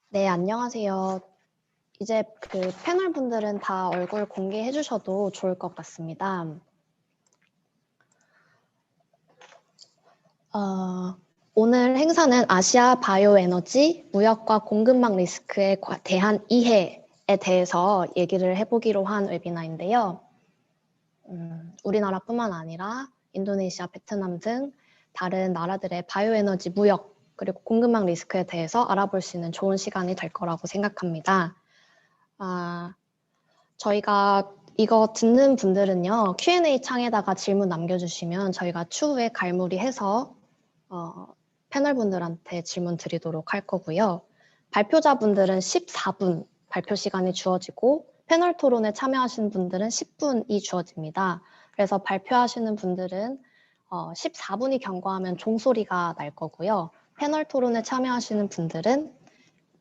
네, 안녕하세요. 이제 그 패널 분들은 다 얼굴 공개해 주셔도 좋을 것 같습니다. 오늘 행사는 아시아 바이오에너지 무역과 공급망 리스크에 대한 이해에 대해서 얘기를 해보기로 한 웨비나인데요. 우리나라뿐만 아니라 인도네시아, 베트남 등 다른 나라들의 바이오에너지 무역 그리고 공급망 리스크에 대해서 알아볼 수 있는 좋은 시간이 될 거라고 생각합니다. 저희가 이거 듣는 분들은요, Q&A 창에다가 질문 남겨주시면 저희가 추후에 갈무리해서 패널 분들한테 질문 드리도록 할 거고요. 발표자분들은 14분 발표 시간이 주어지고 패널 토론에 참여하시는 분들은 10분이 주어집니다. 그래서 발표하시는 분들은 14분이 경과하면 종소리가 날 거고요. 패널 토론에 참여하시는 분들은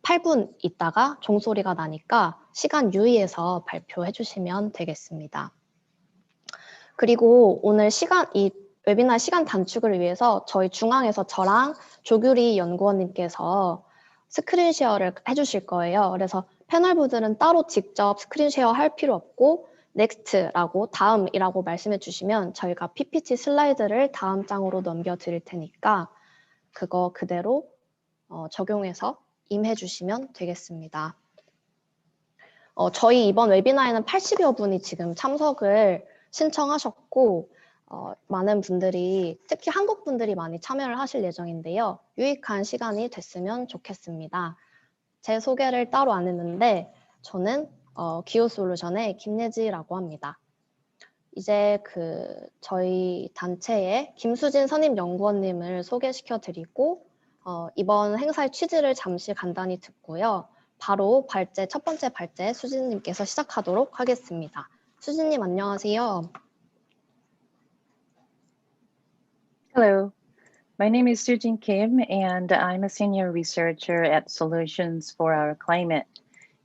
8분 있다가 종소리가 나니까 시간 유의해서 발표해 주시면 되겠습니다. 그리고 오늘 이 웨비나 시간 단축을 위해서 저희 중앙에서 저랑 조규리 연구원님께서 스크린 쉐어를 해주실 거예요. 그래서 패널분들은 따로 직접 스크린 쉐어 할 필요 없고 넥스트라고 다음이라고 말씀해 주시면 저희가 PPT 슬라이드를 다음 장으로 넘겨 드릴 테니까 그거 그대로 적용해서 임해 주시면 되겠습니다. 저희 이번 웨비나에는 80여 분이 지금 참석을 신청하셨고 많은 분들이 특히 한국 분들이 많이 참여를 하실 예정인데요. 유익한 시간이 됐으면 좋겠습니다. 제 소개를 따로 안 했는데 저는 기후솔루션의 김예지라고 합니다. 이제 저희 단체의 김수진 선임연구원님을 소개시켜 드리고 이번 행사의 취지를 잠시 간단히 듣고요. 바로 첫 번째 발제 수진님께서 시작하도록 하겠습니다. 수진님 안녕하세요. Hello, my name is Sujin Kim, and I'm a senior researcher at Solutions for Our Climate.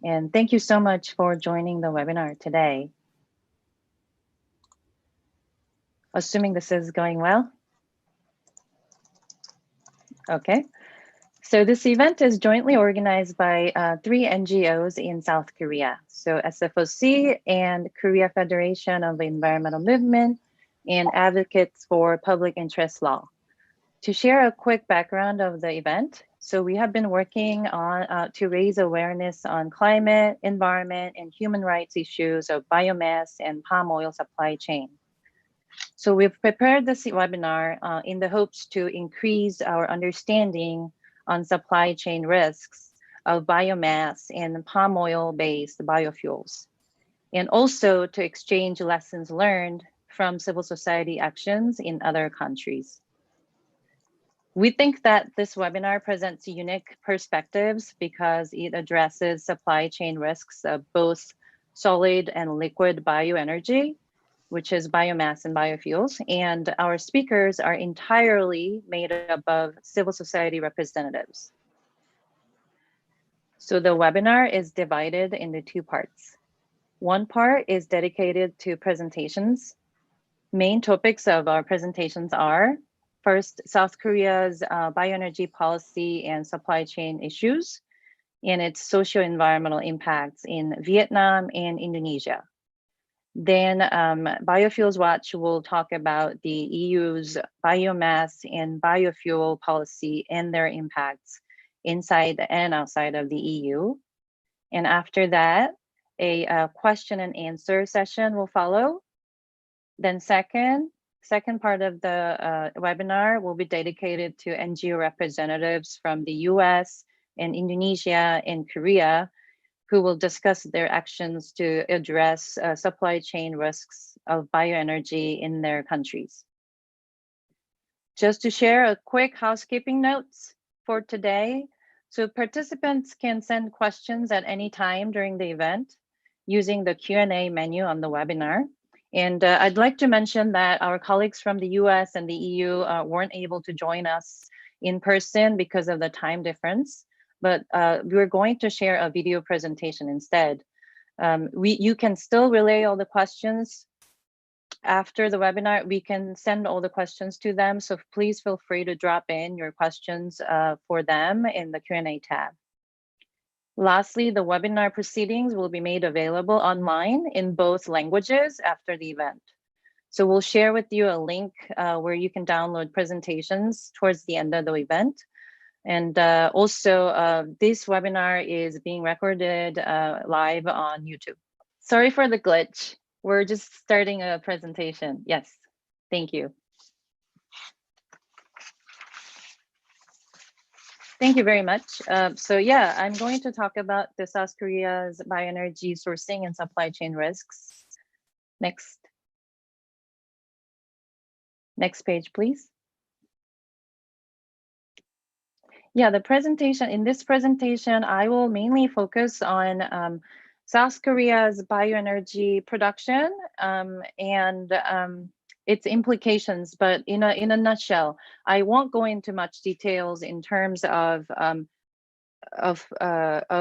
And thank you so much for joining the webinar today. Assuming this is going well? Okay. So this event is jointly organized by 3 NGOs in South Korea. So SFOC and Korea Federation of the Environmental Movement and Advocates for Public Interest Law. To share a quick background of the event, so we have been working on to raise awareness on climate, environment, and human rights issues of biomass and palm oil supply chain. So we've prepared this webinar in the hopes to increase our understanding on supply chain risks of biomass and palm oil-based biofuels, and also to exchange lessons learned from civil society actions in other countries. We think that this webinar presents unique perspectives because it addresses supply chain risks of both solid and liquid bioenergy, which is biomass and biofuels, and our speakers are entirely made up of civil society representatives. So the webinar is divided into 2 parts. One part is dedicated to presentations. Main topics of our presentations are first, South Korea's bioenergy policy and supply chain issues and its socio-environmental impacts in Vietnam and Indonesia. Then Biofuels Watch will talk about the EU's biomass and biofuel policy and their impacts inside and outside of the EU. And after that, a question and answer session will follow. Then second part of the webinar will be dedicated to NGO representatives from the US and Indonesia and Korea, who will discuss their actions to address supply chain risks of bioenergy in their countries. Just to share a quick housekeeping notes for today. So participants can send questions at any time during the event using the Q&A menu on the webinar. And I'd like to mention that our colleagues from the US and the EU weren't able to join us in person because of the time difference, but we're going to share a video presentation instead. You can still relay all the questions after the webinar. We can send all the questions to them, so please feel free to drop in your questions for them in the Q&A tab. Lastly, the webinar proceedings will be made available online in both languages after the event. So we'll share with you a link where you can download presentations towards the end of the event. And also, this webinar is being recorded live on YouTube. Sorry for the glitch. We're just starting a presentation. Yes, thank you. Thank you very much. So yeah, I'm going to talk about the South Korea's bioenergy sourcing and supply chain risks. Next. Next page, please. Yeah, the presentation, in this presentation, I will mainly focus on South Korea's bioenergy production and its implications, but in a nutshell, I won't go into much details in terms of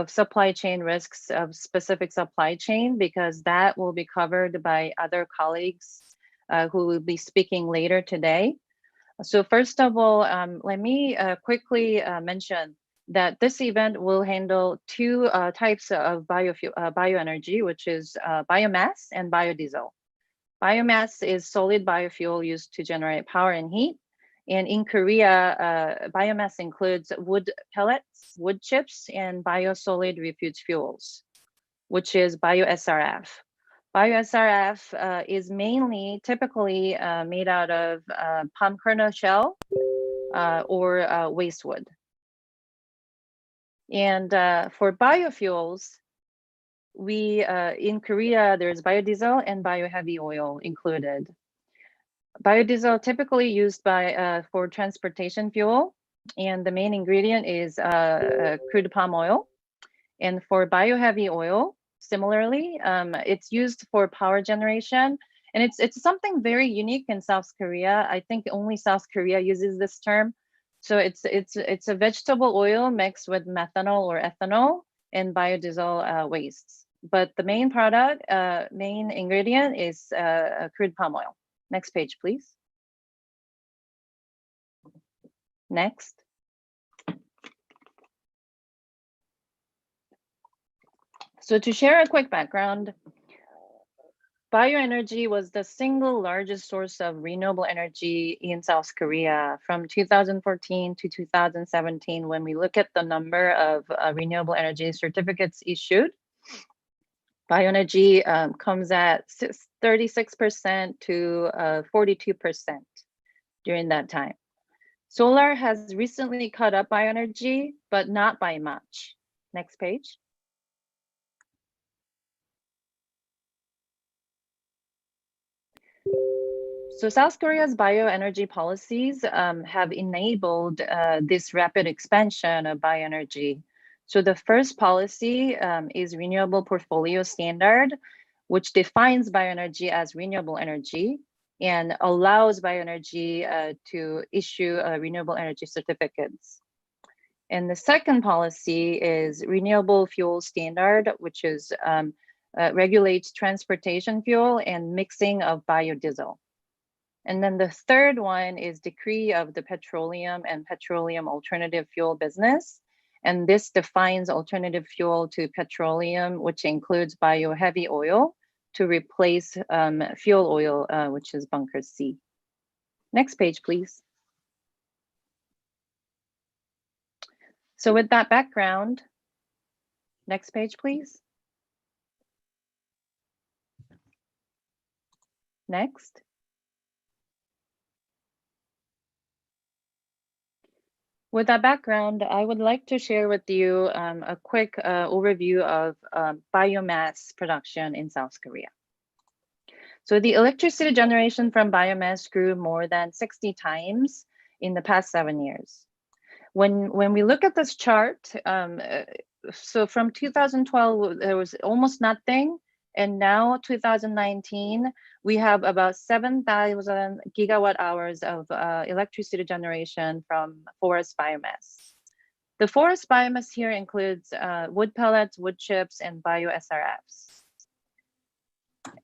supply chain risks of specific supply chain, because that will be covered by other colleagues who will be speaking later today. So first of all, let me quickly mention that this event will handle two types of bioenergy, which is biomass and biodiesel. Biomass is solid biofuel used to generate power and heat. And in Korea, biomass includes wood pellets, wood chips, and biosolid refuse fuels, which is BioSRF. BioSRF is mainly typically made out of palm kernel shell or waste wood. And for biofuels, we in Korea, there's biodiesel and bioheavy oil included. Biodiesel typically used for transportation fuel, and the main ingredient is crude palm oil. And for bioheavy oil, similarly, it's used for power generation, and it's something very unique in South Korea. I think only South Korea uses this term. So it's a vegetable oil mixed with methanol or ethanol and biodiesel wastes. But the main product, main ingredient is crude palm oil. Next page, please. Next. So to share a quick background, bioenergy was the single largest source of renewable energy in South Korea from 2014 to 2017. When we look at the number of renewable energy certificates issued, bioenergy comes at 36% to 42% during that time. Solar has recently caught up bioenergy, but not by much. Next page. So South Korea's bioenergy policies have enabled this rapid expansion of bioenergy. So the first policy is Renewable Portfolio Standard, which defines bioenergy as renewable energy and allows bioenergy to issue renewable energy certificates. And the second policy is Renewable Fuel Standard, which is regulates transportation fuel and mixing of biodiesel. And then the third one is Decree of the Petroleum and Petroleum Alternative Fuel Business. And this defines alternative fuel to petroleum, which includes bioheavy oil, to replace fuel oil, which is bunker C. Next page, please. So with that background, next page, please. Next. With that background, I would like to share with you a quick overview of biomass production in South Korea. So the electricity generation from biomass grew more than 60 times in the past 7 years. When we look at this chart, so from 2012, there was almost nothing. And now 2019, we have about 7,000 gigawatt hours of electricity generation from forest biomass. The forest biomass here includes wood pellets, wood chips, and BioSRFs.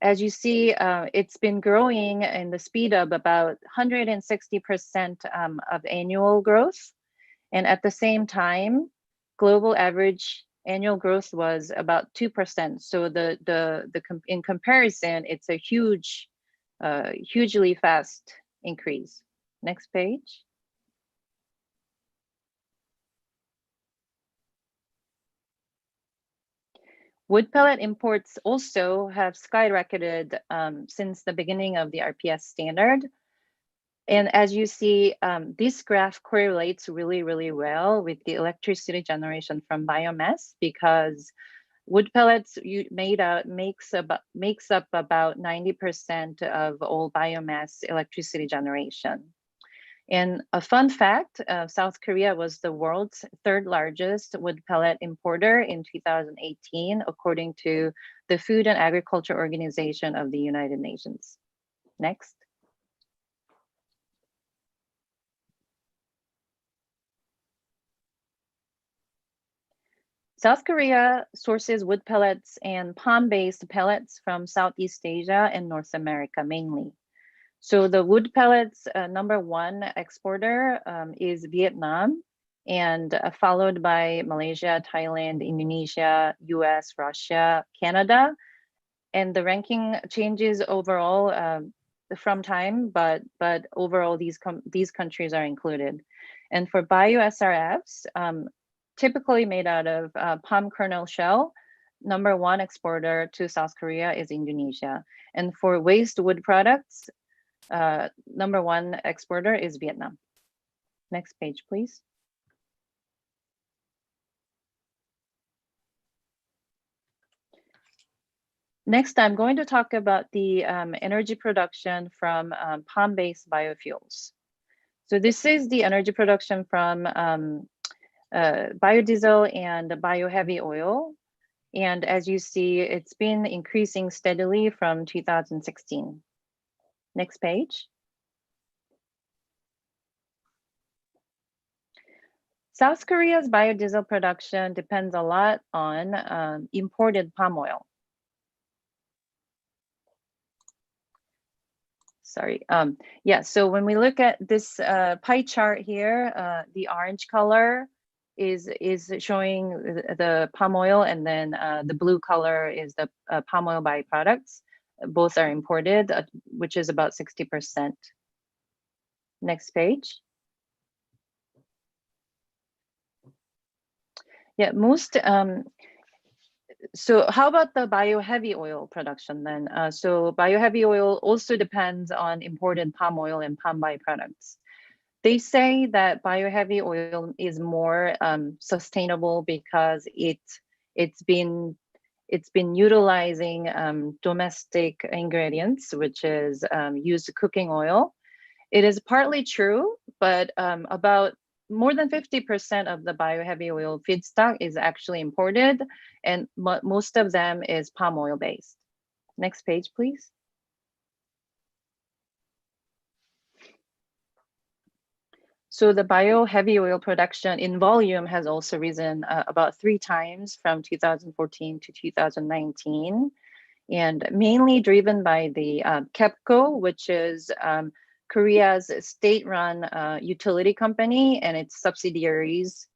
As you see, it's been growing in the speed of about 160% of annual growth. And at the same time, global average annual growth was about 2%. So in comparison, it's a hugely fast increase. Next page. Wood pellet imports also have skyrocketed since the beginning of the RPS standard. And as you see, this graph correlates really, really well with the electricity generation from biomass, because wood pellets makes up about 90% of all biomass electricity generation. And a fun fact, South Korea was the world's third largest wood pellet importer in 2018, according to the Food and Agriculture Organization of the United Nations. Next. South Korea sources wood pellets and palm-based pellets from Southeast Asia and North America mainly. So the wood pellets #1 exporter is Vietnam, and followed by Malaysia, Thailand, Indonesia, US, Russia, Canada. And the ranking changes overall from time, but overall these countries are included. And for bio-SRFs, typically made out of palm kernel shell, #1 exporter to South Korea is Indonesia. And for waste wood products, #1 exporter is Vietnam. Next page, please. Next, I'm going to talk about the energy production from palm-based biofuels. So this is the energy production from biodiesel and bioheavy oil. And as you see, it's been increasing steadily from 2016. Next page. South Korea's biodiesel production depends a lot on imported palm oil. Sorry. Yeah, so when we look at this pie chart here, the orange color is showing the palm oil, and then the blue color is the palm oil byproducts. Both are imported, which is about 60%. Next page. Yeah, so how about the bioheavy oil production then? So bioheavy oil also depends on imported palm oil and palm byproducts. They say that bioheavy oil is more sustainable because it's been utilizing domestic ingredients, which is used cooking oil. It is partly true, but about more than 50% of the bioheavy oil feedstock is actually imported, and most of them is palm oil based. Next page, please. So the bioheavy oil production in volume has also risen about 3 times from 2014 to 2019, and mainly driven by the KEPCO, which is Korea's state-run utility company and its subsidiaries,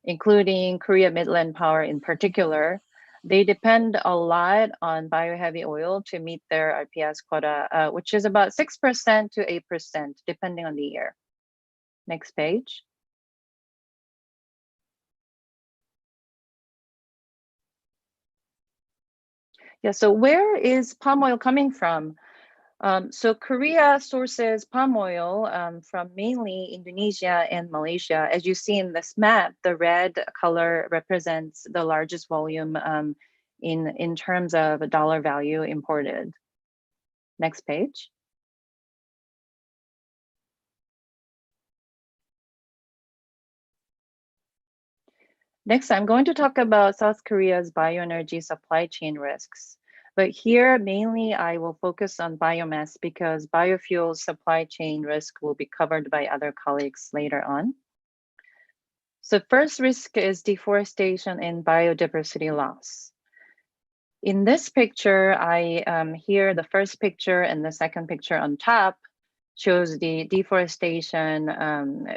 including Korea Midland Power in particular. They depend a lot on bioheavy oil to meet their RPS quota, which is about 6% to 8%, depending on the year. Next page. Yeah, so where is palm oil coming from? So Korea sources palm oil from mainly Indonesia and Malaysia. As you see in this map, the red color represents the largest volume in terms of dollar value imported. Next page. Next, I'm going to talk about South Korea's bioenergy supply chain risks. But here, mainly, I will focus on biomass because biofuels supply chain risk will be covered by other colleagues later on. So first risk is deforestation and biodiversity loss. In this picture, here the first picture and the second picture on top shows the deforestation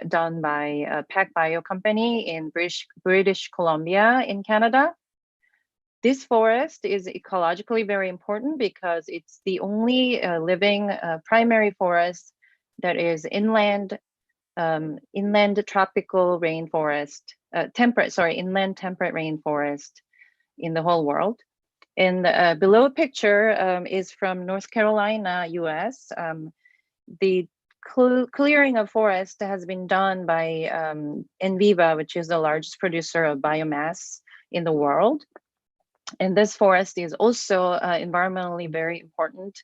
done by a PacBio company in British Columbia in Canada. This forest is ecologically very important because it's the only living primary forest that is inland tropical rainforest, inland temperate rainforest in the whole world. And below picture is from North Carolina, US. The clearing of forest has been done by Enviva, which is the largest producer of biomass in the world. And this forest is also environmentally very important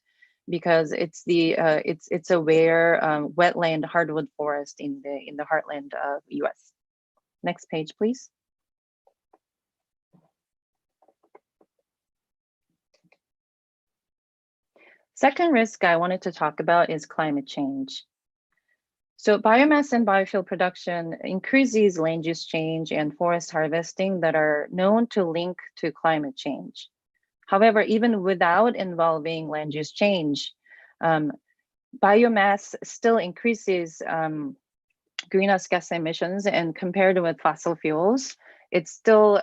because it's a rare wetland hardwood forest in the heartland of US. Next page, please. Second risk I wanted to talk about is climate change. So biomass and biofuel production increases land use change and forest harvesting that are known to link to climate change. However, even without involving land use change, biomass still increases greenhouse gas emissions, and compared with fossil fuels, it still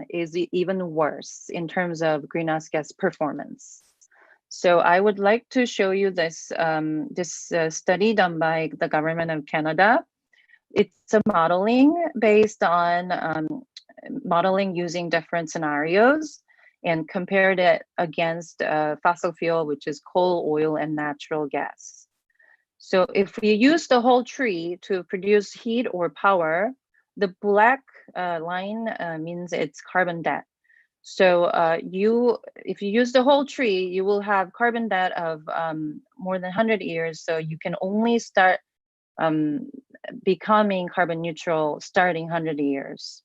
is even worse in terms of greenhouse gas performance. So I would like to show you this, study done by the government of Canada. It's a modeling based on modeling using different scenarios and compared it against fossil fuel, which is coal, oil, and natural gas. So if we use the whole tree to produce heat or power, the black line means it's carbon debt. So if you use the whole tree, you will have carbon debt of more than 100 years. So you can only start becoming carbon neutral starting 100 years.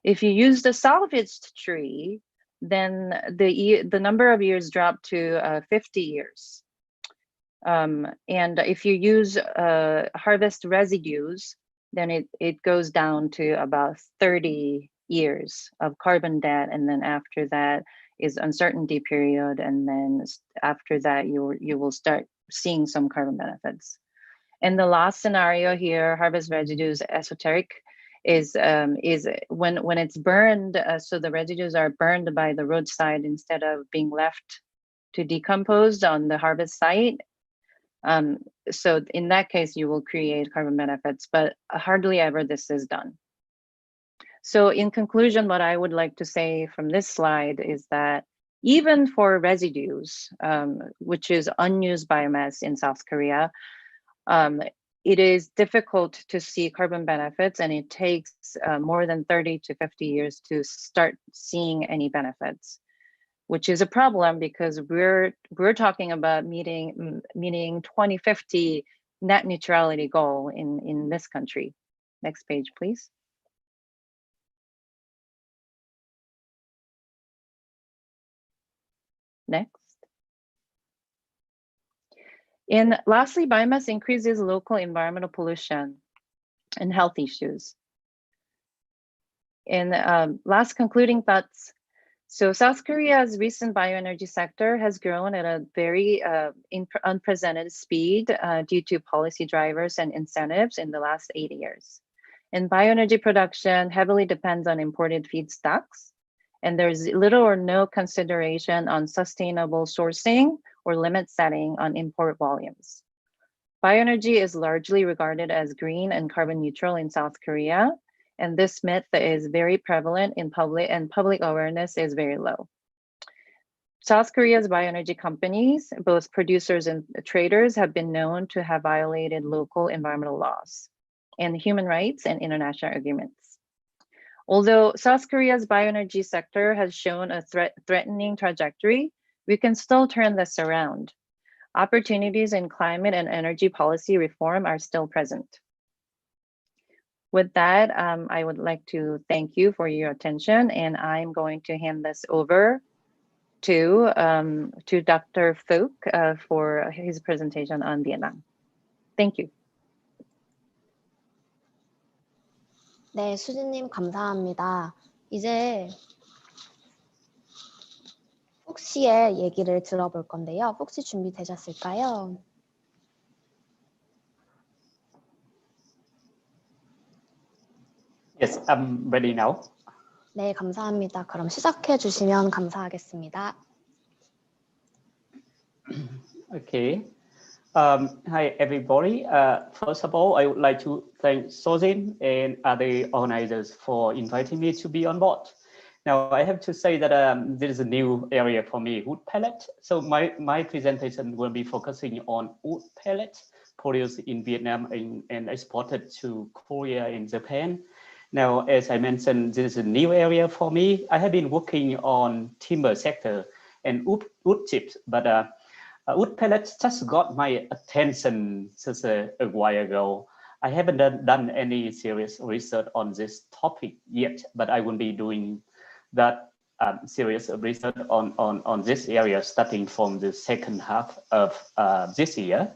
If you use the salvaged tree, then the number of years drop to 50 years. And if you use harvest residues, then it goes down to about 30 years of carbon debt, and then after that is uncertainty period, and then after that you will start seeing some carbon benefits. And the last scenario here, harvest residues esoteric, is when it's burned, so the residues are burned by the roadside instead of being left to decompose on the harvest site. So in that case, you will create carbon benefits, but hardly ever this is done. So in conclusion, what I would like to say from this slide is that even for residues, which is unused biomass in South Korea, it is difficult to see carbon benefits, and it takes more than 30 to 50 years to start seeing any benefits, which is a problem because we're talking about meeting 2050 net neutrality goal in this country. Next page, please. Next. And lastly, biomass increases local environmental pollution and health issues. And last concluding thoughts. So South Korea's recent bioenergy sector has grown at a very unprecedented speed due to policy drivers and incentives in the last 8 years. And bioenergy production heavily depends on imported feedstocks, and there's little or no consideration on sustainable sourcing or limit setting on import volumes. Bioenergy is largely regarded as green and carbon neutral in South Korea, and this myth is very prevalent in public, and public awareness is very low. South Korea's bioenergy companies, both producers and traders, have been known to have violated local environmental laws and human rights and international agreements. Although South Korea's bioenergy sector has shown a threatening trajectory, we can still turn this around. Opportunities in climate and energy policy reform are still present. With that, I would like to thank you for your attention, and I'm going to hand this over to Dr. Phuc for his presentation on Vietnam. Thank you. 네, 수진님 감사합니다. 이제 푹 씨의 얘기를 들어볼 건데요. 푹 씨 준비되셨을까요? Yes, I'm ready now. 네, 감사합니다. 그럼 시작해 주시면 감사하겠습니다. Okay. Hi, everybody. First of all, I would like to thank Sojin and other organizers for inviting me to be on board. Now, I have to say that this is a new area for me, wood pellet. So my presentation will be focusing on wood pellet produced in Vietnam and exported to Korea and Japan. Now, as I mentioned, this is a new area for me. I have been working on timber sector and wood chips, but wood pellets just got my attention just a while ago. I haven't done any serious research on this topic yet, but I will be doing that serious research on this area starting from the second half of this year.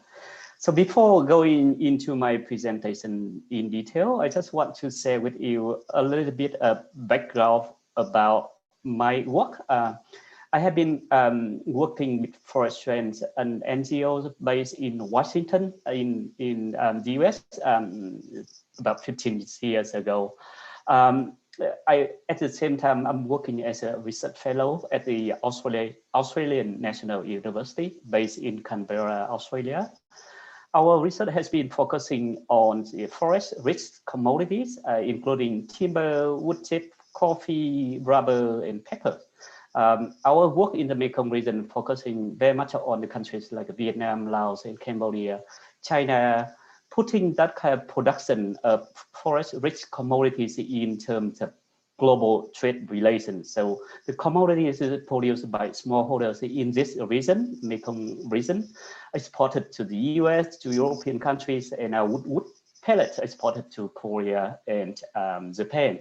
So before going into my presentation in detail, I just want to share with you a little bit of background about my work. I have been working with forest trends and NGOs based in Washington, in the US, about 15 years ago. At the same time, I'm working as a research fellow at the Australian National University based in Canberra, Australia. Our research has been focusing on the forest-rich commodities, including timber, wood chip, coffee, rubber, and pepper. Our work in the Mekong region focusing very much on the countries like Vietnam, Laos, and Cambodia, China, putting that kind of production of forest-rich commodities in terms of global trade relations. So the commodities is produced by smallholders in this region, Mekong region, exported to the US, to European countries, and wood pellets exported to Korea and Japan.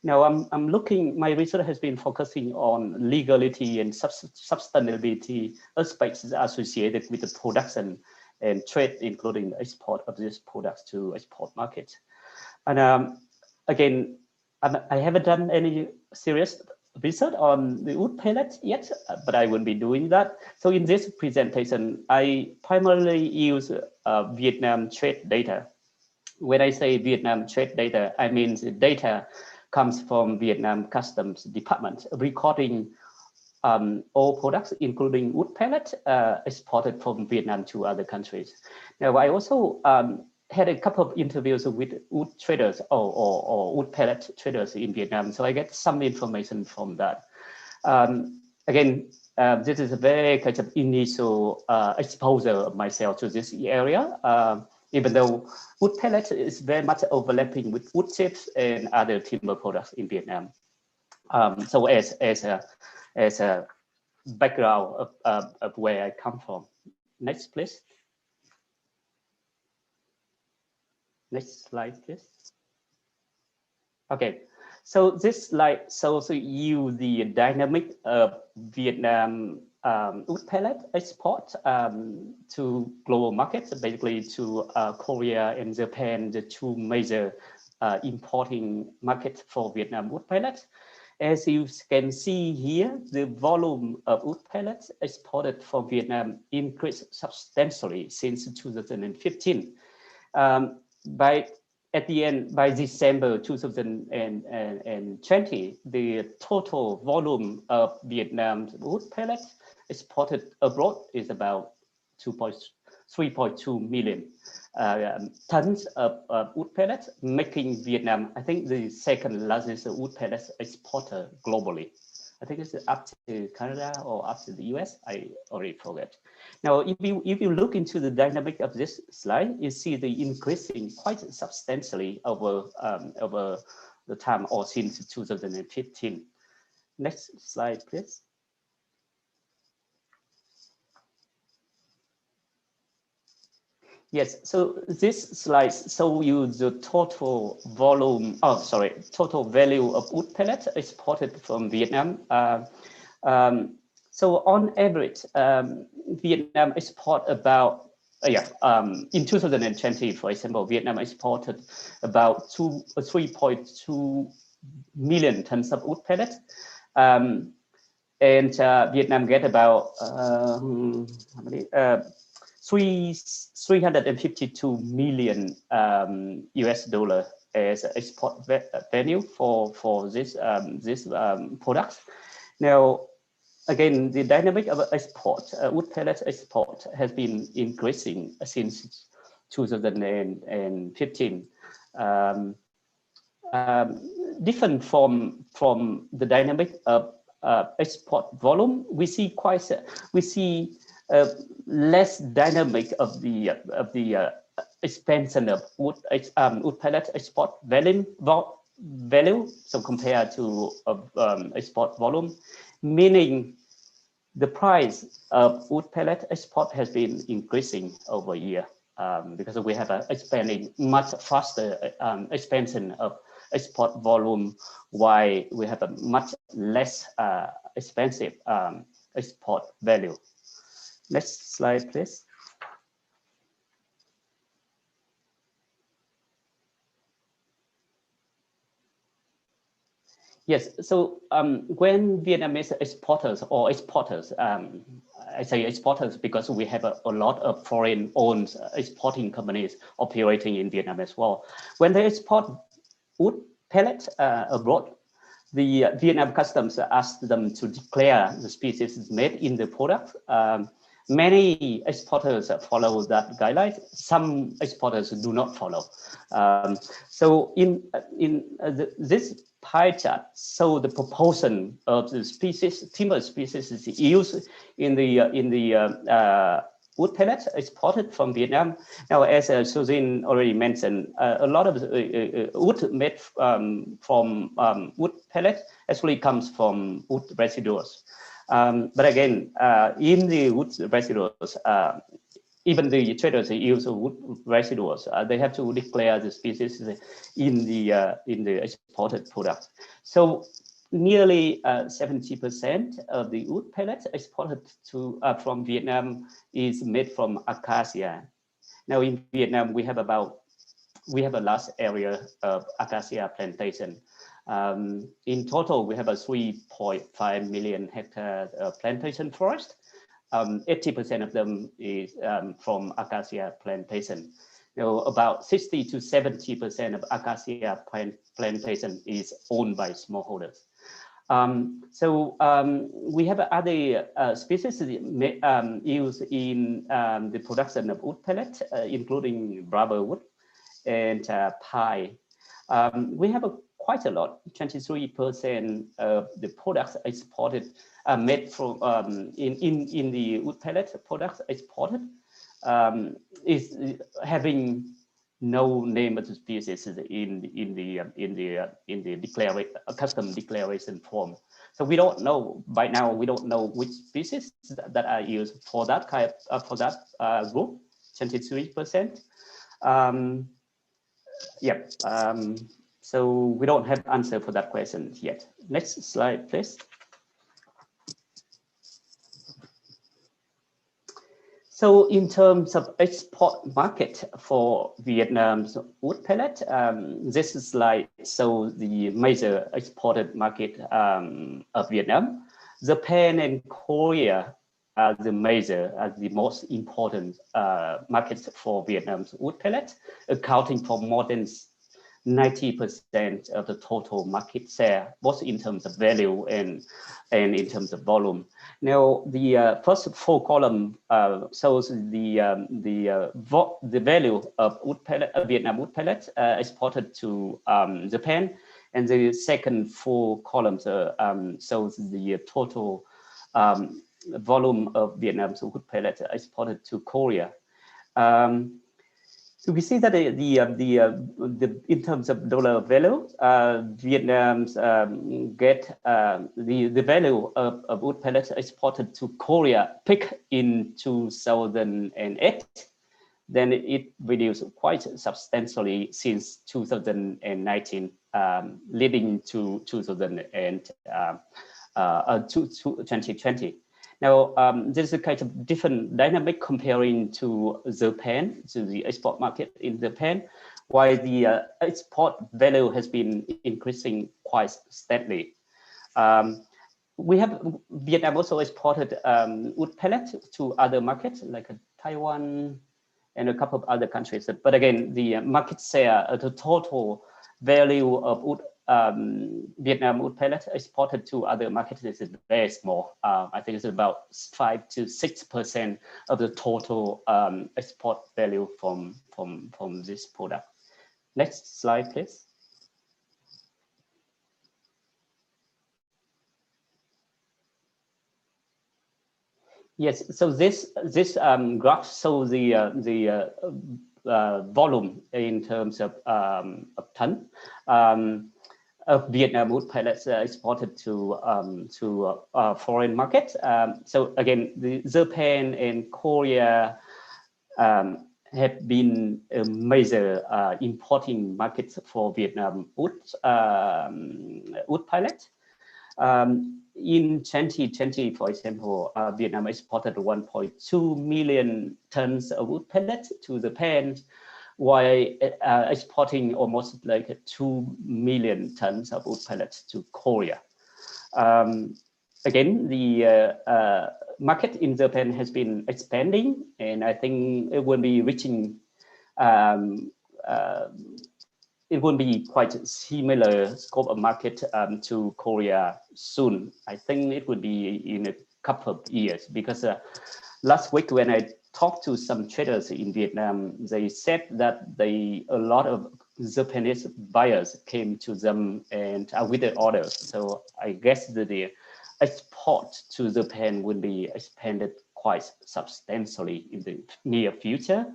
Now I'm looking, my research has been focusing on legality and sustainability aspects associated with the production and trade, including the export of these products to export markets. And again, I haven't done any serious research on the wood pellet yet, but I will be doing that. So in this presentation, I primarily use Vietnam trade data. When I say Vietnam trade data, I mean the data comes from Vietnam Customs Department, recording all products, including wood pellet, exported from Vietnam to other countries. Now, I also had a couple of interviews with wood traders or wood pellet traders in Vietnam, so I get some information from that. Again, this is a very kind of initial exposure of myself to this area, even though wood pellet is very much overlapping with wood chips and other timber products in Vietnam. So as a background of where I come from. Next, please. Next slide, please. Okay, so this slide shows you the dynamic of Vietnam wood pellet export to global markets, basically to Korea and Japan, the two major importing markets for Vietnam wood pellets. As you can see here, the volume of wood pellets exported from Vietnam increased substantially since 2015. By December 2020, the total volume of Vietnam's wood pellets exported abroad is about 3.2 million tons of wood pellets, making Vietnam, I think, the second largest wood pellets exporter globally. I think it's up to Canada or up to the US. I already forget. Now, if you look into the dynamic of this slide, you see the increasing quite substantially over the time or since 2015. Next slide, please. Yes, so this slide shows you the total volume, total value of wood pellets exported from Vietnam. So on average, Vietnam export about, in 2020, for example, Vietnam exported about 3.2 million tons of wood pellets. And Vietnam get about, how many? 352 million US dollar as export value for this products. Now, again, the dynamic of export, wood pellet export has been increasing since 2015. Different from the dynamic of export volume, we see less dynamic of the expansion of wood pellet export value. So compared to export volume, meaning the price of wood pellet export has been increasing over a year because we have a expanding much faster expansion of export volume, while we have a much less expensive export value. Next slide, please. Yes, so when Vietnamese exporters or exporters, I say exporters because we have a lot of foreign-owned exporting companies operating in Vietnam as well. When they export wood pellets abroad, the Vietnam customs asked them to declare the species made in the product. Many exporters follow that guideline. Some exporters do not follow. So in this pie chart, so the proportion of the species, timber species is used in the wood pellets exported from Vietnam. Now, as Suzin already mentioned, a lot of wood made from wood pellets actually comes from wood residues. But again, in the wood residues, even the traders use wood residues. They have to declare the species in the exported products. So nearly 70% of the wood pellets exported to from Vietnam is made from acacia. Now in Vietnam, we have a large area of acacia plantation. In total, we have a 3.5 million hectare plantation forest. 80% of them is from acacia plantation. You know, about 60 to 70% of acacia plantation is owned by smallholders. We have other species used in the production of wood pellet, including rubber wood and pine. We have quite a lot, 23% of the products exported made from in the wood pellet products exported is having no name of the species in the custom declaration form. So we don't know by now. We don't know which species that are used for that kind for that group. 23%. So we don't have answer for that question yet. Next slide, please. So in terms of export market for Vietnam's wood pellet, this slide shows the major exported market of Vietnam. Japan and Korea are the most important markets for Vietnam's wood pellet, accounting for more than 90% of the total market share, both in terms of value and in terms of volume. Now, the first four column shows the value of wood pellet, Vietnam wood pellet exported to Japan, and the second four columns shows the total volume of Vietnam's wood pellet exported to Korea. So we see that in terms of dollar value, Vietnam's get the value of wood pellets exported to Korea peaked in 2008. Then it reduced quite substantially since 2019, leading to 2020. Now, there's a kind of different dynamic comparing to Japan, to the export market in Japan, while the export value has been increasing quite steadily. Vietnam also exported wood pellets to other markets like Taiwan and a couple of other countries. But again, the market share, the total value of wood, Vietnam wood pellets exported to other markets is very small. I think it's about 5 to 6% of the total export value from this product. Next slide, please. Yes, so this graph shows the volume in terms of ton of Vietnam wood pellets exported to foreign markets. So again, Japan and Korea have been a major importing markets for Vietnam wood pellets. In 2020, for example, Vietnam exported 1.2 million tons of wood pellets to Japan, while exporting almost like 2 million tons of wood pellets to Korea. Again, the market in Japan has been expanding, and I think it will be reaching it will be quite a similar scope of market to Korea soon. I think it would be in a couple of years, because last week when I talked to some traders in Vietnam, they said that a lot of Japanese buyers came to them and with their orders. So I guess that the export to Japan will be expanded quite substantially in the near future,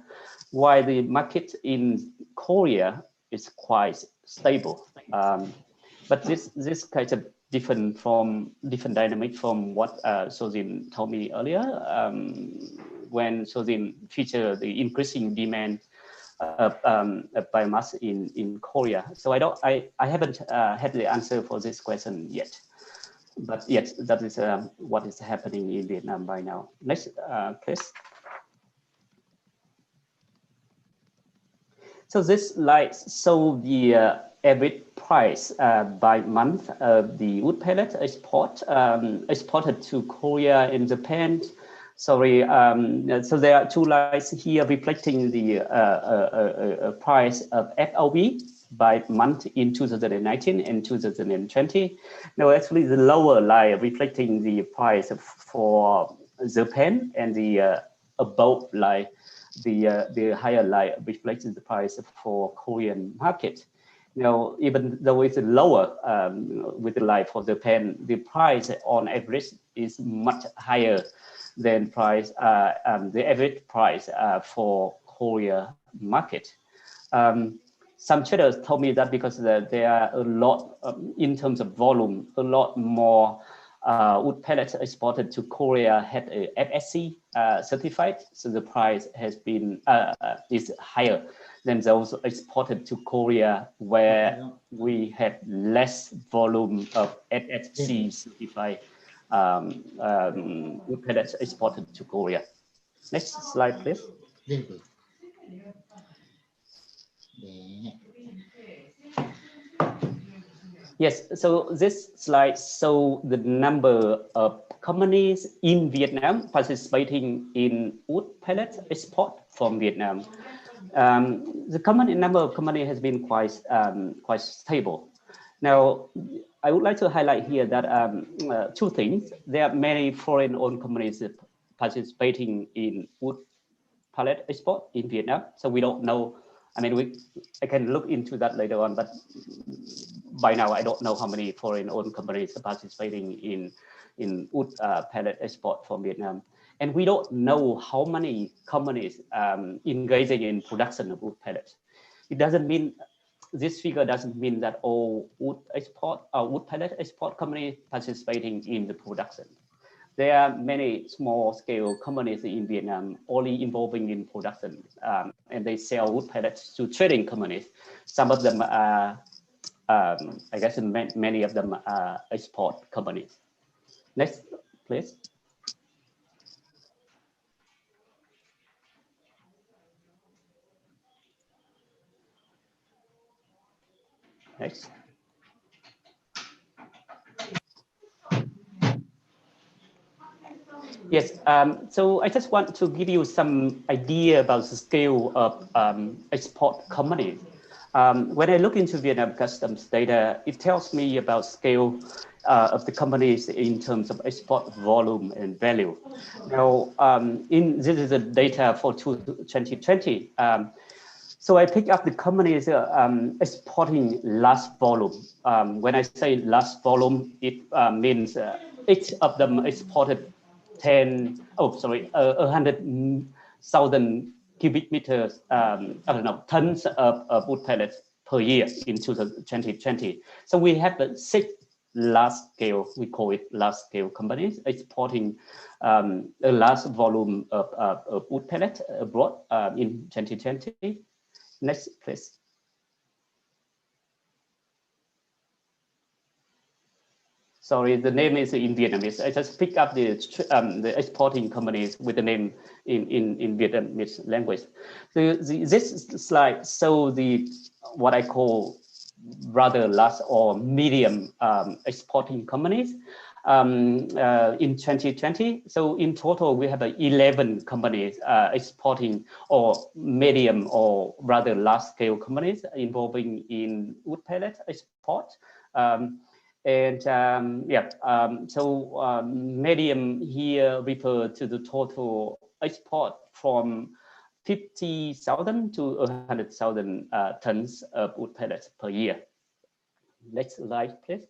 while the market in Korea is quite stable. But this kind of different dynamic from what Sojin told me earlier, when Sojin featured the increasing demand of biomass in Korea. So I haven't had the answer for this question yet. But yes, that is what is happening in Vietnam by now. Next, please. So this slide shows the average price by month of the wood pellet exported to Korea and Japan. Sorry, so there are two lines here reflecting the price of FOB by month in 2019 and 2020. Now, actually, the lower line reflecting the price for Japan, and the above line, the higher line reflects the price for Korean market. Now, even though it's lower with the line for Japan, the price on average is much higher than the average price for Korea market. Some traders told me that because there are a lot, in terms of volume, a lot more wood pellets exported to Korea had a FSC certified, so the price has been is higher than those exported to Korea, where we had less volume of FSC certified wood pellets exported to Korea. Next slide, please. Yes, so this slide shows the number of companies in Vietnam participating in wood pellet export from Vietnam. The number of companies has been quite stable. Now, I would like to highlight here that two things. There are many foreign-owned companies participating in wood pellet export in Vietnam, so we don't know. I mean, I can look into that later on, but by now I don't know how many foreign-owned companies are participating in wood pellet export from Vietnam, and we don't know how many companies engaging in production of wood pellets. It doesn't mean, this figure doesn't mean that all wood pellet export companies participating in the production. There are many small-scale companies in Vietnam only involving in production, and they sell wood pellets to trading companies. Some of them are, I guess many of them are export companies. Next, please. Next. Yes, so I just want to give you some idea about the scale of export companies. When I look into Vietnam customs data, it tells me about scale of the companies in terms of export volume and value. Now, this is the data for 2020. So I pick up the companies exporting large volume. When I say large volume, it means each of them exported 100,000 cubic meters, tons of wood pellets per year in 2020. So we have the 6 large scale, we call it large scale companies exporting a large volume of wood pellet abroad in 2020. Next, please. Sorry, the name is in Vietnamese. I just pick up the exporting companies with the name in Vietnamese language. So this slide shows what I call rather large or medium exporting companies in 2020. So in total, we have 11 companies exporting or medium or rather large scale companies involving in wood pellet export. Medium here refer to the total export from 50,000 to 100,000 tons of wood pellets per year. Next slide, please.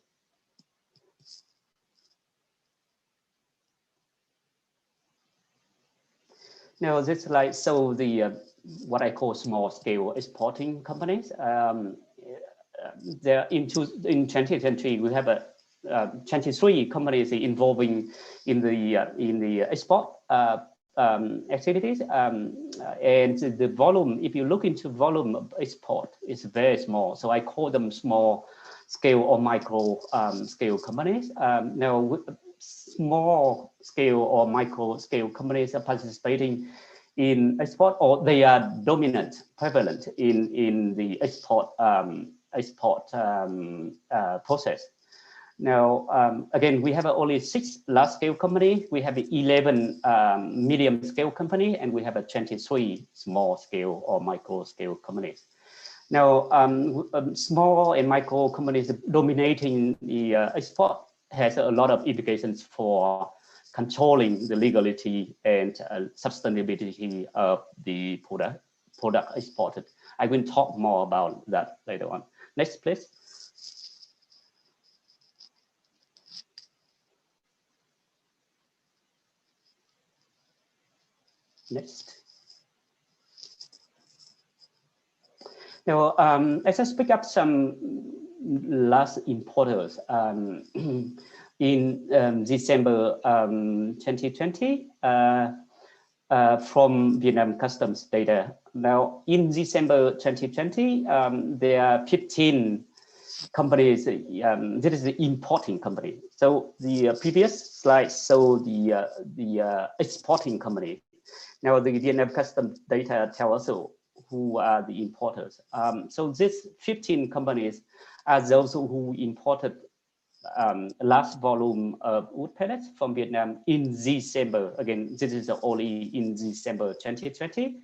Now this slide shows the what I call small scale exporting companies. There in 2020 we have 23 companies involving in the export activities, and the volume, if you look into volume of export, is very small. So I call them small scale or micro scale companies. Now, small scale or micro scale companies are participating in export, or they are dominant, prevalent in the export process. Now, again, we have only 6 large scale companies. We have 11 medium scale companies, and we have 23 small scale or micro scale companies. Now, small and micro companies dominating the export has a lot of implications for controlling the legality and sustainability of the product exported. I will talk more about that later on. Next, please. Next. Now, let's just pick up some last importers in December 2020 from Vietnam customs data. Now, in December 2020, there are 15 companies. This is the importing company. So the previous slide showed the exporting company. Now, the Vietnam customs data tell us who are the importers. So these 15 companies are those who imported large volume of wood pellets from Vietnam in December. Again, this is only in December 2020.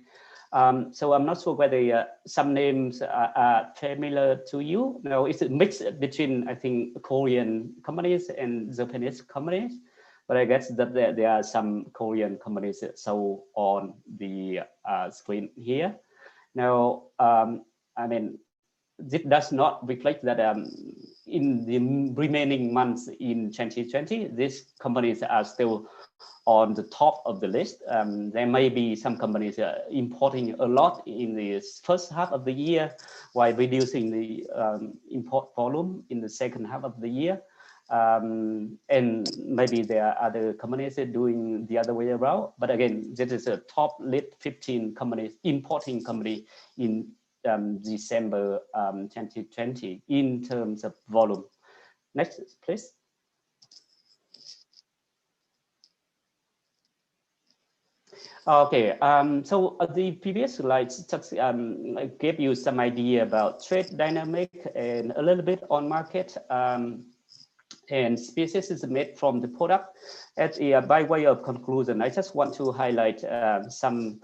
So I'm not sure whether some names are familiar to you. No, it's a mix between, I think, Korean companies and Japanese companies. But I guess that there are some Korean companies shown on the screen here. Now, I mean, this does not reflect that in the remaining months in 2020, these companies are still on the top of the list. There may be some companies importing a lot in the first half of the year while reducing the import volume in the second half of the year. And maybe there are other companies doing the other way around. But again, this is a top list 15 companies, importing company in December 2020 in terms of volume. Next, please. Okay, so the previous slides just gave you some idea about trade dynamic and a little bit on market. And species is made from the product. By way of conclusion, I just want to highlight some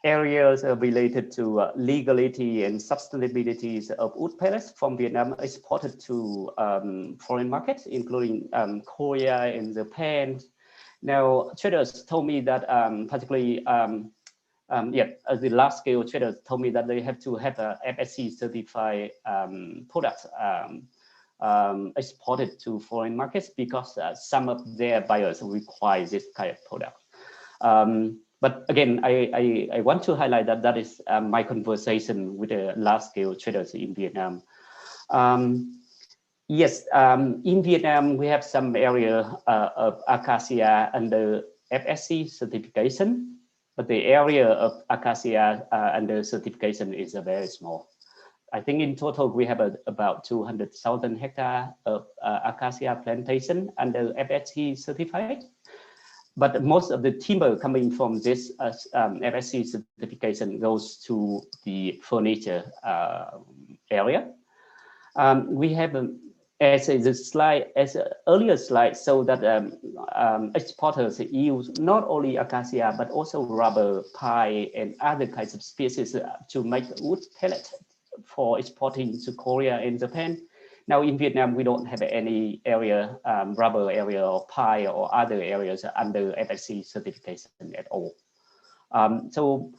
areas related to legality and sustainability of wood pellets from Vietnam exported to foreign markets, including Korea and Japan. Now, traders told me that particularly, the large scale traders told me that they have to have a FSC certified products exported to foreign markets because some of their buyers require this kind of product. But again, I want to highlight that that is my conversation with the large scale traders in Vietnam. Yes, in Vietnam, we have some area of acacia under FSC certification, but the area of acacia under certification is very small. I think in total, we have about 200,000 hectares of acacia plantation under FSC certified. But most of the timber coming from this FSC certification goes to the furniture area. We have, as the earlier slide, so that exporters use not only acacia but also rubber, pine, and other kinds of species to make wood pellet for exporting to Korea and Japan. Now in Vietnam, we don't have any area, rubber area or pine or other areas under FSC certification at all. So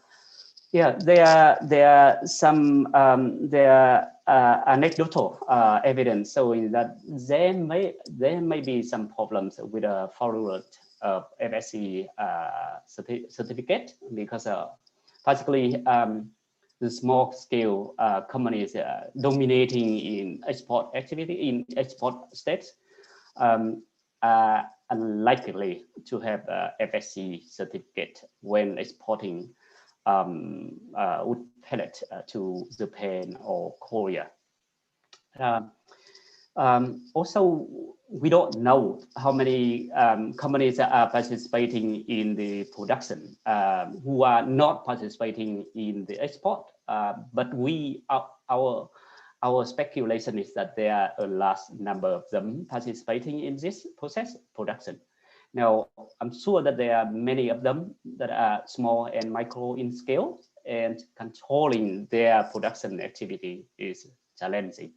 yeah, there are some anecdotal evidence showing that there may be some problems with a follower of FSC certificate because particularly the small scale companies dominating in export activity in export states are unlikely to have a FSC certificate when exporting wood pellet to Japan or Korea. Also, we don't know how many companies are participating in the production who are not participating in the export. But our speculation is that there are a large number of them participating in this process production. Now, I'm sure that there are many of them that are small and micro in scale, and controlling their production activity is challenging.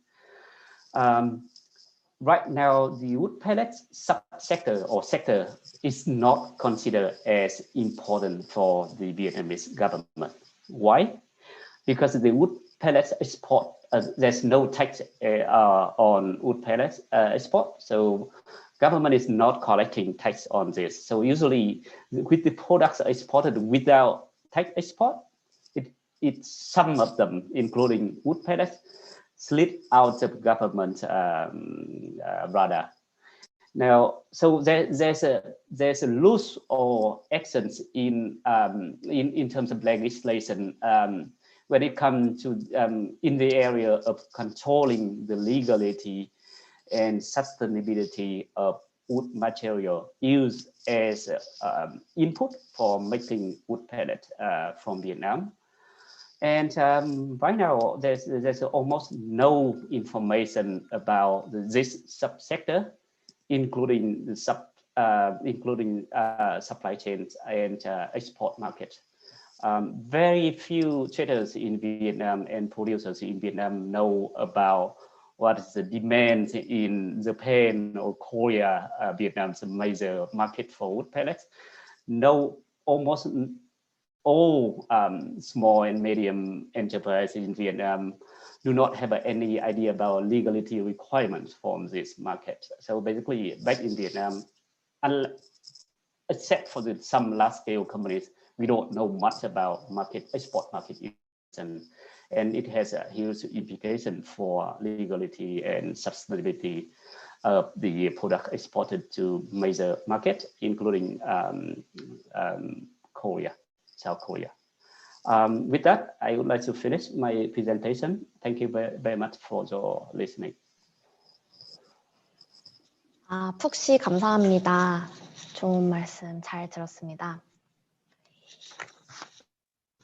Right now, the wood pellets subsector or sector is not considered as important for the Vietnamese government. Why? Because the wood pellets export, there's no tax on wood pellets export. So government is not collecting tax on this. So usually with the products exported without tax export, it's some of them, including wood pellets, slip out of government radar. Now, so there's a loose or absence in terms of legislation when it comes to in the area of controlling the legality and sustainability of wood material used as input for making wood pellet from Vietnam. And right now, there's almost no information about this subsector, including the supply chains and export market. Very few traders in Vietnam and producers in Vietnam know about what is the demand in Japan or Korea, Vietnam's major market for wood pellets. No, almost all small and medium enterprises in Vietnam do not have any idea about legality requirements from this market. So basically, back in Vietnam, except for some large-scale companies, we don't know much about export market use, and it has a huge implication for legality and sustainability of the product exported to major markets, including Korea. South Korea. With that, I would like to finish my presentation. Thank you very much for your listening. 푹시 감사합니다. 좋은 말씀 잘 들었습니다.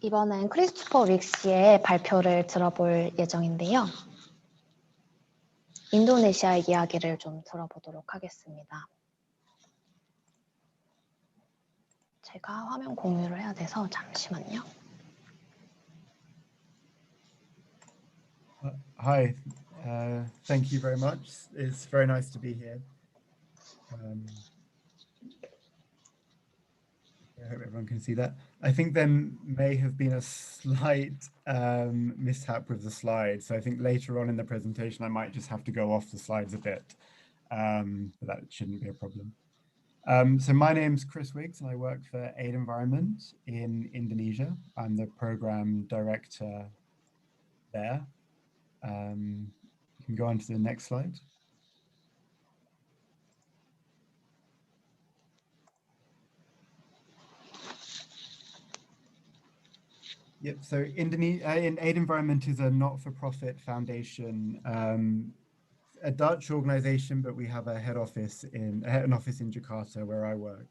이번엔 크리스토퍼 릭시의 발표를 들어볼 예정인데요. 인도네시아 이야기를 좀 들어보도록 하겠습니다. 제가 화면 공유를 해야 돼서 잠시만요. Hi, thank you very much. It's very nice to be here. I hope everyone can see that. I think there may have been a slight mishap with the slides. So I think later on in the presentation, I might just have to go off the slides a bit, but that shouldn't be a problem. So my name's Chris Wiggs and I work for Aid Environment in Indonesia. I'm the program director there. You can go on to the next slide. Yep, so Aid Environment is a not-for-profit foundation, a Dutch organization, but we have a an office in Jakarta where I work.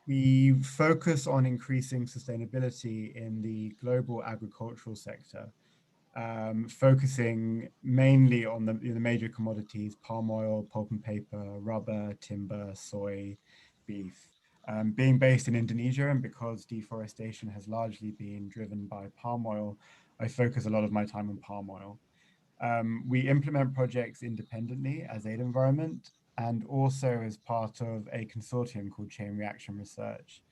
We focus on increasing sustainability in the global agricultural sector, focusing mainly on the major commodities: palm oil, pulp and paper, rubber, timber, soy, beef. Being based in Indonesia, and because deforestation has largely been driven by palm oil, I focus a lot of my time on palm oil. We implement projects independently as Aid Environment and also as part of a consortium called Chain Reaction Research.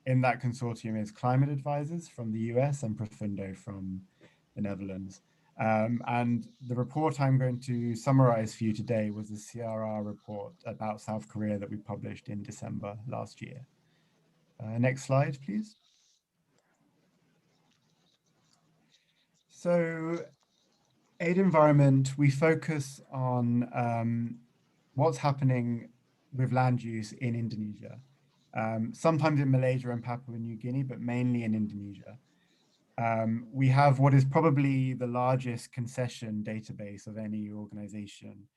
In that consortium is Climate Advisors from the US and Profundo from the Netherlands. And the report I'm going to summarize for you today was the CRR report about South Korea that we published in December last year. Next slide, please. So Aid Environment, we focus on what's happening with land use in Indonesia. Sometimes in Malaysia and Papua New Guinea, but mainly in Indonesia. We have what is probably the largest concession database of any organization.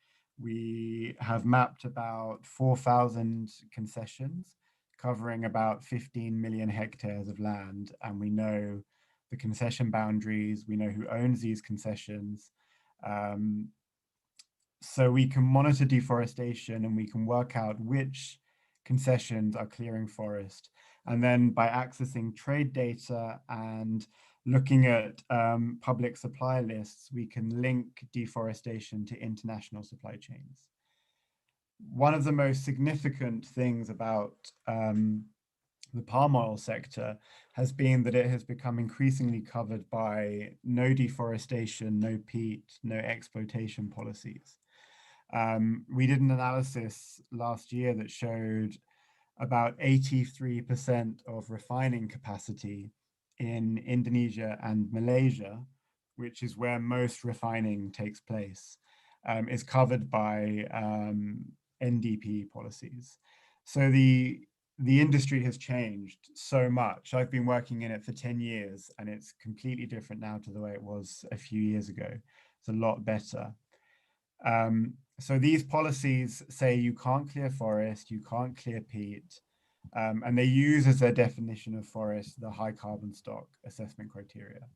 We have mapped about 4,000 concessions covering about 15 million hectares of land, and we know the concession boundaries, we know who owns these concessions. So we can monitor deforestation and we can work out which concessions are clearing forest. And then by accessing trade data and looking at public supply lists, we can link deforestation to international supply chains. One of the most significant things about the palm oil sector has been that it has become increasingly covered by no deforestation, no peat, no exploitation policies. We did an analysis last year that showed about 83% of refining capacity in Indonesia and Malaysia, which is where most refining takes place, is covered by NDP policies. So the industry has changed so much. I've been working in it for 10 years and it's completely different now to the way it was a few years ago. It's a lot better. So these policies say you can't clear forest, you can't clear peat, and they use as their definition of forest the high carbon stock assessment criteria.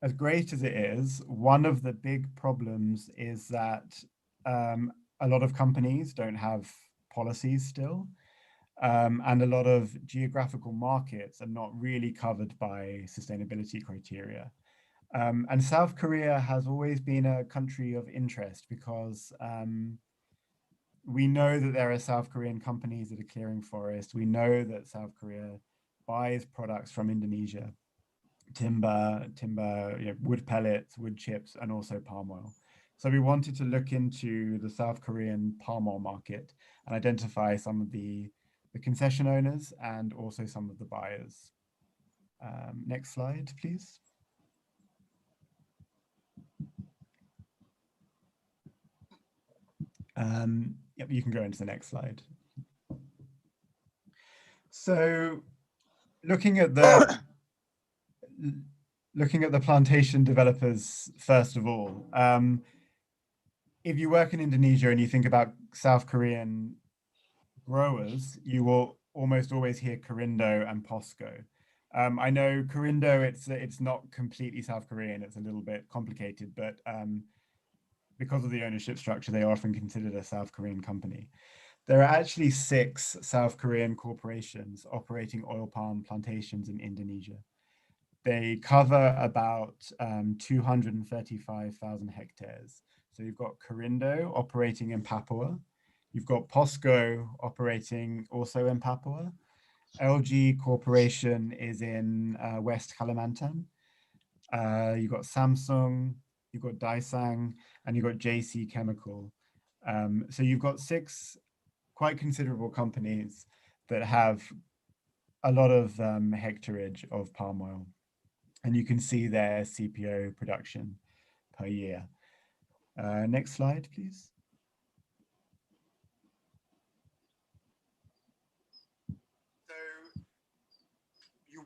As great as it is, one of the big problems is that a lot of companies don't have policies still, and a lot of geographical markets are not really covered by sustainability criteria. And South Korea has always been a country of interest because we know that there are South Korean companies that are clearing forest. We know that South Korea buys products from Indonesia, timber, wood pellets, wood chips, and also palm oil. So we wanted to look into the South Korean palm oil market and identify some of the concession owners and also some of the buyers. Next slide, please. Yep, you can go into the next slide. So looking at the plantation developers, first of all, if you work in Indonesia and you think about South Korean growers, you will almost always hear Korindo and POSCO. I know Korindo, it's not completely South Korean, it's a little bit complicated, but because of the ownership structure, they are often considered a South Korean company. There are actually 6 South Korean corporations operating oil palm plantations in Indonesia. They cover about 235,000 hectares. So you've got Corindo operating in Papua. You've got POSCO operating also in Papua. LG Corporation is in West Kalimantan. You've got Samsung, you've got Daisang, and you've got JC Chemical. So you've got 6 quite considerable companies that have a lot of hectarage of palm oil. And you can see their CPO production per year. Next slide, please.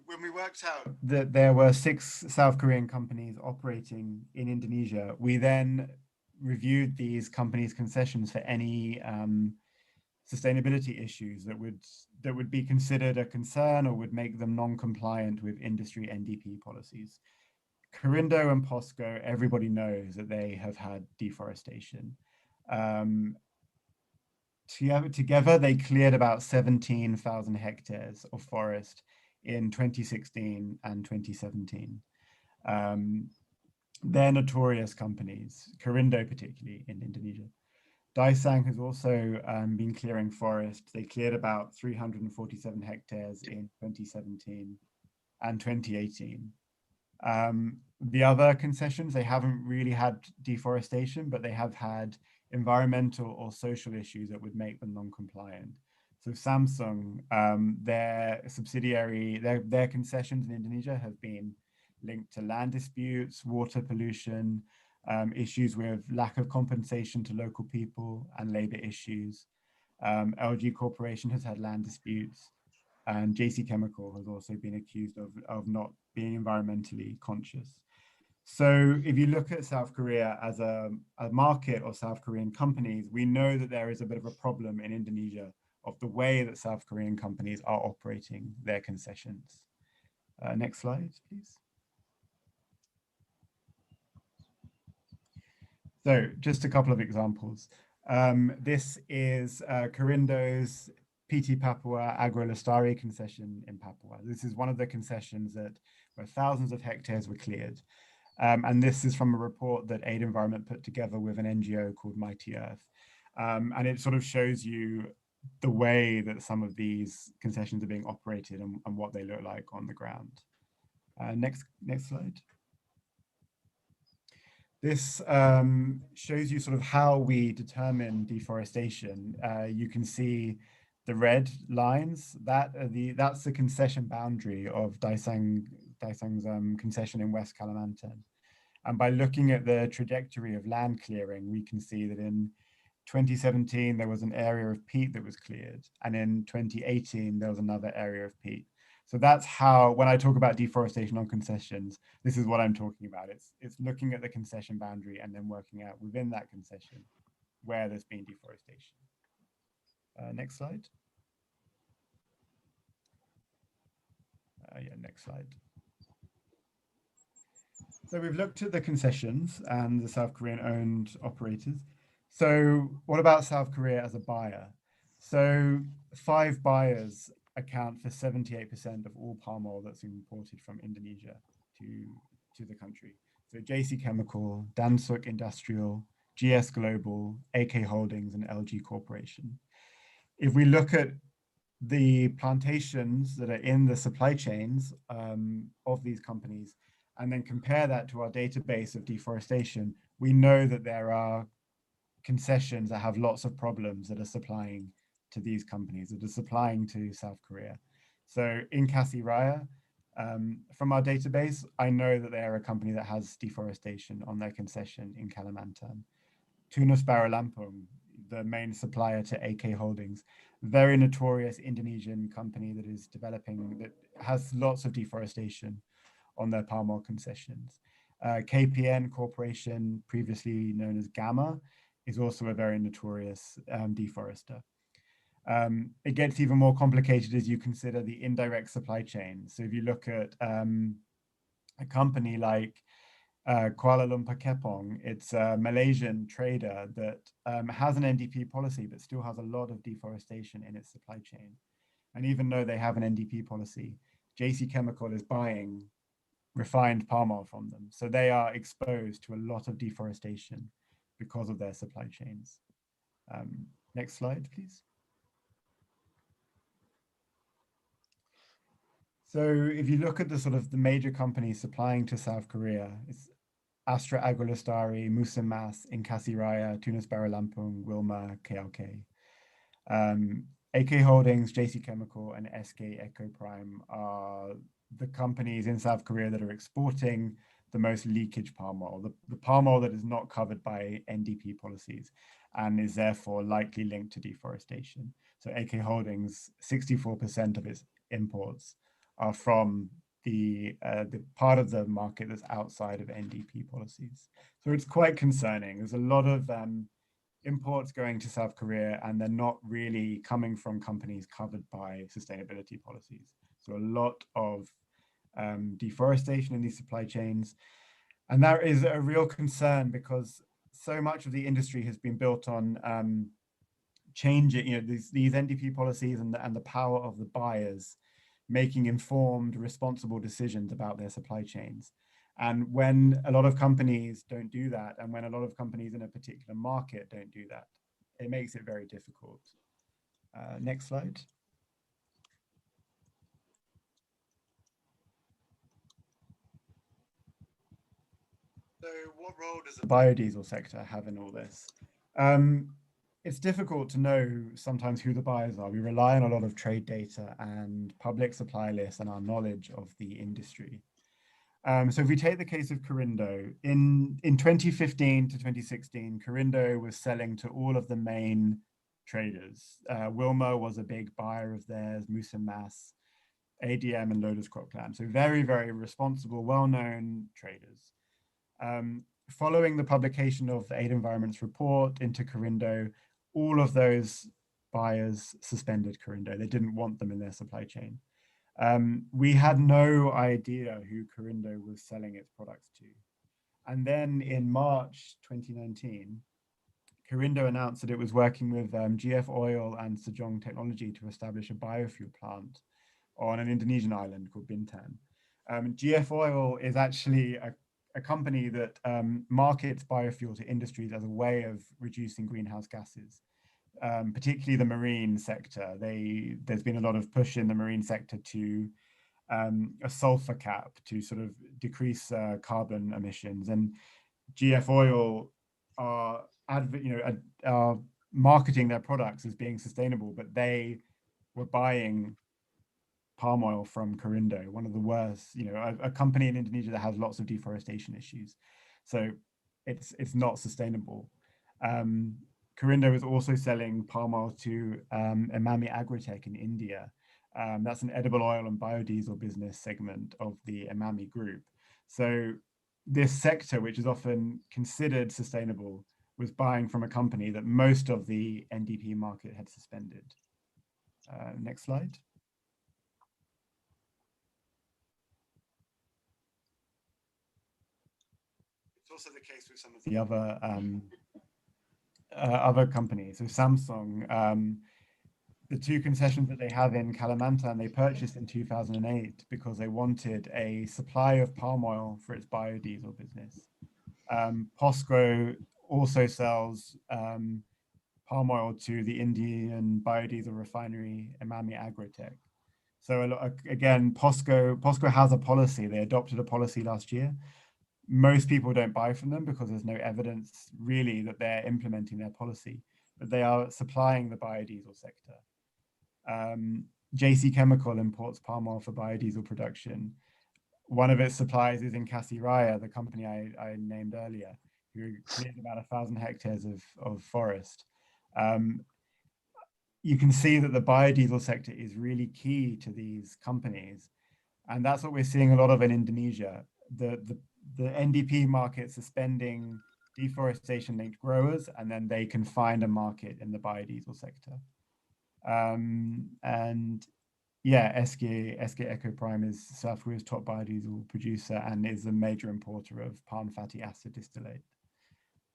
When we worked out that there were 6 South Korean companies operating in Indonesia, we then reviewed these companies' concessions for any sustainability issues that would be considered a concern or would make them non-compliant with industry NDP policies. Corindo and POSCO, everybody knows that they have had deforestation. Together, they cleared about 17,000 hectares of forest in 2016 and 2017. They're notorious companies, Corindo particularly in Indonesia. Daisang has also been clearing forest. They cleared about 347 hectares in 2017 and 2018. The other concessions, they haven't really had deforestation, but they have had environmental or social issues that would make them non-compliant. So Samsung, their subsidiary, their concessions in Indonesia have been linked to land disputes, water pollution, issues with lack of compensation to local people, and labor issues. LG Corporation has had land disputes, and JC Chemical has also been accused of not being environmentally conscious. So if you look at South Korea as a market or South Korean companies, we know that there is a bit of a problem in Indonesia of the way that South Korean companies are operating their concessions. Next slide, please. So just a couple of examples. This is Corindo's PT Papua Agro-Lestari concession in Papua. This is one of the concessions where thousands of hectares were cleared. And this is from a report that Aid Environment put together with an NGO called Mighty Earth. And it sort of shows you the way that some of these concessions are being operated and what they look like on the ground. Next slide. This shows you sort of how we determine deforestation. You can see the red lines. That's the concession boundary of Daisang's concession in West Kalimantan. And by looking at the trajectory of land clearing, we can see that in 2017, there was an area of peat that was cleared. And in 2018, there was another area of peat. So that's how, when I talk about deforestation on concessions, this is what I'm talking about. It's looking at the concession boundary and then working out within that concession where there's been deforestation. Next slide. Next slide. So we've looked at the concessions and the South Korean owned operators. So what about South Korea as a buyer? So 5 buyers account for 78% of all palm oil that's imported from Indonesia to the country. So JC Chemical, Dansuk Industrial, GS Global, AK Holdings, and LG Corporation. If we look at the plantations that are in the supply chains of these companies, and then compare that to our database of deforestation, we know that there are concessions that have lots of problems that are supplying to these companies, that are supplying to South Korea. So in Kasih Raya, from our database, I know that they are a company that has deforestation on their concession in Kalimantan. Tunus Baru Lampung, the main supplier to AK Holdings, very notorious Indonesian company that is developing, that has lots of deforestation on their palm oil concessions. KPN Corporation, previously known as Gamma, is also a very notorious deforester. It gets even more complicated as you consider the indirect supply chain. So if you look at a company like Kuala Lumpur Kepong, it's a Malaysian trader that has an NDP policy, but still has a lot of deforestation in its supply chain. And even though they have an NDP policy, JC Chemical is buying refined palm oil from them. So they are exposed to a lot of deforestation because of their supply chains. Next slide, please. So if you look at the sort of the major companies supplying to South Korea, it's Astra Agrolestari, Musimmas, Inkasi Raya, Tunas Baru Lampung, Wilmar, KLK. AK Holdings, JC Chemical, and SK Eco Prime are the companies in South Korea that are exporting the most leakage palm oil, the palm oil that is not covered by NDP policies and is therefore likely linked to deforestation. So AK Holdings, 64% of its imports are from the part of the market that's outside of NDP policies. So it's quite concerning. There's a lot of imports going to South Korea, and they're not really coming from companies covered by sustainability policies. So a lot of deforestation in these supply chains. And that is a real concern because so much of the industry has been built on changing, these NDP policies and the power of the buyers making informed, responsible decisions about their supply chains. And when a lot of companies don't do that, and when a lot of companies in a particular market don't do that, it makes it very difficult. Next slide. So what role does the biodiesel sector have in all this? It's difficult to know sometimes who the buyers are. We rely on a lot of trade data and public supply lists and our knowledge of the industry. So if we take the case of Corindo, in 2015 to 2016, Corindo was selling to all of the main traders. Wilmar was a big buyer of theirs, Musimmas, ADM, and Lotus Cropland. So very, very responsible, well-known traders. Following the publication of the Aid Environment's report into Corindo, all of those buyers suspended Corindo. They didn't want them in their supply chain. We had no idea who Corindo was selling its products to. And then in March 2019, Corindo announced that it was working with GF Oil and Sejong Technology to establish a biofuel plant on an Indonesian island called Bintan. GF Oil is actually a company that markets biofuel to industries as a way of reducing greenhouse gases. Particularly the marine sector. There's been a lot of push in the marine sector to a sulfur cap to sort of decrease carbon emissions. And GF Oil are marketing their products as being sustainable, but they were buying palm oil from Corindo, one of the worst, a company in Indonesia that has lots of deforestation issues. So it's not sustainable. Corindo is also selling palm oil to Emami Agritech in India. That's an edible oil and biodiesel business segment of the Emami group. So this sector, which is often considered sustainable, was buying from a company that most of the NDP market had suspended. Next slide. It's also the case with some of the other companies. So Samsung, the two concessions that they have in Kalimantan, they purchased in 2008 because they wanted a supply of palm oil for its biodiesel business. POSCO also sells palm oil to the Indian biodiesel refinery Emami Agritech. So again, POSCO has a policy. They adopted a policy last year. Most people don't buy from them because there's no evidence really that they're implementing their policy, but they are supplying the biodiesel sector. JC Chemical imports palm oil for biodiesel production. One of its suppliers is Inkasi Raya, the company I named earlier, who cleared about 1,000 hectares of forest. You can see that the biodiesel sector is really key to these companies. And that's what we're seeing a lot of in Indonesia. The NDP market suspending deforestation-linked growers, and then they can find a market in the biodiesel sector. And yeah, SK Eco Prime is South Korea's top biodiesel producer and is a major importer of palm fatty acid distillate.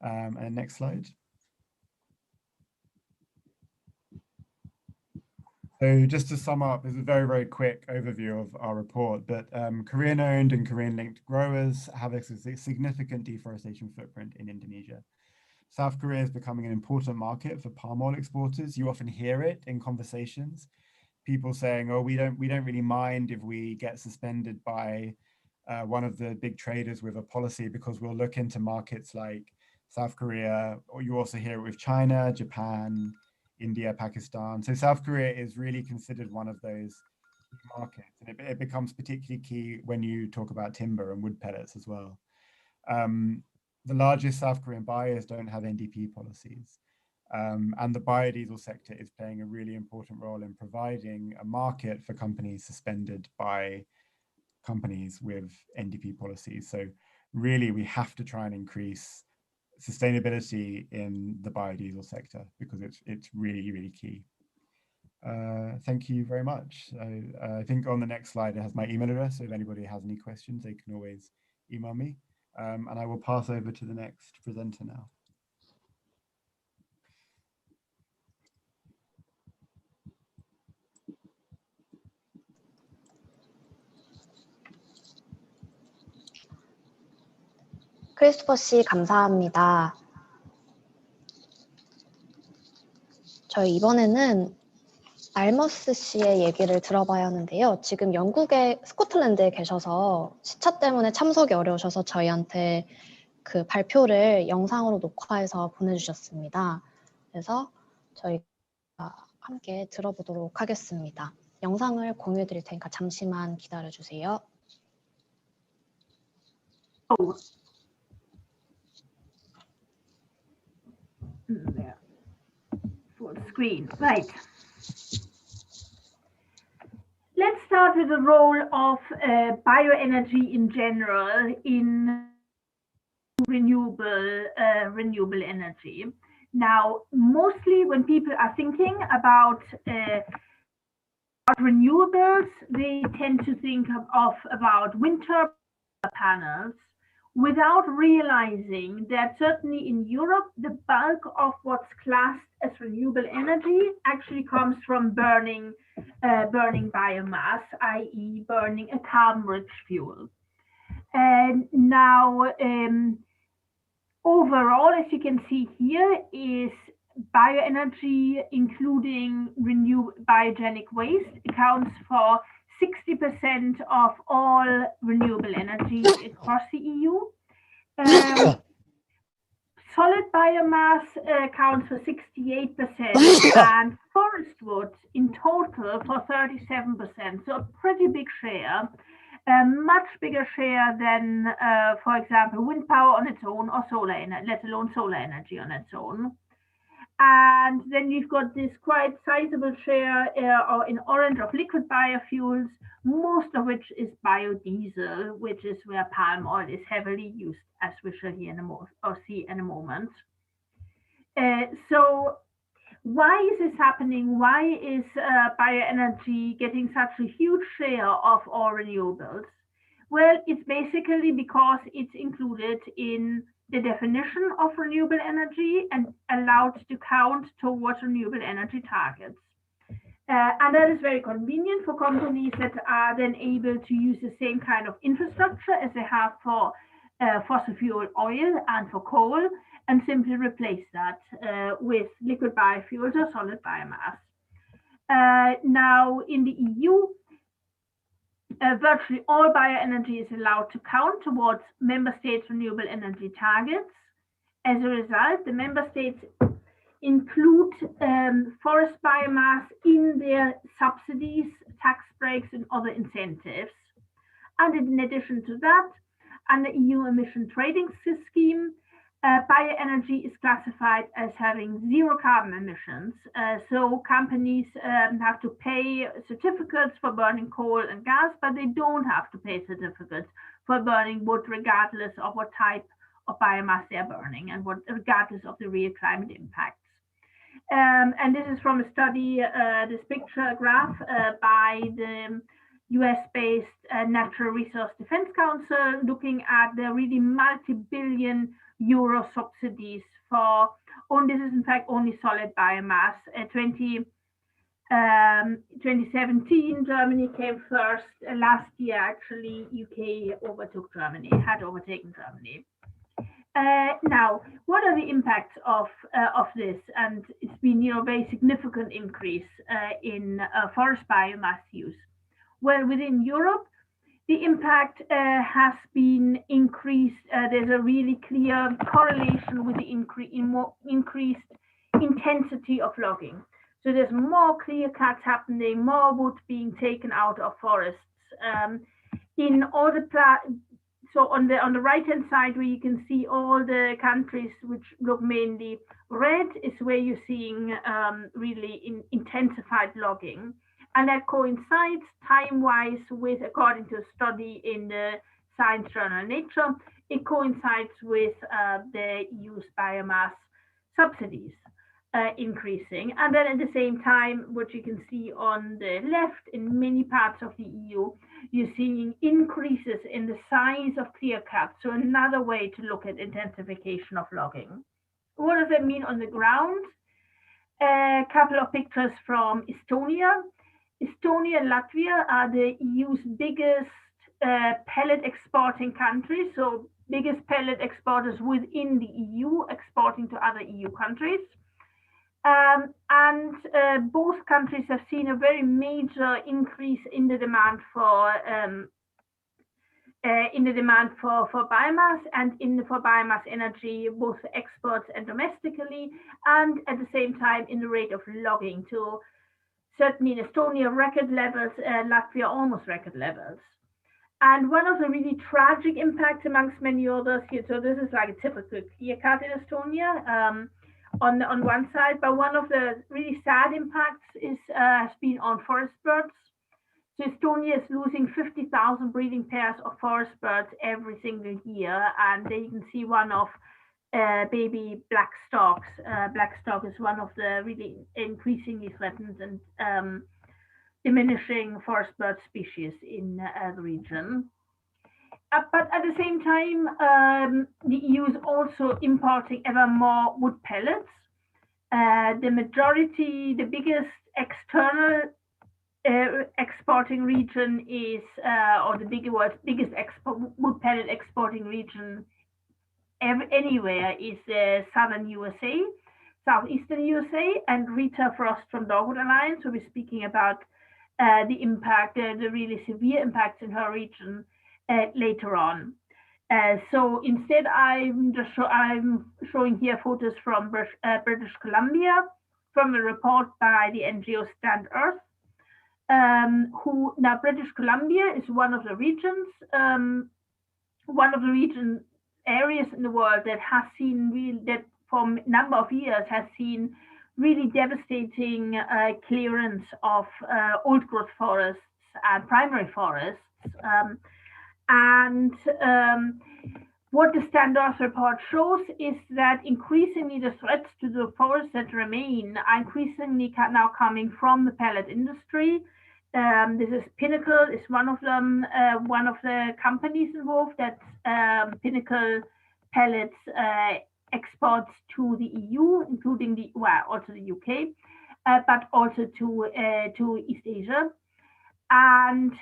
And next slide. So just to sum up, this is a very, very quick overview of our report, but Korean-owned and Korean-linked growers have a significant deforestation footprint in Indonesia. South Korea is becoming an important market for palm oil exporters. You often hear it in conversations, people saying, oh, we don't really mind if we get suspended by one of the big traders with a policy because we'll look into markets like South Korea, or you also hear it with China, Japan, India, Pakistan. So South Korea is really considered one of those markets, and it becomes particularly key when you talk about timber and wood pellets as well. The largest South Korean buyers don't have NDP policies, and the biodiesel sector is playing a really important role in providing a market for companies suspended by companies with NDP policies. So really, we have to try and increase sustainability in the biodiesel sector because it's really, really key. Thank you very much. I think on the next slide it has my email address, so if anybody has any questions they can always email me, and I will pass over to the next presenter now. 크리스토퍼 씨 감사합니다. 저희 이번에는 알머스 씨의 얘기를 들어봐야 하는데요. 지금 영국의 스코틀랜드에 계셔서 시차 때문에 참석이 어려우셔서 저희한테 그 발표를 영상으로 녹화해서 보내주셨습니다. 그래서 저희가 함께 들어보도록 하겠습니다. 영상을 공유해 드릴 테니까 잠시만 기다려 주세요. There. Full screen, right. Let's start with the role of bioenergy in general in renewable energy. Now, mostly when people are thinking about renewables, they tend to think about wind turbine panels, without realizing that certainly in Europe, the bulk of what's classed as renewable energy actually comes from burning biomass, i.e. burning a carbon-rich fuel. And now, overall, as you can see here, is bioenergy, including biogenic waste, accounts for 60% of all renewable energy across the EU. Solid biomass accounts for 68% and forest wood in total for 37%. So a pretty big share, a much bigger share than, for example, wind power on its own or solar energy, let alone solar energy on its own. And then you've got this quite sizable share in orange of liquid biofuels, most of which is biodiesel, which is where palm oil is heavily used, as we shall hear see in a moment. So why is this happening? Why is bioenergy getting such a huge share of all renewables? Well, it's basically because it's included in the definition of renewable energy and allowed to count towards renewable energy targets. And that is very convenient for companies that are then able to use the same kind of infrastructure as they have for fossil fuel oil and for coal, and simply replace that with liquid biofuels or solid biomass. Now, in the EU, virtually all bioenergy is allowed to count towards member states' renewable energy targets. As a result, the member states include forest biomass in their subsidies, tax breaks, and other incentives. And in addition to that, under EU emission trading scheme, bioenergy is classified as having zero carbon emissions. So companies have to pay certificates for burning coal and gas, but they don't have to pay certificates for burning wood, regardless of what type of biomass they're burning and regardless of the real climate impacts. And this is from a study, this picture graph by the US-based Natural Resource Defense Council, looking at the really multi-billion euro subsidies for, this is in fact only solid biomass, 2017, Germany came first. Last year, actually, UK overtook Germany, had overtaken Germany. Now, what are the impacts of this? And it's been, very significant increase in forest biomass use. Well, within Europe, the impact has been increased. There's a really clear correlation with the increased intensity of logging. So there's more clear cuts happening, more wood being taken out of forests. In all the so on the right hand side, where you can see all the countries which look mainly red, is where you're seeing really intensified logging, and that coincides time-wise with, according to a study in the science journal Nature, it coincides with the EU biomass subsidies increasing. And then at the same time, what you can see on the left, in many parts of the EU, you're seeing increases in the size of clear cuts. So another way to look at intensification of logging. What does that mean on the ground? A couple of pictures from Estonia. Estonia and Latvia are the EU's biggest pellet exporting countries, so biggest pellet exporters within the EU, exporting to other EU countries. Both countries have seen a very major increase in the demand for biomass and for biomass energy, both for exports and domestically, and at the same time in the rate of logging to certainly in Estonia record levels, Latvia almost record levels. And one of the really tragic impacts amongst many others here, so this is like a typical clear cut in Estonia on one side, but one of the really sad impacts has been on forest birds. So Estonia is losing 50,000 breeding pairs of forest birds every single year, and there you can see one of baby black storks. Black stork is one of the really increasingly threatened and diminishing forest bird species in the region. But at the same time, the EU is also importing ever more wood pellets. The majority, the biggest external exporting region is, or the biggest wood pellet exporting region anywhere is southern USA, southeastern USA, and Rita Frost from Dogwood Alliance, who is speaking about the impact, the really severe impacts in her region later on. So instead, I'm showing here photos from British Columbia, from a report by the NGO Stand Earth. Now British Columbia is one of the regions, areas in the world that has seen that for a number of years has seen really devastating clearance of old growth forests and primary forests. What the Stand Earth report shows is that increasingly the threats to the forests that remain are increasingly now coming from the pellet industry. This is Pinnacle, is one of them, one of the companies involved. That Pinnacle Pellets exports to the EU, including also the UK, but also to East Asia. And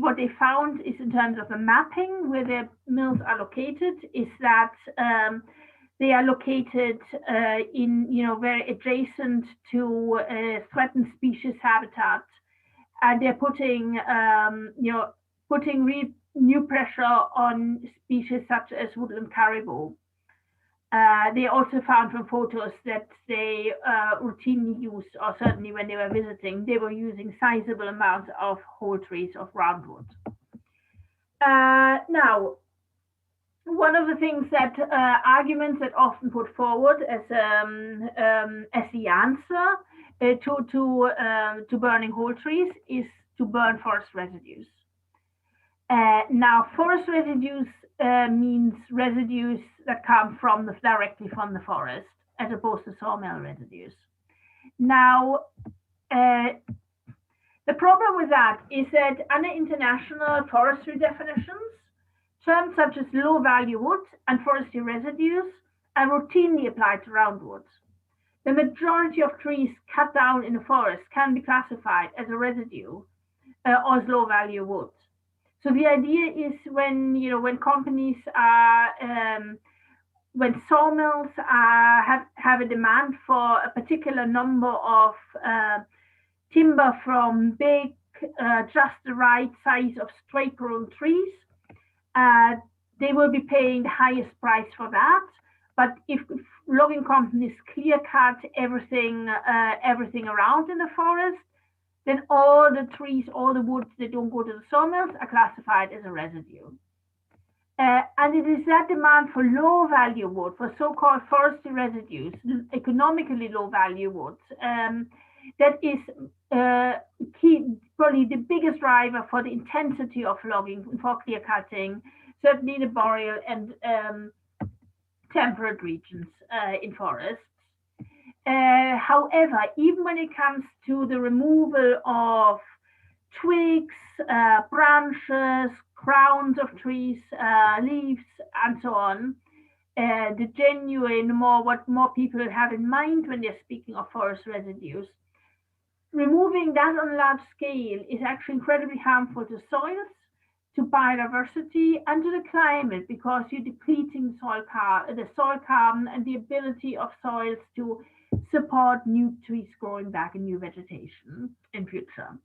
what they found is, in terms of the mapping where the mills are located, is that they are located in very adjacent to threatened species habitat, and they're putting new pressure on species such as woodland caribou. They also found from photos that they routinely used, or certainly when they were visiting, they were using sizable amounts of whole trees of roundwood. Now, one of the things that arguments that often put forward as the answer to burning whole trees is to burn forest residues. Now, forest residues means residues that come directly from the forest, as opposed to sawmill residues. Now, the problem with that is that under international forestry definitions, terms such as low-value wood and forestry residues are routinely applied to roundwoods. the majority of trees cut down in the forest can be classified as a residue or as low value wood. So the idea is when companies are when sawmills have a demand for a particular number of timber from big, just the right size of straight grown trees, they will be paying the highest price for that. But if logging companies clear cut everything around in the forest, then all the trees, all the woods that don't go to the sawmills are classified as a residue. And it is that demand for low value wood, for so-called forestry residues, economically low value woods, that is probably the biggest driver for the intensity of logging, for clear cutting, certainly the boreal and temperate regions in forests. However, even when it comes to the removal of twigs, branches, crowns of trees, leaves, and so on, the genuine, what more people have in mind when they're speaking of forest residues, removing that on a large scale is actually incredibly harmful to soils, to biodiversity, and to the climate, because you're depleting the soil carbon and the ability of soils to support new trees growing back and new vegetation in future.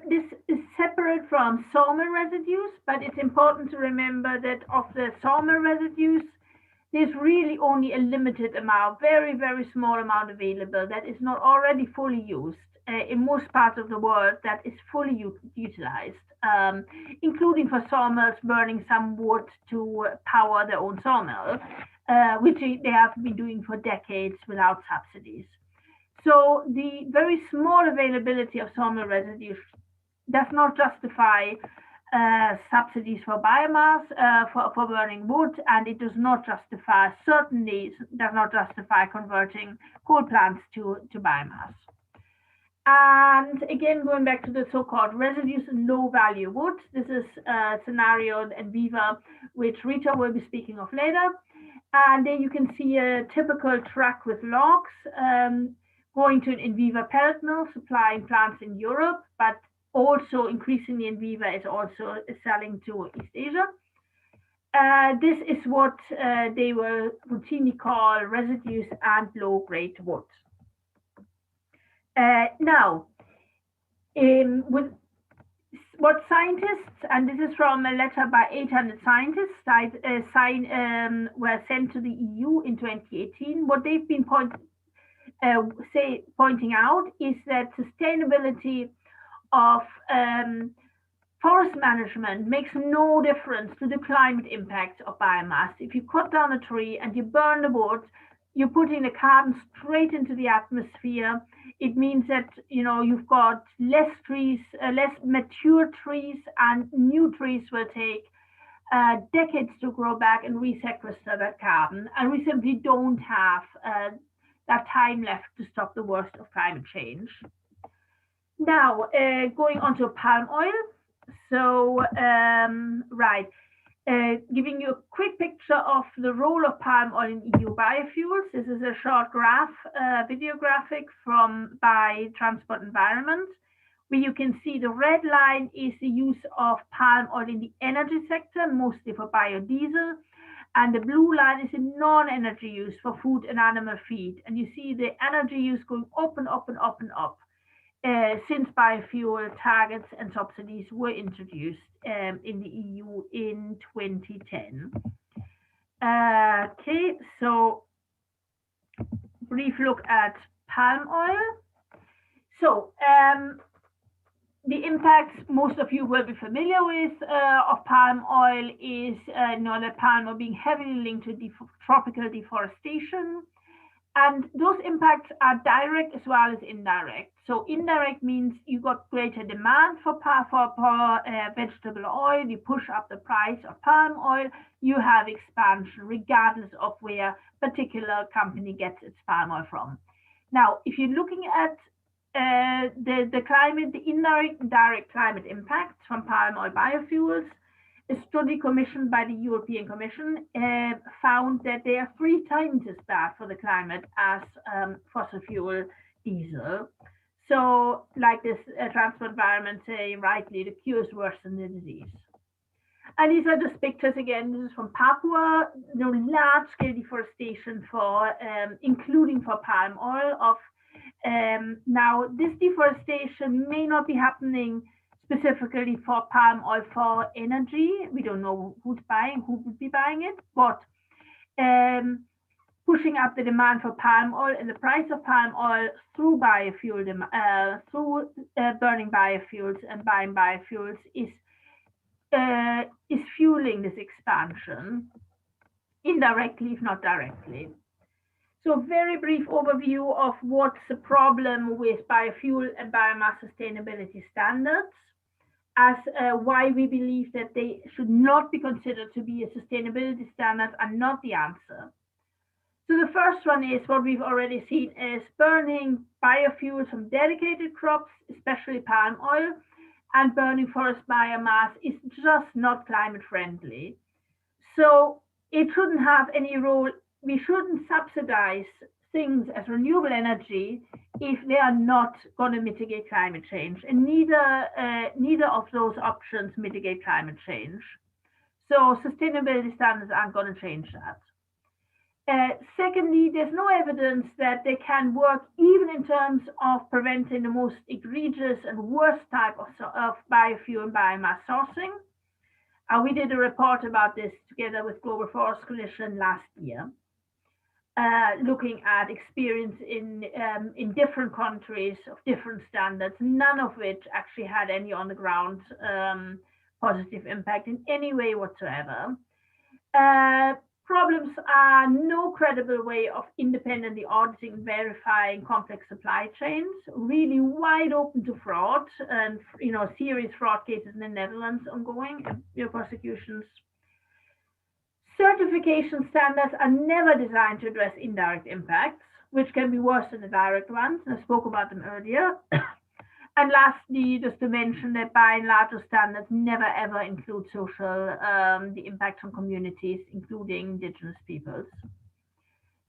This is separate from sawmill residues, but it's important to remember that of the sawmill residues, there's really only a limited amount, very, very small amount available that is not already fully used in most parts of the world, that is fully utilized, including for sawmills burning some wood to power their own sawmill, which they have been doing for decades without subsidies. So the very small availability of sawmill residues does not justify subsidies for biomass, for burning wood, and it does not justify, certainly does not justify converting coal plants to biomass. And again, going back to the so-called residues and low value wood, this is a scenario in Viva, which Rita will be speaking of later. And there you can see a typical truck with logs going to an Enviva pellet mill, supplying plants in Europe, but also increasingly Enviva is also selling to East Asia. This is what they will routinely call residues and low-grade wood. Now, with what scientists, and this is from a letter by 800 scientists were sent to the EU in 2018, what they've been pointing out is that sustainability of forest management makes no difference to the climate impact of biomass. If you cut down a tree and you burn the wood, you're putting the carbon straight into the atmosphere. It means that you've got less trees, less mature trees, and new trees will take decades to grow back and resequester that carbon. And we simply don't have that time left to stop the worst of climate change. Now, going on to palm oil. So, giving you a quick picture of the role of palm oil in EU biofuels. This is a short video graphic by Transport Environment, where you can see the red line is the use of palm oil in the energy sector, mostly for biodiesel. And the blue line is a non-energy use for food and animal feed. And you see the energy use going up and up and up and up since biofuel targets and subsidies were introduced in the EU in 2010. Okay, so brief look at palm oil. So the impacts most of you will be familiar with of palm oil is that palm oil being heavily linked to tropical deforestation. And those impacts are direct as well as indirect. So indirect means you got greater demand for vegetable oil, you push up the price of palm oil, you have expansion regardless of where a particular company gets its palm oil from. Now, if you're looking at the indirect and direct climate impacts from palm oil biofuels, a study commissioned by the European Commission found that they are 3 times as bad for the climate as fossil fuel diesel. So, like this Transport Environment say rightly, the cure is worse than the disease. And these are just pictures again. This is from Papua. Large-scale deforestation for, including for palm oil. Now, this deforestation may not be happening specifically for palm oil for energy. We don't know who would be buying it, but pushing up the demand for palm oil and the price of palm oil through biofuel, burning biofuels and buying biofuels is fueling this expansion indirectly, if not directly. So, very brief overview of what's the problem with biofuel and biomass sustainability standards, as why we believe that they should not be considered to be a sustainability standard and not the answer. So the first one is what we've already seen is burning biofuels from dedicated crops, especially palm oil, and burning forest biomass is just not climate friendly. So it shouldn't have any role. We shouldn't subsidize things as renewable energy if they are not going to mitigate climate change, and neither of those options mitigate climate change. So sustainability standards aren't going to change that. Secondly, there's no evidence that they can work even in terms of preventing the most egregious and worst type of biofuel and biomass sourcing. We did a report about this together with Global Forest Coalition last year, looking at experience in different countries of different standards, none of which actually had any on the ground positive impact in any way whatsoever. Problems are no credible way of independently auditing and verifying complex supply chains, really wide open to fraud, and serious fraud cases in the Netherlands ongoing, prosecutions. Certification standards are never designed to address indirect impacts, which can be worse than the direct ones, and I spoke about them earlier. And lastly, just to mention that by and large, standards never ever include the impact on communities, including indigenous peoples.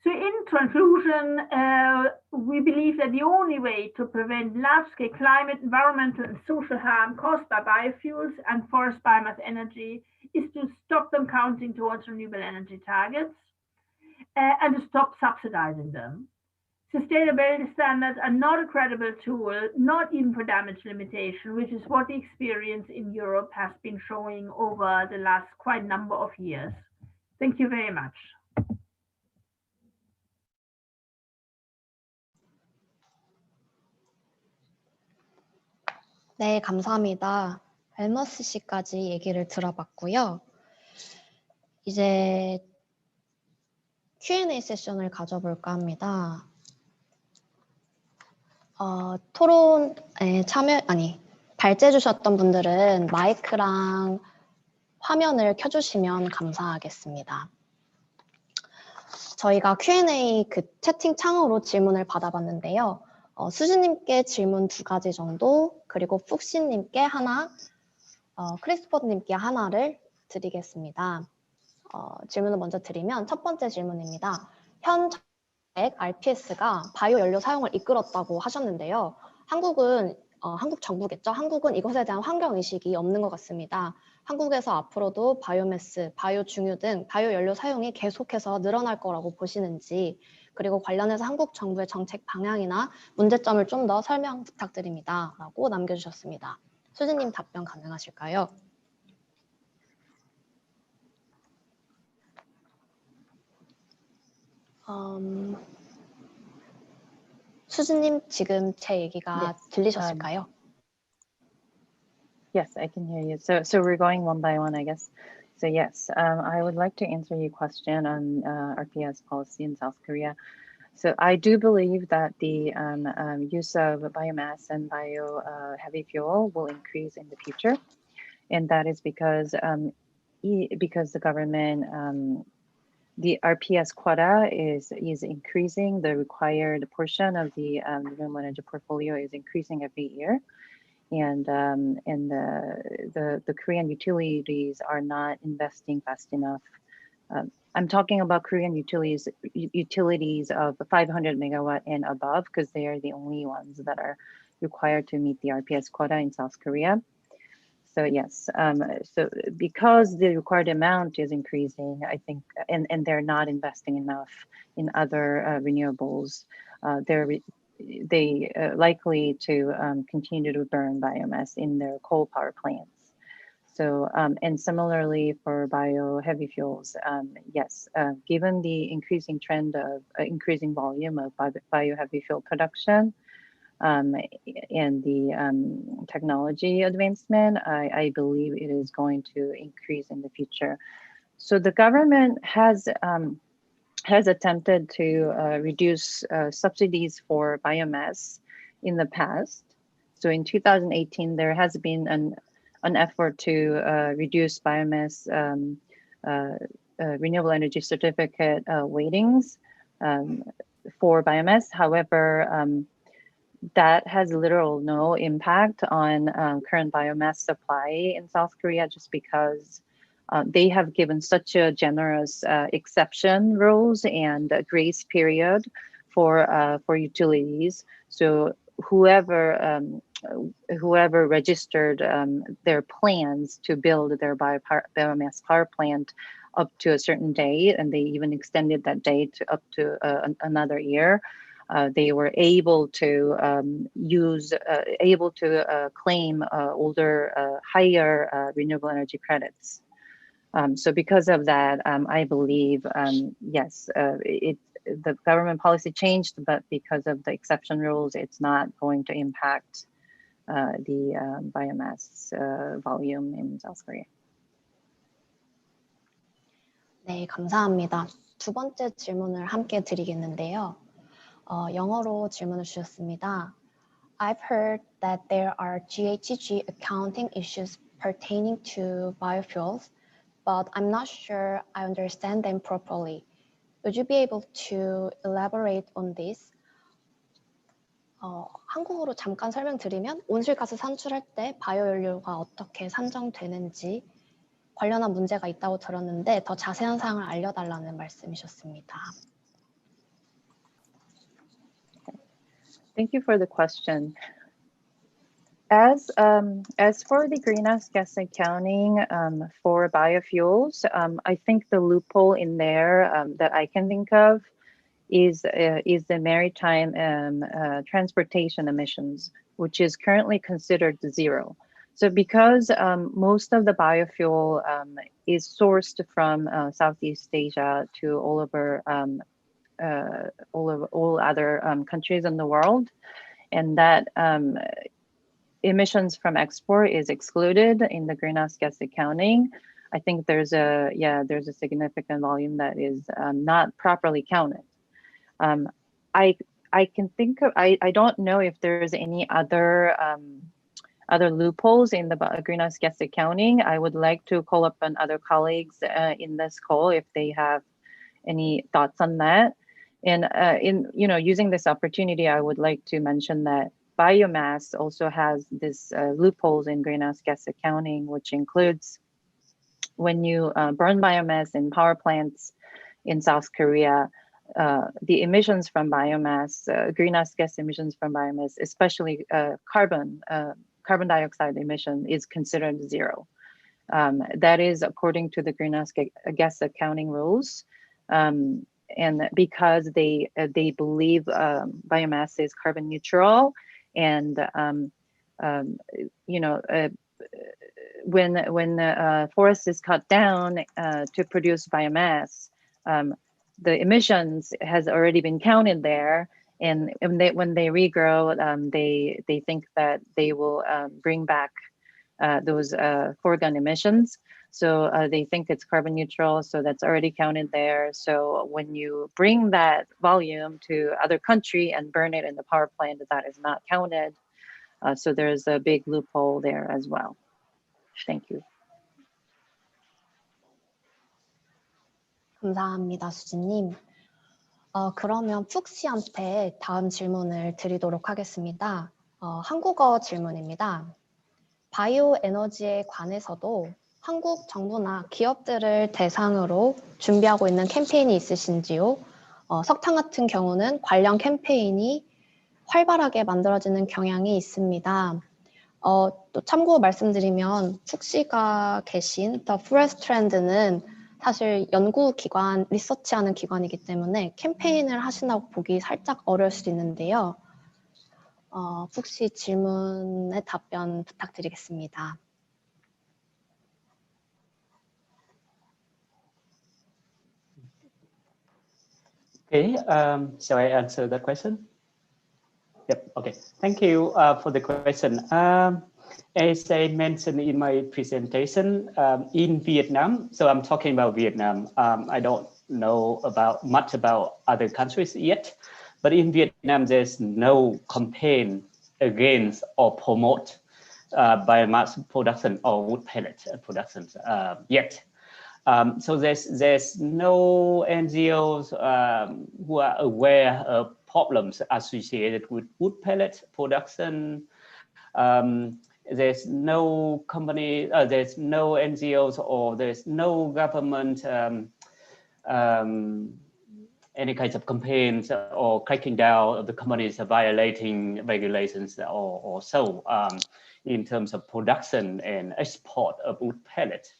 So in conclusion, we believe that the only way to prevent large-scale climate, environmental, and social harm caused by biofuels and forest biomass energy is to stop them counting towards renewable energy targets and to stop subsidizing them. Sustainability standards are not a credible tool, not even for damage limitation, which is what the experience in Europe has been showing over the last quite number of years. Thank you very much. 네, 감사합니다. 앨머스 씨까지 얘기를 들어봤고요. 이제 Q&A 세션을 가져볼까 합니다. 토론에 발제 주셨던 분들은 마이크랑 화면을 켜주시면 감사하겠습니다. 저희가 Q&A 채팅 창으로 질문을 받아봤는데요. 수진님께 질문 2가지 정도, 그리고 푹시님께 하나, 크리스퍼님께 하나를 드리겠습니다. 질문을 먼저 드리면 첫 번째 질문입니다. 현 RPS가 바이오 연료 사용을 이끌었다고 하셨는데요. 한국은 한국 정부겠죠. 한국은 이것에 대한 환경 의식이 없는 것 같습니다. 한국에서 앞으로도 바이오매스, 바이오 중유 등 바이오 연료 사용이 계속해서 늘어날 거라고 보시는지, 그리고 관련해서 한국 정부의 정책 방향이나 문제점을 좀 더 설명 부탁드립니다. 라고 남겨주셨습니다. 수진님 답변 가능하실까요? 수진님 지금 제 얘기가 들리셨을까요? Yes, I can hear you. So we're going one by one, I guess. So yes, I would like to answer your question on RPS policy in South Korea. So I do believe that the use of biomass and heavy fuel will increase in the future, and that is because the government the RPS quota is increasing. The required portion of the renewable energy portfolio is increasing every year. the Korean utilities are not investing fast enough. I'm talking about Korean utilities of 500 megawatt and above, because they are the only ones that are required to meet the RPS quota in South Korea. So yes, so because the required amount is increasing, I think, and they're not investing enough in other renewables, they likely to continue to burn biomass in their coal power plants. So, and similarly for bio-heavy fuels, yes, given the increasing trend of increasing volume of bio-heavy fuel production, and the technology advancement, I believe it is going to increase in the future. So the government has attempted to reduce subsidies for biomass in the past. So in 2018, there has been an effort to reduce biomass renewable energy certificate weightings for biomass. However, that has literal no impact on current biomass supply in South Korea, just because they have given such a generous exception rules and a grace period for utilities. So whoever registered their plans to build their biomass power plant up to a certain date, and they even extended that date up to another year, they were able to claim older, higher renewable energy credits. So because of that, I believe, yes, the government policy changed, but because of the exception rules, it's not going to impact the biomass volume in South Korea. 네, 감사합니다. 두 번째 질문을 함께 드리겠는데요. 영어로 질문을 주셨습니다. I've heard that there are GHG accounting issues pertaining to biofuels, but I'm not sure I understand them properly. Would you be able to elaborate on this? 한국어로 잠깐 설명드리면 온실가스 산출할 때 바이오 연료가 어떻게 산정되는지 관련한 문제가 있다고 들었는데 더 자세한 사항을 알려달라는 말씀이셨습니다. Thank you for the question. As for the greenhouse gas accounting for biofuels, I think the loophole in there that I can think of is the maritime transportation emissions, which is currently considered zero. So because most of the biofuel is sourced from Southeast Asia to all other countries in the world, and that emissions from export is excluded in the greenhouse gas accounting, I think there's a significant volume that is not properly counted. I can think of, I don't know if there's any other loopholes in the greenhouse gas accounting. I would like to call up on other colleagues in this call if they have any thoughts on that. And using this opportunity, I would like to mention that biomass also has this loopholes in greenhouse gas accounting, which includes when you burn biomass in power plants in South Korea, the emissions from biomass, greenhouse gas emissions from biomass, especially carbon dioxide emission, is considered zero. That is according to the greenhouse gas accounting rules. And because they believe biomass is carbon neutral, and when the forest is cut down to produce biomass, the emissions has already been counted there, and when they regrow, they think that they will bring back those foregone emissions. So they think it's carbon neutral, so that's already counted there. So when you bring that volume to other country and burn it in the power plant, that is not counted. So there's a big loophole there as well. Thank you. 감사합니다, 수진님. 그러면 푹 씨한테 다음 질문을 드리도록 하겠습니다. 한국어 질문입니다. 바이오 에너지에 관해서도 한국 정부나 기업들을 대상으로 준비하고 있는 캠페인이 있으신지요? 석탄 같은 경우는 관련 캠페인이 활발하게 만들어지는 경향이 있습니다. 또 참고로 말씀드리면 푹 씨가 계신 The Forest Trend는 사실 연구기관, 리서치하는 기관이기 때문에 캠페인을 하신다고 보기 살짝 어려울 수도 있는데요. 푹 씨 질문에 답변 부탁드리겠습니다. Okay, shall I answer that question? Yep, okay. Thank you for the question. As I mentioned in my presentation, in Vietnam, so I'm talking about Vietnam. I don't know much about other countries yet, but in Vietnam, there's no campaign against or promote biomass production or wood pellet production yet. So there's no NGOs who are aware of problems associated with wood pellet production. There's no company, there's no NGOs, or there's no government any kinds of campaigns or cracking down of the companies violating regulations or so in terms of production and export of wood pellet.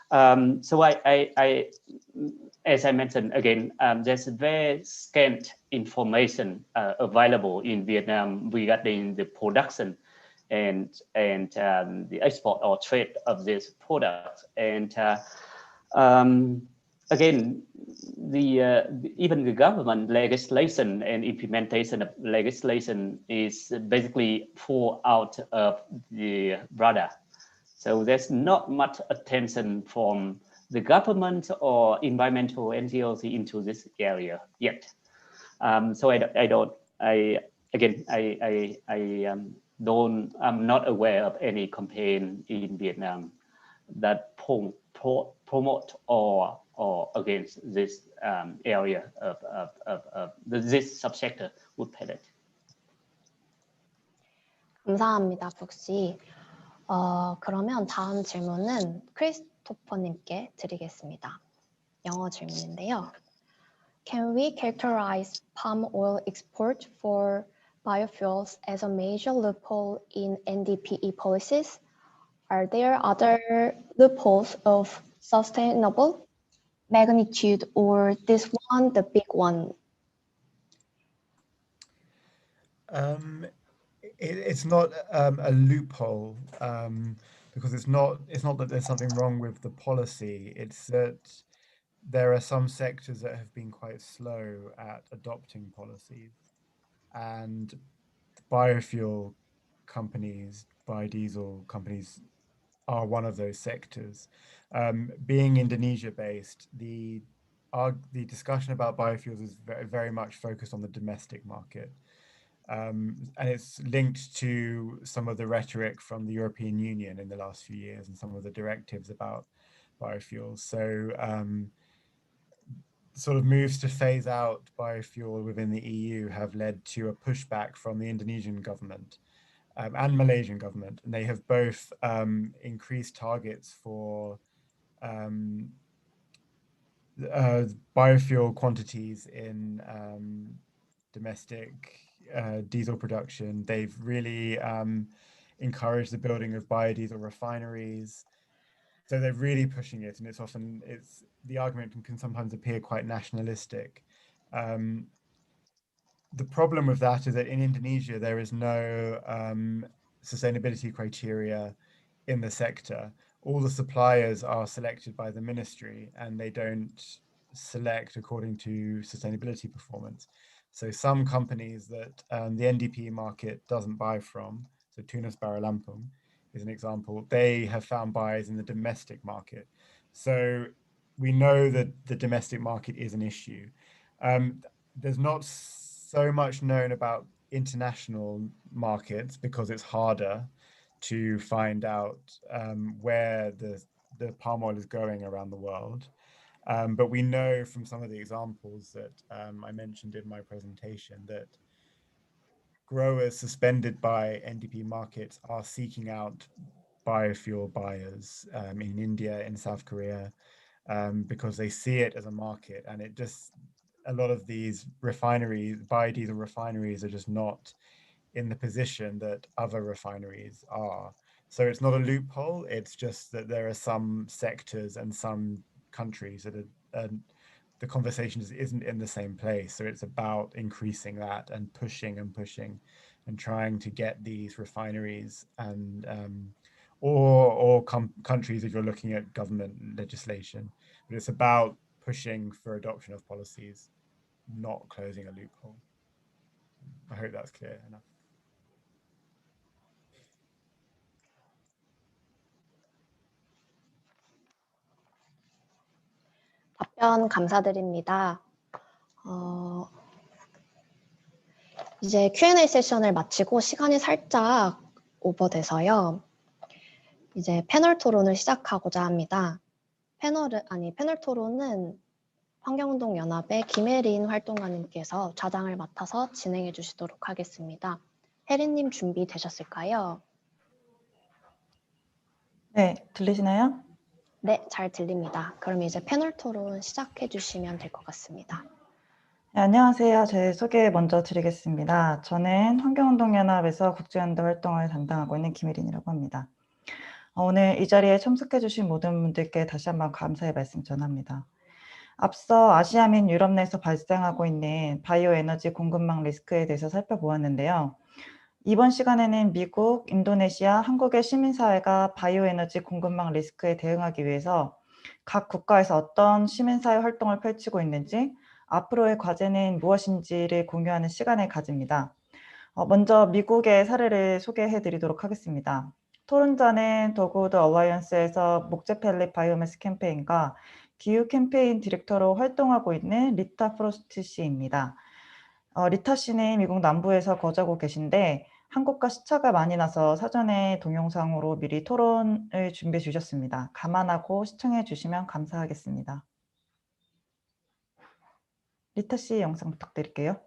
So as I mentioned again, there's very scant information available in Vietnam regarding the production and the export or trade of these products. And again, even the government legislation and implementation of legislation is basically fall out of the radar. So there's not much attention from the government or environmental NGOs into this area yet. So I'm not aware of any campaign in Vietnam that promote or against this area of this subsector wood pellet. 감사합니다, 푹 씨. 그러면 다음 질문은 크리스토퍼님께 드리겠습니다. 영어 질문인데요. Can we characterize palm oil export for biofuels as a major loophole in NDPE policies? Are there other loopholes of sustainable magnitude, or this one the big one? It's not a loophole because it's not that there's something wrong with the policy. It's that there are some sectors that have been quite slow at adopting policies, and biofuel companies, biodiesel companies are one of those sectors. Being Indonesia based, the discussion about biofuels is very much focused on the domestic market. And it's linked to some of the rhetoric from the European Union in the last few years and some of the directives about biofuels. So sort of moves to phase out biofuel within the EU have led to a pushback from the Indonesian government and Malaysian government. And they have both increased targets for biofuel quantities in domestic diesel production. They've really encouraged the building of biodiesel refineries. So they're really pushing it, and it's the argument can sometimes appear quite nationalistic. The problem with that is that in Indonesia there is no sustainability criteria in the sector. All the suppliers are selected by the ministry, and they don't select according to sustainability performance. So some companies that the NDP market doesn't buy from, so Tunas Baralampung is an example, they have found buyers in the domestic market. So we know that the domestic market is an issue. There's not so much known about international markets because it's harder to find out where the palm oil is going around the world. But we know from some of the examples that I mentioned in my presentation that growers suspended by NDP markets are seeking out biofuel buyers in India, in South Korea, because they see it as a market, and it just, a lot of these refineries, biodiesel refineries, are just not in the position that other refineries are. So it's not a loophole, it's just that there are some sectors and some countries that are, the conversation isn't in the same place. So it's about increasing that and pushing and trying to get these refineries and or countries if you're looking at government legislation. But it's about pushing for adoption of policies, not closing a loophole. I hope that's clear enough. 답변 감사드립니다. 이제 Q&A 세션을 마치고 시간이 살짝 오버돼서요. 이제 패널 토론을 시작하고자 합니다. 패널 토론은 환경운동연합의 김혜린 활동가님께서 좌장을 맡아서 진행해 주시도록 하겠습니다. 혜린님 준비되셨을까요? 네, 들리시나요? 네, 잘 들립니다. 그럼 이제 패널 토론 시작해 주시면 될 것 같습니다. 네, 안녕하세요. 제 소개 먼저 드리겠습니다. 저는 환경운동연합에서 국제연대 활동을 담당하고 있는 김혜린이라고 합니다. 오늘 이 자리에 참석해 주신 모든 분들께 다시 한번 감사의 말씀 전합니다. 앞서 아시아 및 유럽 내에서 발생하고 있는 바이오에너지 공급망 리스크에 대해서 살펴보았는데요. 이번 시간에는 미국, 인도네시아, 한국의 시민사회가 바이오에너지 공급망 리스크에 대응하기 위해서 각 국가에서 어떤 시민사회 활동을 펼치고 있는지, 앞으로의 과제는 무엇인지를 공유하는 시간을 가집니다. 먼저 미국의 사례를 소개해 드리도록 하겠습니다. 토론자는 더구드 어라이언스에서 목재펠릿 바이오매스 캠페인과 기후 캠페인 디렉터로 활동하고 있는 리타 프로스트 씨입니다. 리타 씨는 미국 남부에서 거주하고 계신데 한국과 시차가 많이 나서 사전에 동영상으로 미리 토론을 준비해 주셨습니다. 감안하고 시청해 주시면 감사하겠습니다. 리타 씨 영상 부탁드릴게요.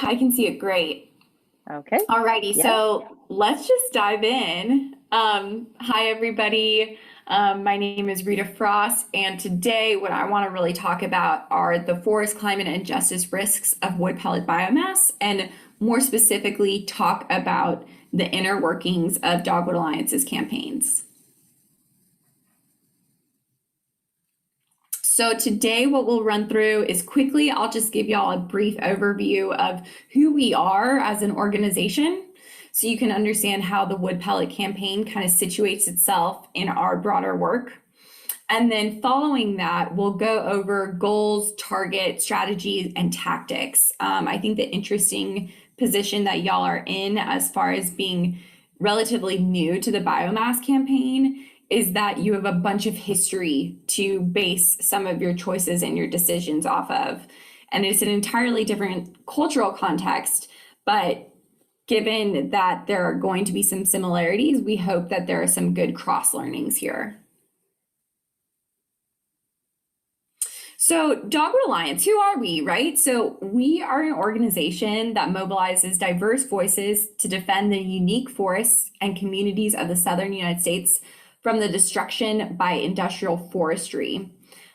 I can see it great. Okay. Alrighty, Yeah. so let's just dive in. Hi, everybody. My name is Rita Frost, and today what I want to really talk about are the forest climate and justice risks of wood pellet biomass, and more specifically talk about the inner workings of Dogwood Alliance's campaigns. So today what we'll run through is quickly, I'll just give y'all a brief overview of who we are as an organization, so you can understand how the wood pellet campaign kind of situates itself in our broader work. And then following that, we'll go over goals, targets, strategies, and tactics. I think the interesting position that y'all are in as far as being relatively new to the biomass campaign is that you have a bunch of history to base some of your choices and your decisions off of. And it's an entirely different cultural context, but given that there are going to be some similarities, we hope that there are some good cross learnings here. So Dogwood Alliance, who are we, right? So we are an organization that mobilizes diverse voices to defend the unique forests and communities of the southern United States from the destruction by industrial forestry.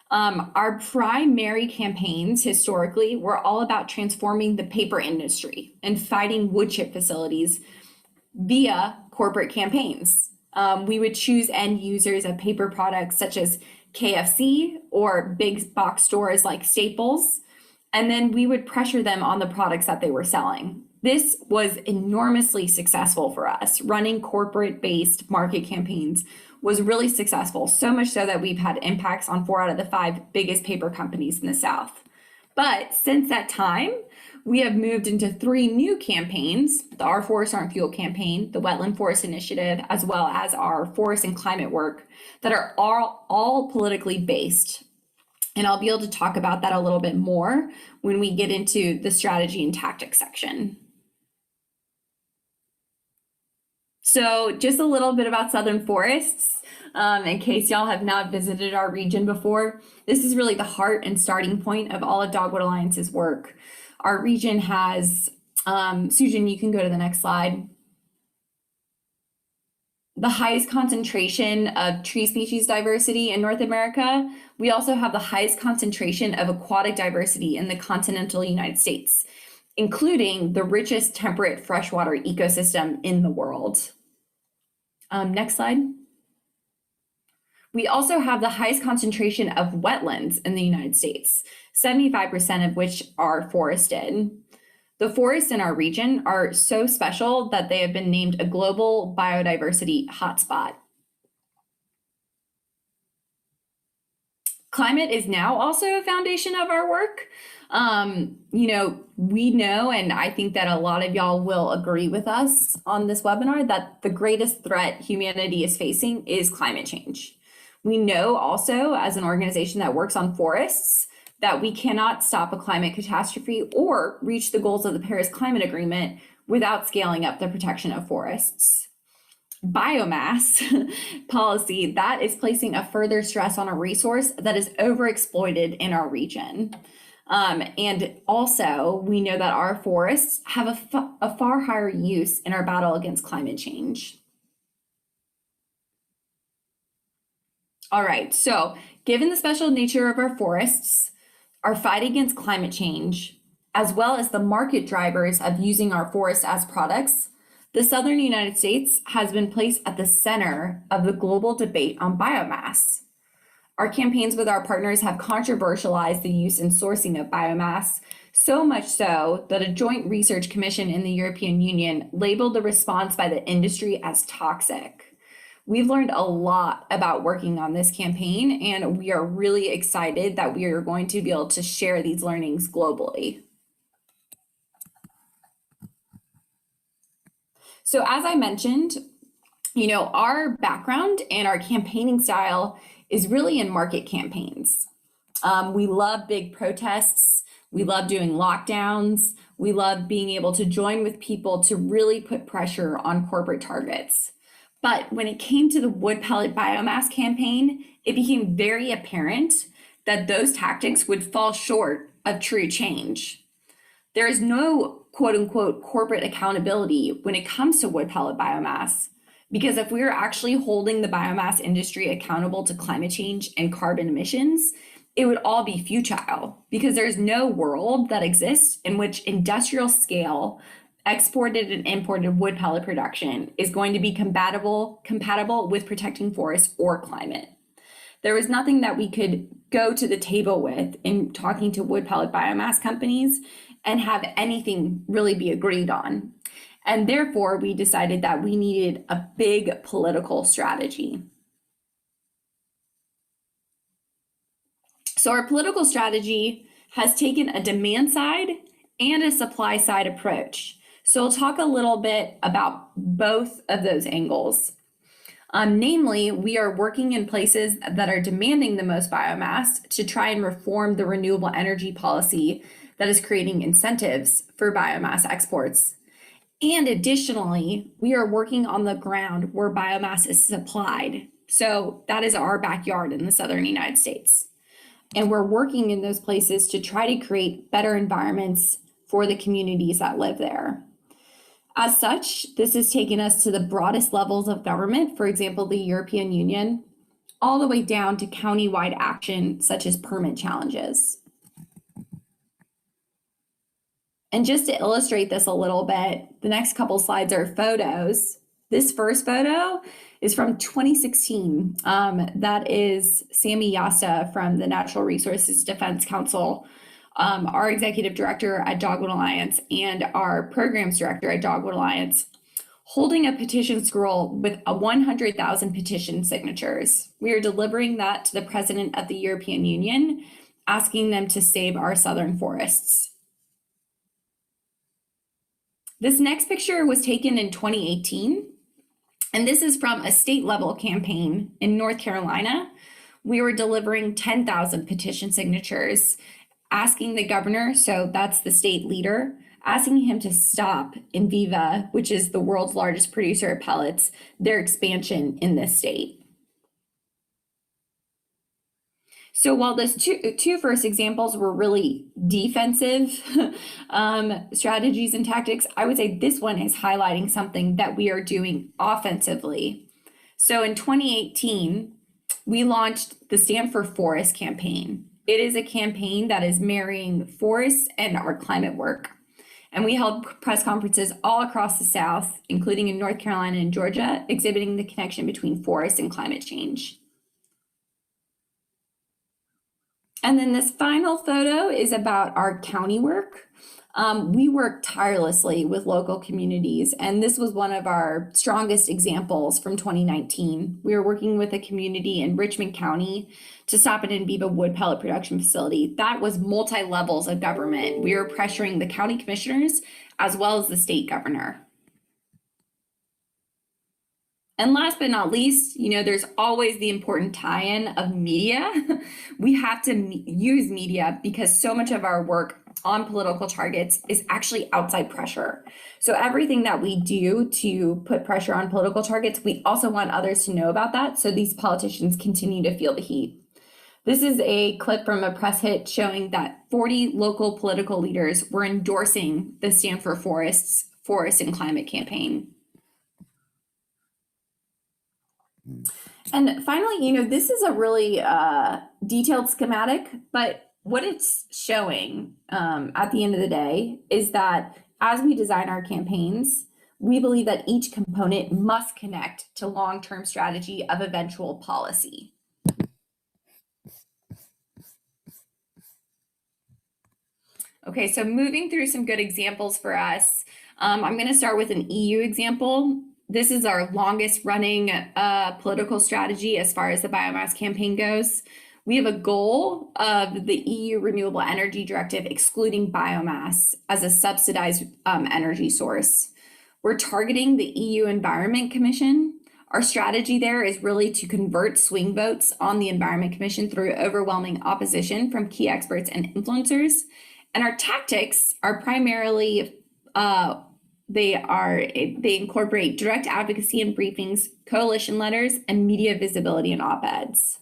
Our primary campaigns historically were all about transforming the paper industry and fighting wood chip facilities via corporate campaigns. We would choose end users of paper products such as KFC or big box stores like Staples, and then we would pressure them on the products that they were selling. This was enormously successful for us. Running corporate-based market campaigns was really successful, so much so that we've had impacts on 4 out of the 5 biggest paper companies in the South. But since that time, we have moved into 3 new campaigns, the Our Forests Aren't Fuel campaign, the Wetland Forest Initiative, as well as our forest and climate work that are all politically based. And I'll be able to talk about that a little bit more when we get into the strategy and tactics section. So just a little bit about Southern Forests. In case y'all have not visited our region before, this is really the heart and starting point of all of Dogwood Alliance's work. Our region has, Susan, you can go to the next slide, the highest concentration of tree species diversity in North America. We also have the highest concentration of aquatic diversity in the continental United States, including the richest temperate freshwater ecosystem in the world. Next slide. We also have the highest concentration of wetlands in the United States, 75% of which are forested. The forests in our region are so special that they have been named a global biodiversity hotspot. Climate is now also a foundation of our work. We know, and I think that a lot of y'all will agree with us on this webinar, that the greatest threat humanity is facing is climate change. We know also, as an organization that works on forests, that we cannot stop a climate catastrophe or reach the goals of the Paris Climate Agreement without scaling up the protection of forests. Biomass policy, that is placing a further stress on a resource that is overexploited in our region. And also, we know that our forests have a far higher use in our battle against climate change. All right, so given the special nature of our forests, our fight against climate change, as well as the market drivers of using our forests as products, the Southern United States has been placed at the center of the global debate on biomass. Our campaigns with our partners have controversialized the use and sourcing of biomass, so much so that a joint research commission in the European Union labeled the response by the industry as toxic. We've learned a lot about working on this campaign, and we are really excited that we are going to be able to share these learnings globally. So as I mentioned, our background and our campaigning style is really in market campaigns. We love big protests. We love doing lockdowns. We love being able to join with people to really put pressure on corporate targets. But when it came to the wood pellet biomass campaign, it became very apparent that those tactics would fall short of true change. There is no quote unquote corporate accountability when it comes to wood pellet biomass, because if we were actually holding the biomass industry accountable to climate change and carbon emissions, it would all be futile, because there's no world that exists in which industrial scale exported and imported wood pellet production is going to be compatible with protecting forests or climate. There was nothing that we could go to the table with in talking to wood pellet biomass companies and have anything really be agreed on. And therefore, we decided that we needed a big political strategy. So our political strategy has taken a demand side and a supply side approach. So we'll talk a little bit about both of those angles. Namely, we are working in places that are demanding the most biomass to try and reform the renewable energy policy that is creating incentives for biomass exports. And additionally, we are working on the ground where biomass is supplied. So that is our backyard in the Southern United States. And we're working in those places to try to create better environments for the communities that live there. As such, this has taken us to the broadest levels of government, for example, the European Union, all the way down to county-wide action, such as permit challenges. And just to illustrate this a little bit, the next couple slides are photos. This first photo is from 2016. That is Sammy Yasta from the Natural Resources Defense Council, our executive director at Dogwood Alliance, and our programs director at Dogwood Alliance, holding a petition scroll with 100,000 petition signatures. We are delivering that to the President of the European Union, asking them to save our southern forests. This next picture was taken in 2018, and this is from a state level campaign in North Carolina. We were delivering 10,000 petition signatures, asking the governor, so that's the state leader, asking him to stop Enviva, which is the world's largest producer of pellets, their expansion in this state. So while those two first examples were really defensive strategies and tactics, I would say this one is highlighting something that we are doing offensively. So in 2018, we launched the Stand for Forest campaign. It is a campaign that is marrying forests and our climate work. And we held press conferences all across the South, including in North Carolina and Georgia, exhibiting the connection between forests and climate change. And then this final photo is about our county work. We work tirelessly with local communities, and this was one of our strongest examples from 2019. We were working with a community in Richmond County to stop an in vivo wood pellet production facility. That was multi-levels of government. We were pressuring the county commissioners as well as the state governor. And last but not least, there's always the important tie-in of media. We have to use media because so much of our work on political targets is actually outside pressure. So everything that we do to put pressure on political targets, we also want others to know about that so these politicians continue to feel the heat. This is a clip from a press hit showing that 40 local political leaders were endorsing the Stand for Forests Forest and Climate campaign. And finally, this is a really detailed schematic, but what it's showing at the end of the day is that as we design our campaigns, we believe that each component must connect to long-term strategy of eventual policy. Okay, so moving through some good examples for us, I'm going to start with an EU example. This is our longest running political strategy as far as the biomass campaign goes. We have a goal of the EU Renewable Energy Directive excluding biomass as a subsidized energy source. We're targeting the EU Environment Commission. Our strategy there is really to convert swing votes on the Environment Commission through overwhelming opposition from key experts and influencers. And our tactics are primarily they incorporate direct advocacy and briefings, coalition letters, and media visibility and op-eds.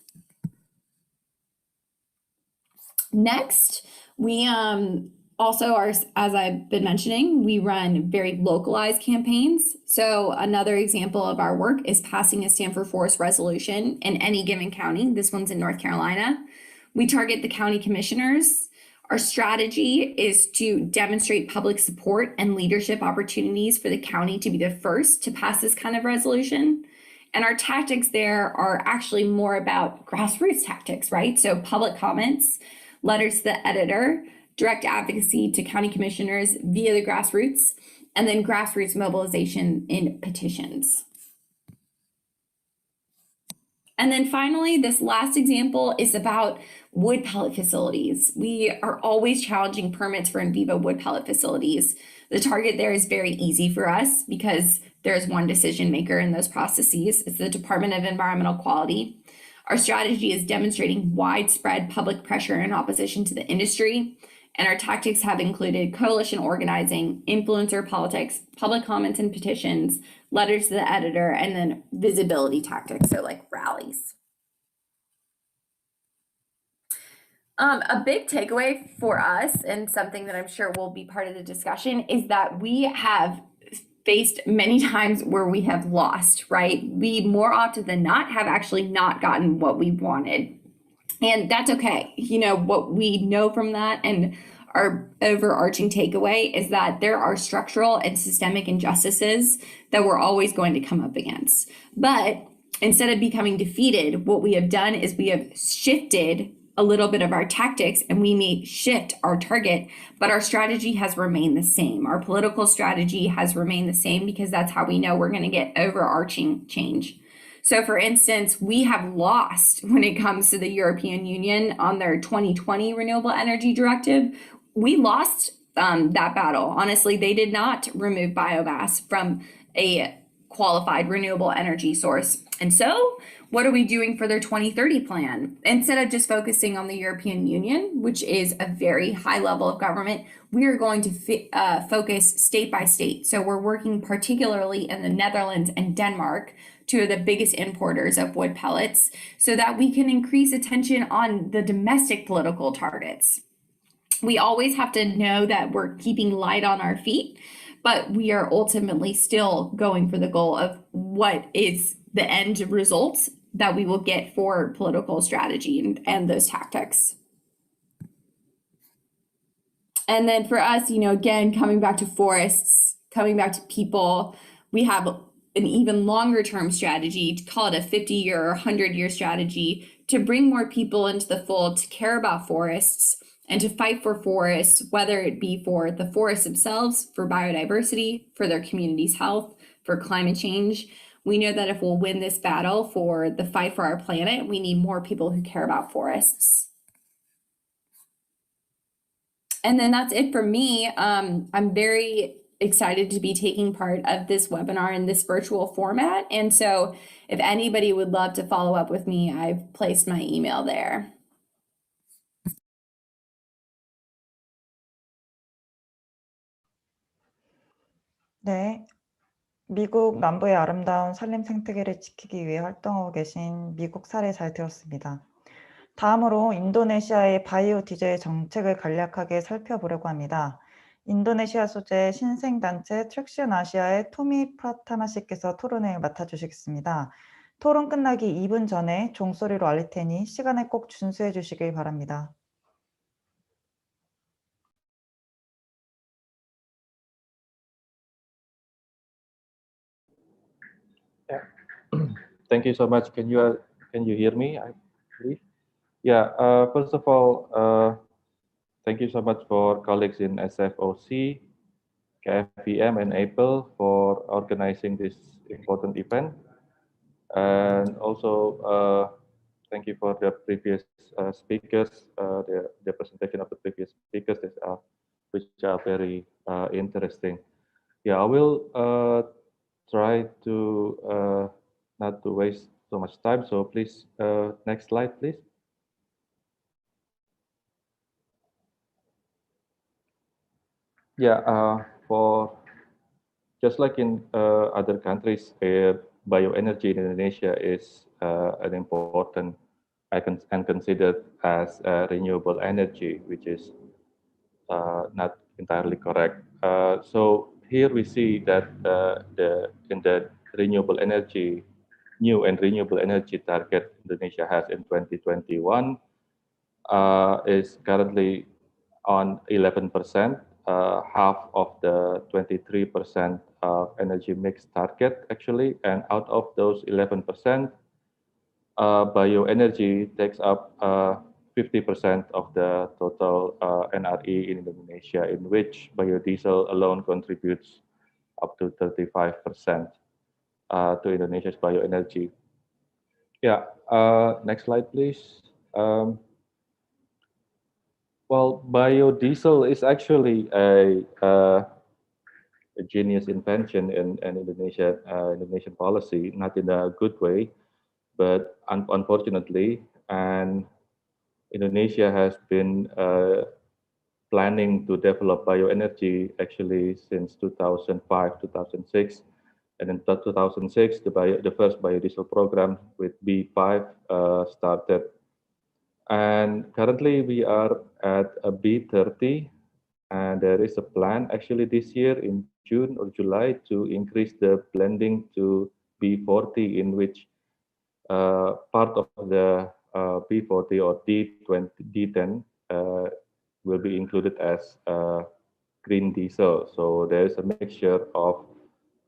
Next, we also are, as I've been mentioning, we run very localized campaigns. So another example of our work is passing a Stand for Forest resolution in any given county. This one's in North Carolina. We target the county commissioners. Our strategy is to demonstrate public support and leadership opportunities for the county to be the first to pass this kind of resolution. And our tactics there are actually more about grassroots tactics, right? So public comments, letters to the editor, direct advocacy to county commissioners via the grassroots, and then grassroots mobilization in petitions. And then finally, this last example is about wood pellet facilities. We are always challenging permits for in vivo wood pellet facilities. The target there is very easy for us because there's one decision maker in those processes. It's the Department of Environmental Quality. Our strategy is demonstrating widespread public pressure and opposition to the industry. And our tactics have included coalition organizing, influencer politics, public comments and petitions, letters to the editor, and then visibility tactics, so like rallies. A big takeaway for us, and something that I'm sure will be part of the discussion, is that we have faced many times where we have lost, right? We more often than not have actually not gotten what we wanted. And that's okay. What we know from that and our overarching takeaway is that there are structural and systemic injustices that we're always going to come up against. But instead of becoming defeated, what we have done is we have shifted a little bit of our tactics and we may shift our target, but our strategy has remained the same. Our political strategy has remained the same because that's how we know we're going to get overarching change. So for instance, we have lost when it comes to the European Union on their 2020 Renewable Energy Directive. We lost that battle. Honestly, they did not remove biomass from a qualified renewable energy source. And so what are we doing for their 2030 plan? Instead of just focusing on the European Union, which is a very high level of government, we are going to focus state by state. So we're working particularly in the Netherlands and Denmark two of the biggest importers of wood pellets, so that we can increase attention on the domestic political targets. We always have to know that we're keeping light on our feet, but we are ultimately still going for the goal of what is the end result that we will get for political strategy and those tactics. And then for us, again, coming back to forests, coming back to people, we have an even longer term strategy, to call it a 50-year or 100-year strategy, to bring more people into the fold, to care about forests and to fight for forests, whether it be for the forests themselves, for biodiversity, for their community's health, for climate change. We know that if we'll win this battle for the fight for our planet, we need more people who care about forests. And then that's it for me. I'm very excited to be taking part of this webinar in this virtual format. And so if anybody would love to follow up with me, I've placed my email there. 네, 미국 남부의 아름다운 산림 생태계를 지키기 위해 활동하고 계신 미국 사례 잘 들었습니다. 다음으로 인도네시아의 바이오 디젤 정책을 간략하게 살펴보려고 합니다. 인도네시아 소재 신생단체 트랙션 아시아의 토미 프라타마 씨께서 토론을 맡아주시겠습니다. 토론 끝나기 2분 전에 종소리로 알릴 테니 시간을 꼭 준수해 주시길 바랍니다. Thank you so much. Can you hear me? I believe. Yeah. First of all, thank you so much for colleagues in SFOC, KFVM, and APEL for organizing this important event, and also thank you for the previous speakers, the presentation of the previous speakers, which are very interesting. Yeah, I will try to not to waste so much time. So please, next slide, please. Yeah, for just like in other countries, bioenergy in Indonesia is an important and considered as renewable energy, which is not entirely correct. So here we see that in the renewable energy, new and renewable energy target Indonesia has in 2021 is currently on 11%, half of the 23% energy mix target actually, and out of those 11%, bioenergy takes up 50% of the total NRE in Indonesia, in which biodiesel alone contributes up to 35% to Indonesia's bioenergy. Yeah, next slide, please. Well, biodiesel is actually a genius invention in Indonesian policy, not in a good way, but unfortunately, and Indonesia has been planning to develop bioenergy actually since 2005, 2006. And in 2006, the first biodiesel program with B5 started. And currently we are at a B30, and there is a plan actually this year in June or July to increase the blending to B40, in which part of the B40 or D10 will be included as green diesel. So there is a mixture of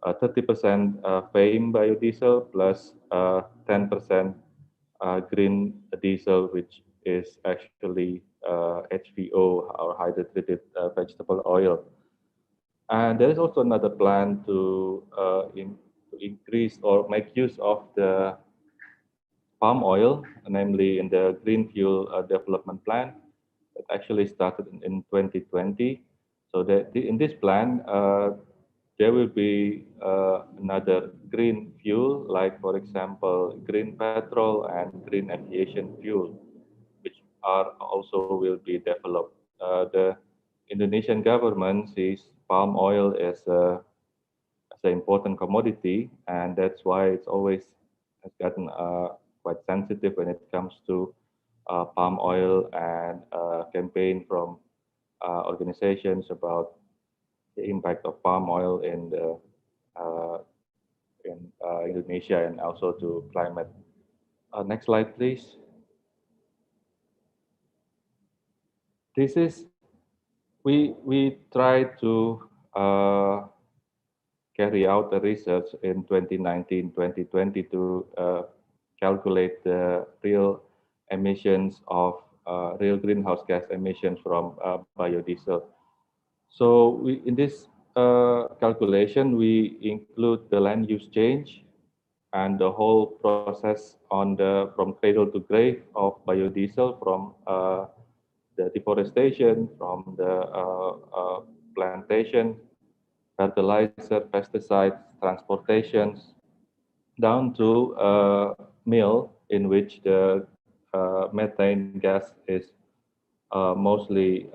30% FAME biodiesel plus 10% green diesel, which is actually HVO or hydrotreated vegetable oil. And there is also another plan to increase or make use of the palm oil, namely in the Green Fuel Development Plan that actually started in 2020. So that in this plan, there will be another green fuel, like for example, green petrol and green aviation fuel, which are also will be developed. The Indonesian government sees palm oil as a an important commodity, and that's why it's always has gotten quite sensitive when it comes to palm oil and campaign from organizations about the impact of palm oil in Indonesia and also to climate. Next slide, please. This is we try to carry out the research in 2019-2020 to calculate the real emissions of real greenhouse gas emissions from biodiesel. So in this calculation, we include the land use change and the whole process on from cradle to grave of biodiesel, from the deforestation, from the plantation, fertilizer, pesticides, transportations, down to mill in which the methane gas is mostly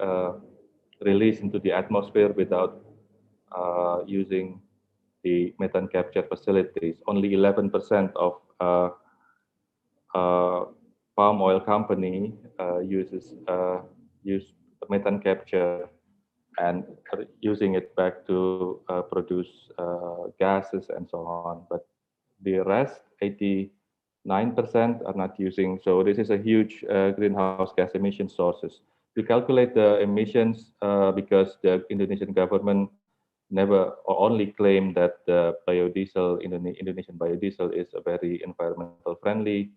released into the atmosphere without using the methane capture facilities. Only 11% of palm oil company use methane capture and using it back to produce gases and so on. But the rest, 89%, are not using. So this is a huge greenhouse gas emission sources. We calculate the emissions because the Indonesian government never or only claim that the biodiesel, Indonesian biodiesel, is a very environmental friendly,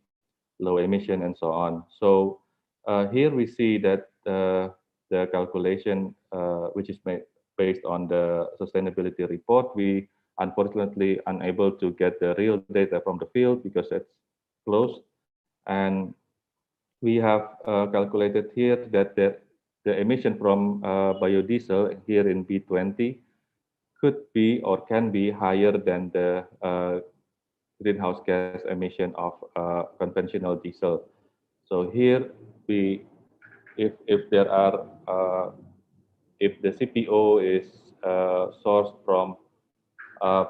low emission, and so on. So here we see that the calculation, which is based on the sustainability report, we unfortunately unable to get the real data from the field because it's closed. And we have calculated here that the emission from biodiesel here in B20 could be or can be higher than the greenhouse gas emission of conventional diesel. So here if there are if the CPO is sourced from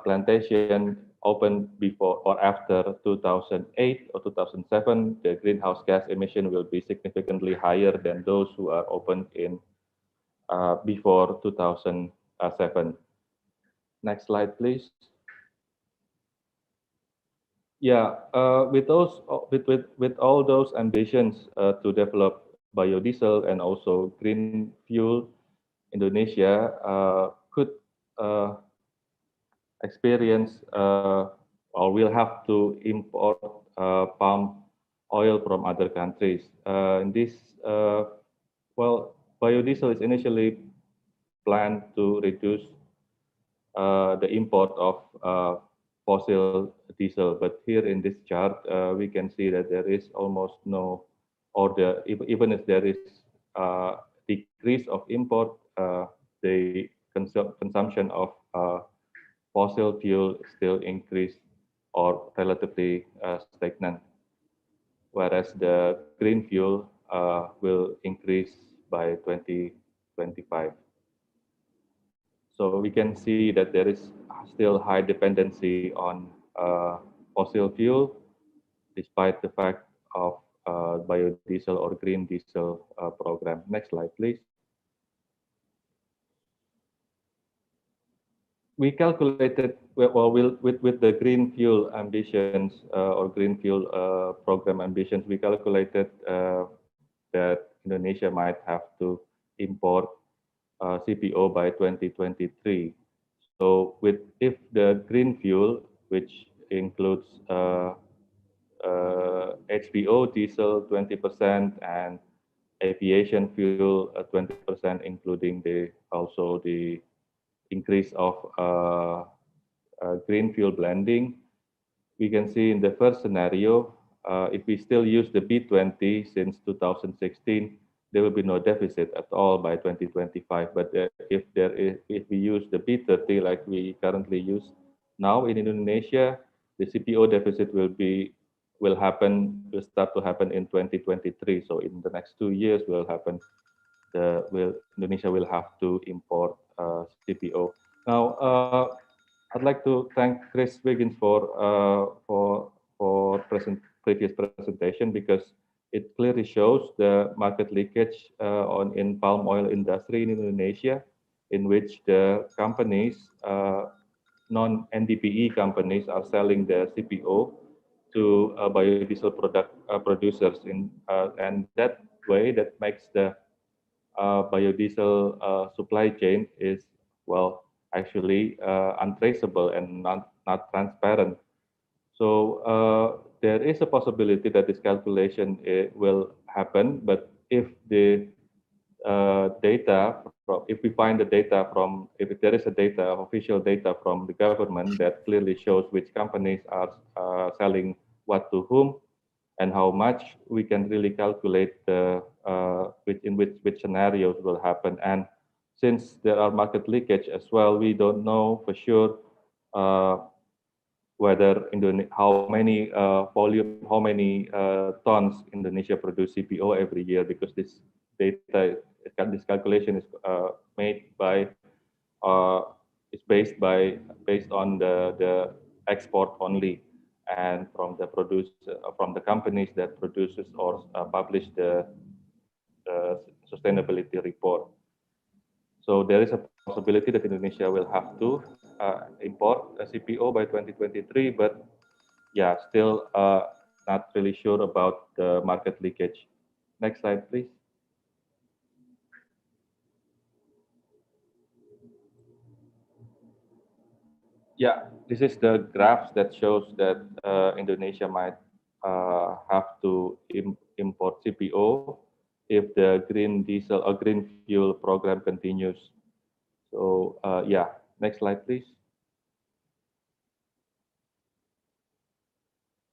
plantation opened before or after 2008 or 2007, the greenhouse gas emission will be significantly higher than those who are opened in before 2007. Next slide, please. Yeah, with all those ambitions to develop biodiesel and also green fuel, Indonesia could experience or will have to import palm oil from other countries. In this, well, biodiesel is initially planned to reduce the import of fossil diesel, but here in this chart we can see that there is almost no, or even if there is decrease of import, the consumption of fossil fuel still increase or relatively stagnant, whereas the green fuel will increase by 2025. So we can see that there is still high dependency on fossil fuel, despite the fact of biodiesel or green diesel program. Next slide, please. We calculated with the green fuel ambitions or green fuel program ambitions. We calculated that Indonesia might have to import CPO by 2023. So if the green fuel, which includes HVO diesel 20% and aviation fuel 20%, including also the increase of green fuel blending, we can see in the first scenario, if we still use the B20 since 2016, there will be no deficit at all by 2025. But if we use the B30 like we currently use now in Indonesia, the CPO deficit will start to happen in 2023. So in the next 2 years Indonesia will have to import CPO. Now, I'd like to thank Chris Wiggins for previous presentation, because it clearly shows the market leakage in palm oil industry in Indonesia, in which the companies, non-NDPE companies, are selling the CPO to biodiesel producers, and that way that makes the biodiesel supply chain is, well, actually untraceable and not transparent. So there is a possibility that this calculation will happen, but if the data, if we find the data from, if there is a data, official data from the government that clearly shows which companies are selling what to whom and how much, we can really calculate the which scenarios will happen. And since there are market leakage as well, we don't know for sure whether how many volume, how many tons Indonesia produce CPO every year, because this data, this calculation is made by is based on the export only, and from the companies that produces or publish the sustainability report. So there is a possibility that Indonesia will have to import a CPO by 2023, but yeah, still not really sure about the market leakage. Next slide, please. Yeah, this is the graphs that shows that Indonesia might have to import CPO if the green diesel or green fuel program continues. So yeah, next slide, please.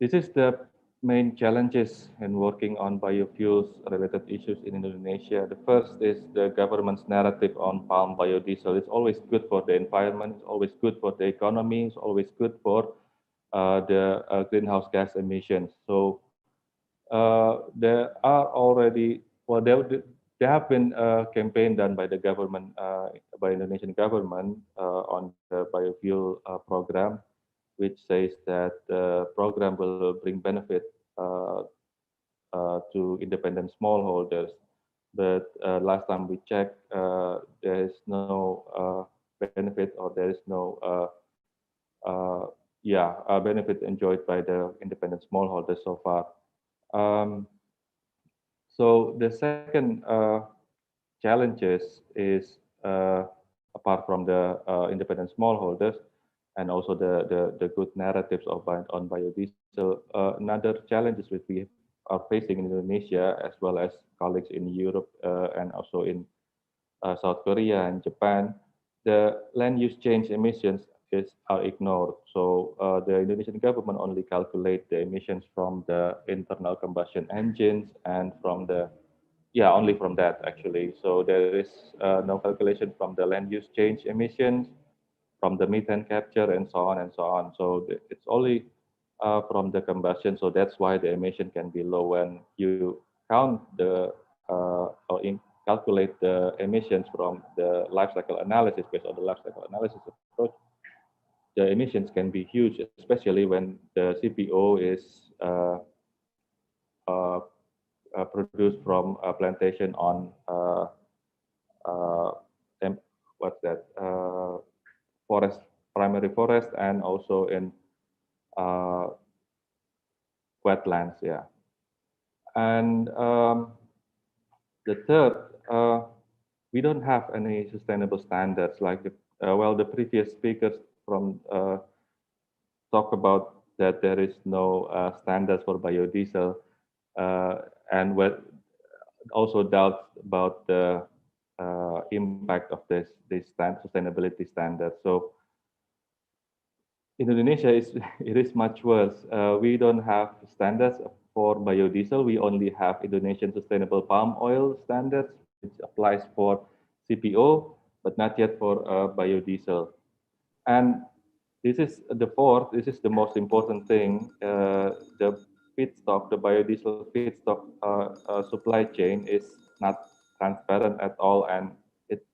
This is the main challenges in working on biofuels related issues in Indonesia. The first is the government's narrative on palm biodiesel. It's always good for the environment, it's always good for the economy, it's always good for the greenhouse gas emissions. So there are already, well, there have been a campaign done by the government, by Indonesian government on the biofuel program, which says that the program will bring benefit to independent smallholders. But last time we checked, there is no benefit, or there is no benefit enjoyed by the independent smallholders so far. So the second challenges is, apart from the independent smallholders, and also the good narratives on biodiesel, another challenges which we are facing in Indonesia, as well as colleagues in Europe and also in South Korea and Japan, the land use change emissions are ignored. So the Indonesian government only calculate the emissions from the internal combustion engines and from the, only from that actually. So there is no calculation from the land use change emissions, from the methane capture, and so on and so on. So it's only from the combustion. So that's why the emission can be low. When you count the calculate the emissions from the life cycle analysis, based on the life cycle analysis approach, the emissions can be huge, especially when the CPO is produced from a plantation on forest, primary forest, and also in wetlands. Yeah, and the third, we don't have any sustainable standards. Like the previous speakers from talk about that there is no standards for biodiesel, and also doubts about the impact of this sustainability standard. So in Indonesia, it is much worse. We don't have standards for biodiesel. We only have Indonesian Sustainable Palm Oil Standards, which applies for CPO, but not yet for biodiesel. And this is the fourth. This is the most important thing. The feedstock, the biodiesel feedstock supply chain is not transparent at all, and it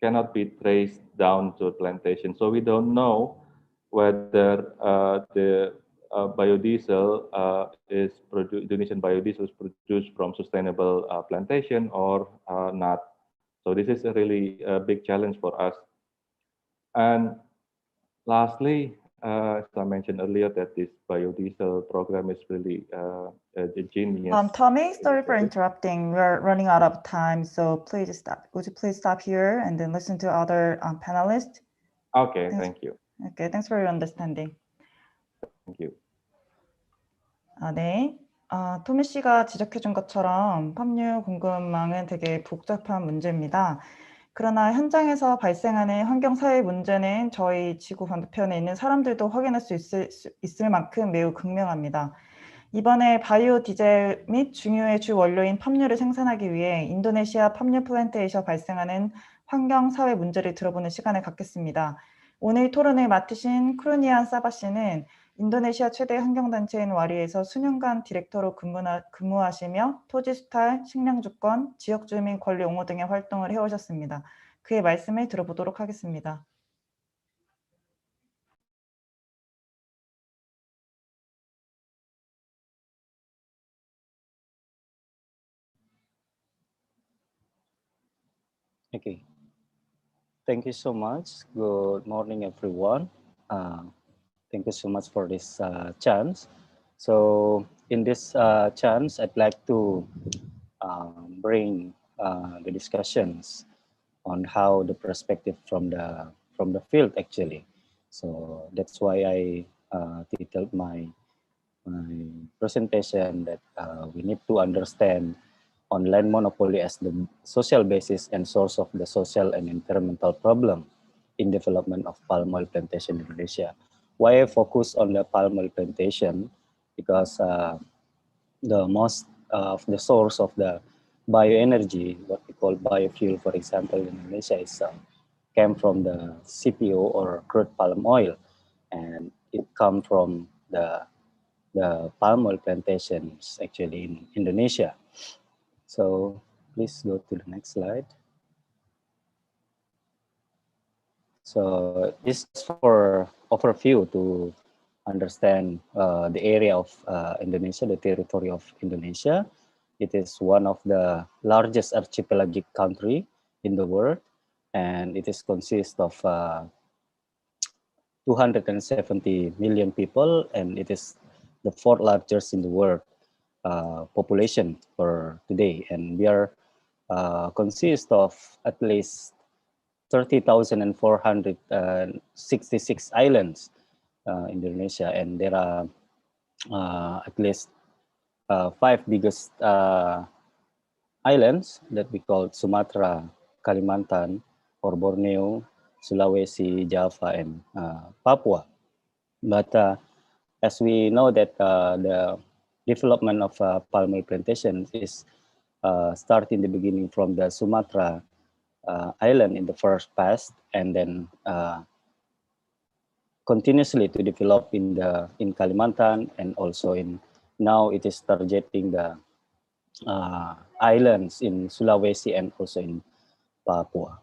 cannot be traced down to a plantation. So we don't know whether the biodiesel Indonesian biodiesel is produced from sustainable plantation or not. So this is a really big challenge for us. And lastly, as I mentioned earlier, that this biodiesel program is really a genius. Tommy, sorry for interrupting. We're running out of time, so please stop. Would you please stop here and then listen to other panelists? Okay, thank you. Okay, thanks for your understanding. Thank you. 네. 토미 씨가 지적해준 것처럼 법률 공급망은 되게 복잡한 문제입니다. 그러나 현장에서 발생하는 환경사회 문제는 저희 지구 반대편에 있는 사람들도 확인할 수 있을 만큼 매우 극명합니다. 이번에 바이오 디젤 및 중유의 주 원료인 팜유를 생산하기 위해 인도네시아 팜유 플랜테이션 발생하는 환경사회 문제를 들어보는 시간을 갖겠습니다. 오늘 토론을 맡으신 크루니안 사바 씨는 인도네시아 최대 환경단체인 와리에서 수년간 디렉터로 근무하시며 토지수탈, 식량주권, 지역주민 권리 옹호 등의 활동을 해오셨습니다. 그의 말씀을 들어보도록 하겠습니다. Okay. Thank you so much. Good morning, everyone. Thank you so much for this chance. So in this chance, I'd like to bring the discussions on how the perspective from the field actually. So that's why I titled my presentation that we need to understand on land monopoly as the social basis and source of the social and environmental problem in development of palm oil plantation in Indonesia. Why I focus on the palm oil plantation? Because the most of the source of the bioenergy, what we call biofuel, for example, in Indonesia, is came from the CPO or crude palm oil, and it come from the palm oil plantations actually in Indonesia. So please go to the next slide. So this is for overview to understand the area of Indonesia, the territory of Indonesia. It is one of the largest archipelagic country in the world, and it is consist of 270 million people, and it is the fourth largest in the world population for today. And we are consist of at least 30,466 islands in Indonesia, and there are at least 5 biggest islands that we call Sumatra, Kalimantan, or Borneo, Sulawesi, Java, and Papua. But as we know that the development of palm oil plantations is start in the beginning from the Sumatra island in the first past, and then continuously to develop in Kalimantan, and also now it is targeting the islands in Sulawesi and also in Papua.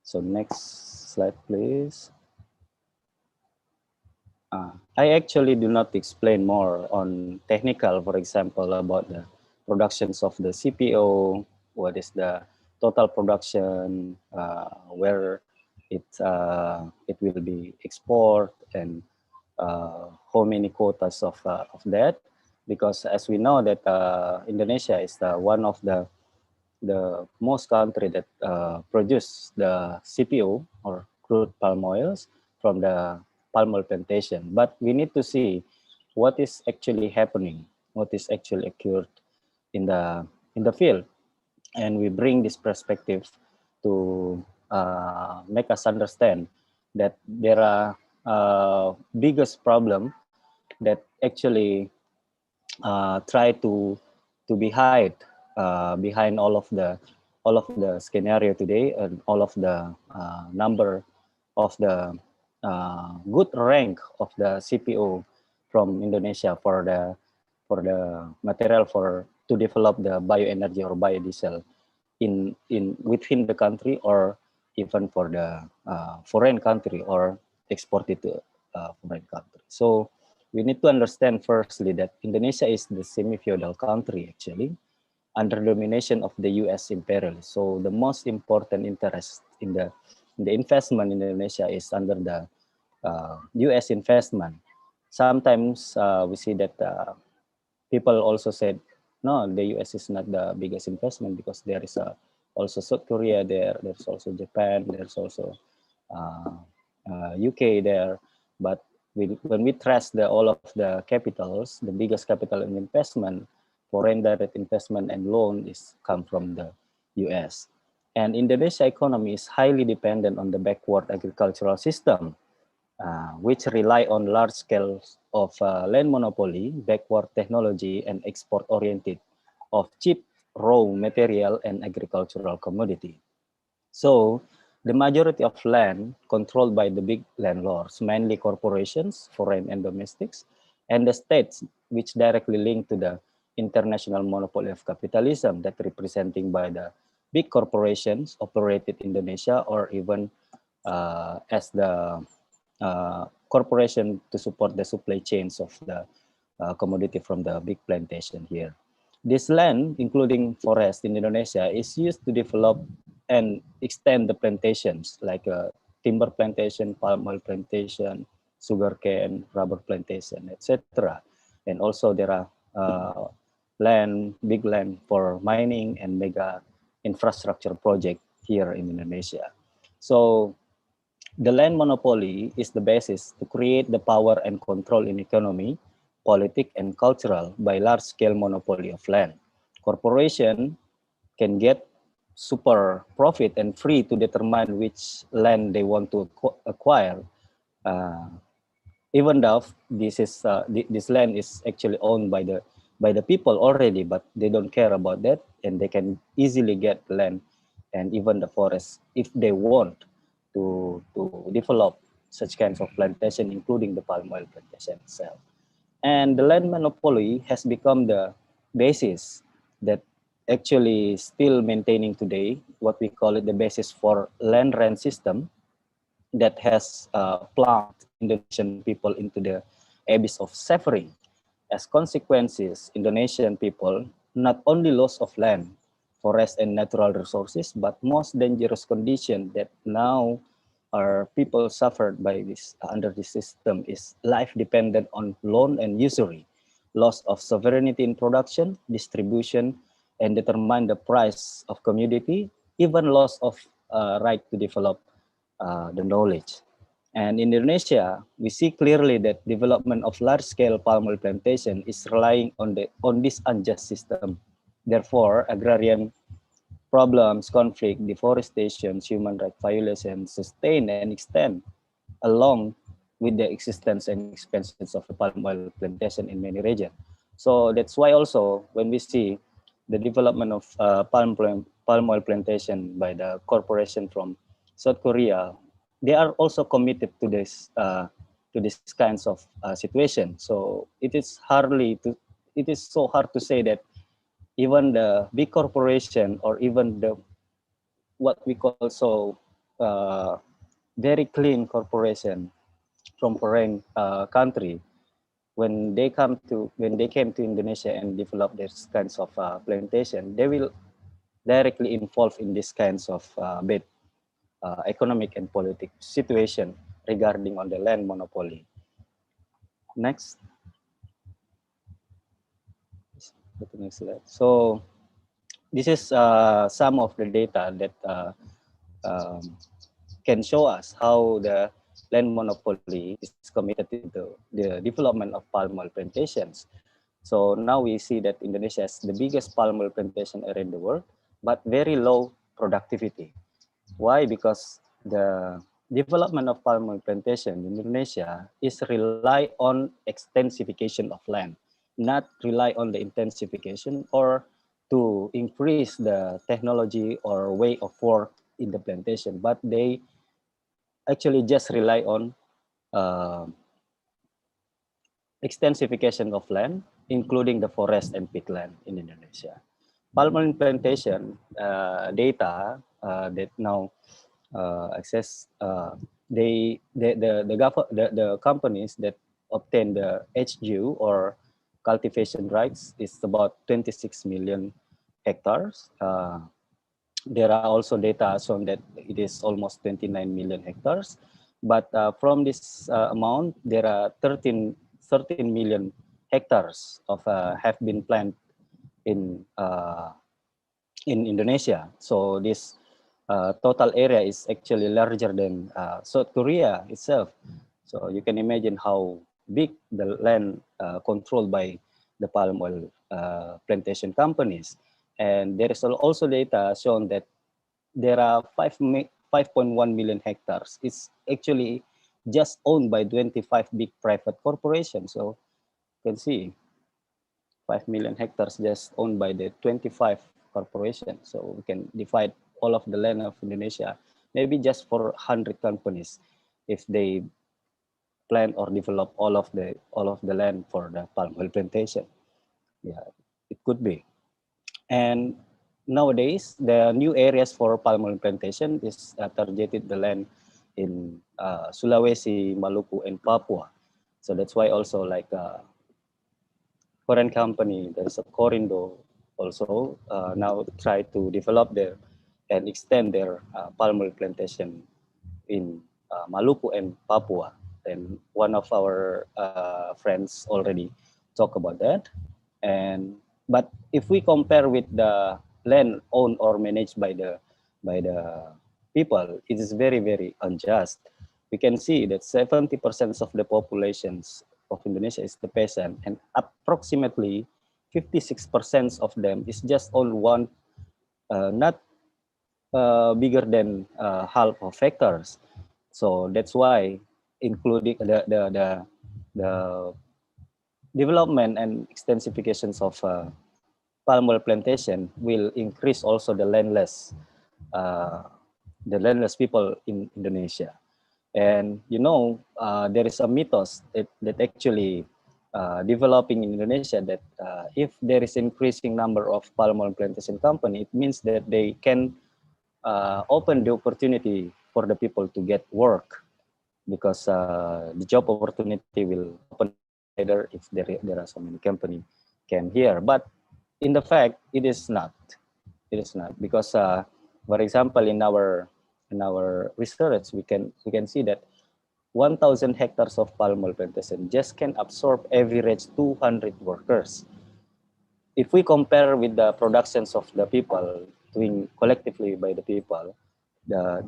So next slide, please. I actually do not explain more on technical, for example, about the productions of the CPO, what is the total production, where it will be export, and how many quotas of that, because as we know that Indonesia is one of the most country that produce the CPO or crude palm oils from the palm oil plantation. But we need to see what is actually happening, what is actually occurred in the field, and we bring this perspective to make us understand that there are biggest problem that actually try to be hide behind all of the scenario today, and all of the number of the good rank of the CPO from Indonesia for the material to develop the bioenergy or biodiesel within the country, or even for the foreign country, or exported to foreign country. So we need to understand firstly that Indonesia is the semi-feudal country actually, under domination of the U.S. imperialists. So the most important interest in the investment in Indonesia is under the U.S. investment. Sometimes we see that people also said, no, the U.S. is not the biggest investment because there is also South Korea there, there's also Japan, there's also UK there. But when we trace all of the capitals, the biggest capital in investment, foreign direct investment and loan come from the US. And Indonesia economy is highly dependent on the backward agricultural system, which rely on large scale of land monopoly, backward technology, and export-oriented of cheap raw material and agricultural commodity. So the majority of land controlled by the big landlords, mainly corporations, foreign and domestics, and the states, which directly link to the international monopoly of capitalism that representing by the big corporations operated in Indonesia, or even as the corporation to support the supply chains of the commodity from the big plantation here. This land, including forest in Indonesia, is used to develop and extend the plantations like timber plantation, palm oil plantation, sugarcane, rubber plantation, etc. And also there are big land for mining and mega infrastructure project here in Indonesia. So the land monopoly is the basis to create the power and control in economy, politics, and cultural by large-scale monopoly of land. Corporation can get super profit and free to determine which land they want to acquire, even though this land is actually owned by the people already, but they don't care about that, and they can easily get land and even the forest if they want to develop such kinds of plantation, including the palm oil plantation itself. And the land monopoly has become the basis that actually still maintaining today what we call it the basis for land rent system that has plunged Indonesian people into the abyss of suffering. As consequences, Indonesian people not only loss of land, forest and natural resources, but most dangerous condition that now our people suffered by this under this system is life dependent on loan and usury, loss of sovereignty in production, distribution, and determine the price of commodity, even loss of right to develop the knowledge. And in Indonesia, we see clearly that development of large-scale palm oil plantation is relying on this unjust system. Therefore, agrarian problems, conflict, deforestation, human rights violations sustain and extend along with the existence and expansions of the palm oil plantation in many regions. So that's why also when we see the development of palm oil plantation by the corporation from South Korea, they are also committed to this kinds of situation. So it is so hard to say that even the big corporation or even the what we call so very clean corporation from foreign country, when they came to Indonesia and develop these kinds of plantation, they will directly involve in these kinds of bad economic and political situation regarding on the land monopoly. Next. Next slide. So this is some of the data that can show us how the land monopoly is committed to the development of palm oil plantations. So now we see that Indonesia is the biggest palm oil plantation area in the world, but very low productivity. Why? Because the development of palm oil plantation in Indonesia is rely on extensification of land, not rely on the intensification or to increase the technology or way of work in the plantation, but they actually just rely on extensification of land, including the forest and peatland in Indonesia. Palm oil plantation data that now access the companies that obtain the HGU or cultivation rights is about 26 million hectares. There are also data showing that it is almost 29 million hectares. But from this amount, there are 13 million hectares of have been planted in Indonesia. So this total area is actually larger than South Korea itself. So you can imagine how big the land controlled by the palm oil plantation companies. And there is also data showing that there are 5.1 million hectares. It's actually just owned by 25 big private corporations. So you can see 5 million hectares just owned by the 25 corporations. So we can divide all of the land of Indonesia, maybe just for 100 companies, if they plant or develop all of the land for the palm oil plantation. Yeah, it could be. And nowadays, the new areas for palm oil plantation is targeted the land in Sulawesi, Maluku, and Papua. So that's why also like foreign company, there is a Corindo also now try to develop their and extend their palm oil plantation in Maluku and Papua. And one of our friends already talked about that. But if we compare with the land owned or managed by the people, it is very, very unjust. We can see that 70% of the populations of Indonesia is the peasant, and approximately 56% of them is just on one, not bigger than half of hectares. So that's why, including the development and extensifications of palm oil plantation will increase also the landless people in Indonesia. And you know, there is a mythos that actually developing in Indonesia that if there is increasing number of palm oil plantation company, it means that they can open the opportunity for the people to get work, because the job opportunity will open later if there are so many company came here. But in the fact, it is not. It is not, because for example, in our research, we can see that 1,000 hectares of palm oil plantation just can absorb average 200 workers. If we compare with the productions of the people doing collectively by the people,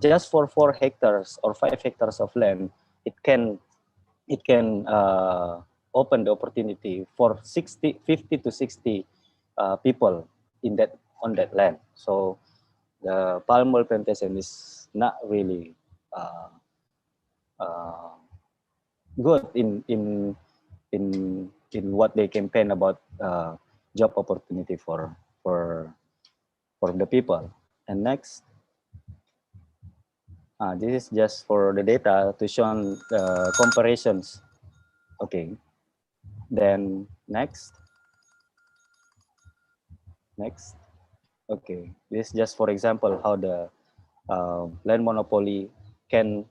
just for 4 hectares or 5 hectares of land, it can open the opportunity for 50 to 60 people on that land. So the palm oil plantation is not really good in what they campaign about job opportunity for the people. And next, this is just for the data to show comparisons. Okay, then next. Okay, this is just for example how the land monopoly can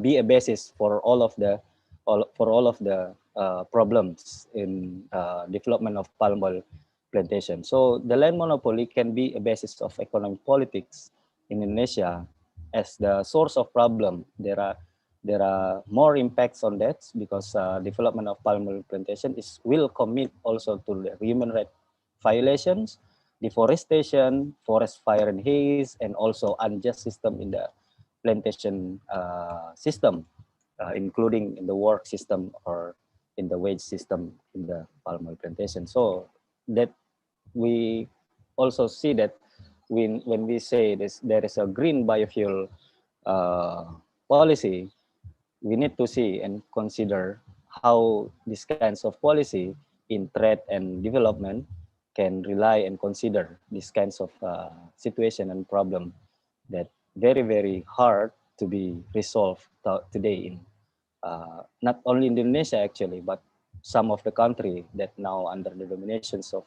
be a basis for all of the problems in development of palm oil plantation. So the land monopoly can be a basis of economic politics in Indonesia as the source of problem. There are more impacts on that, because development of palm oil plantation will commit also to the human rights violations, deforestation, forest fire and haze, and also unjust system in the plantation system, including in the work system or in the wage system in the palm oil plantation. So that we also see that when we say there is a green biofuel policy, we need to see and consider how these kinds of policy in trade and development can rely and consider these kinds of situation and problem that very, very hard to be resolved today in not only in Indonesia actually, but some of the country that now under the dominations of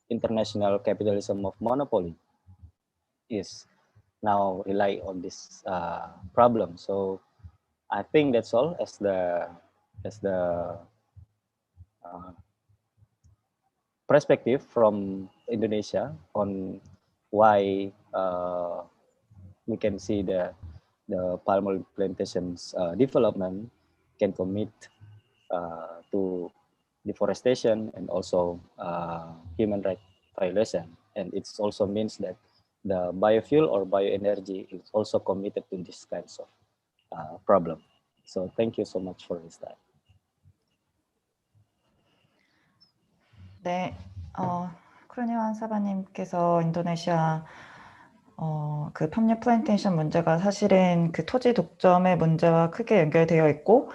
international capitalism of monopoly is now rely on this problem. So I think that's all as the perspective from Indonesia on why we can see the palm oil plantations development can commit to deforestation and also human rights violation. And it also means that the biofuel or bioenergy is also committed to this kinds of problem. So thank you so much for this time. 네, 크루니완 사바님께서 인도네시아 그 팜유 플랜테이션 문제가 사실은 그 토지 독점의 문제와 크게 연결되어 있고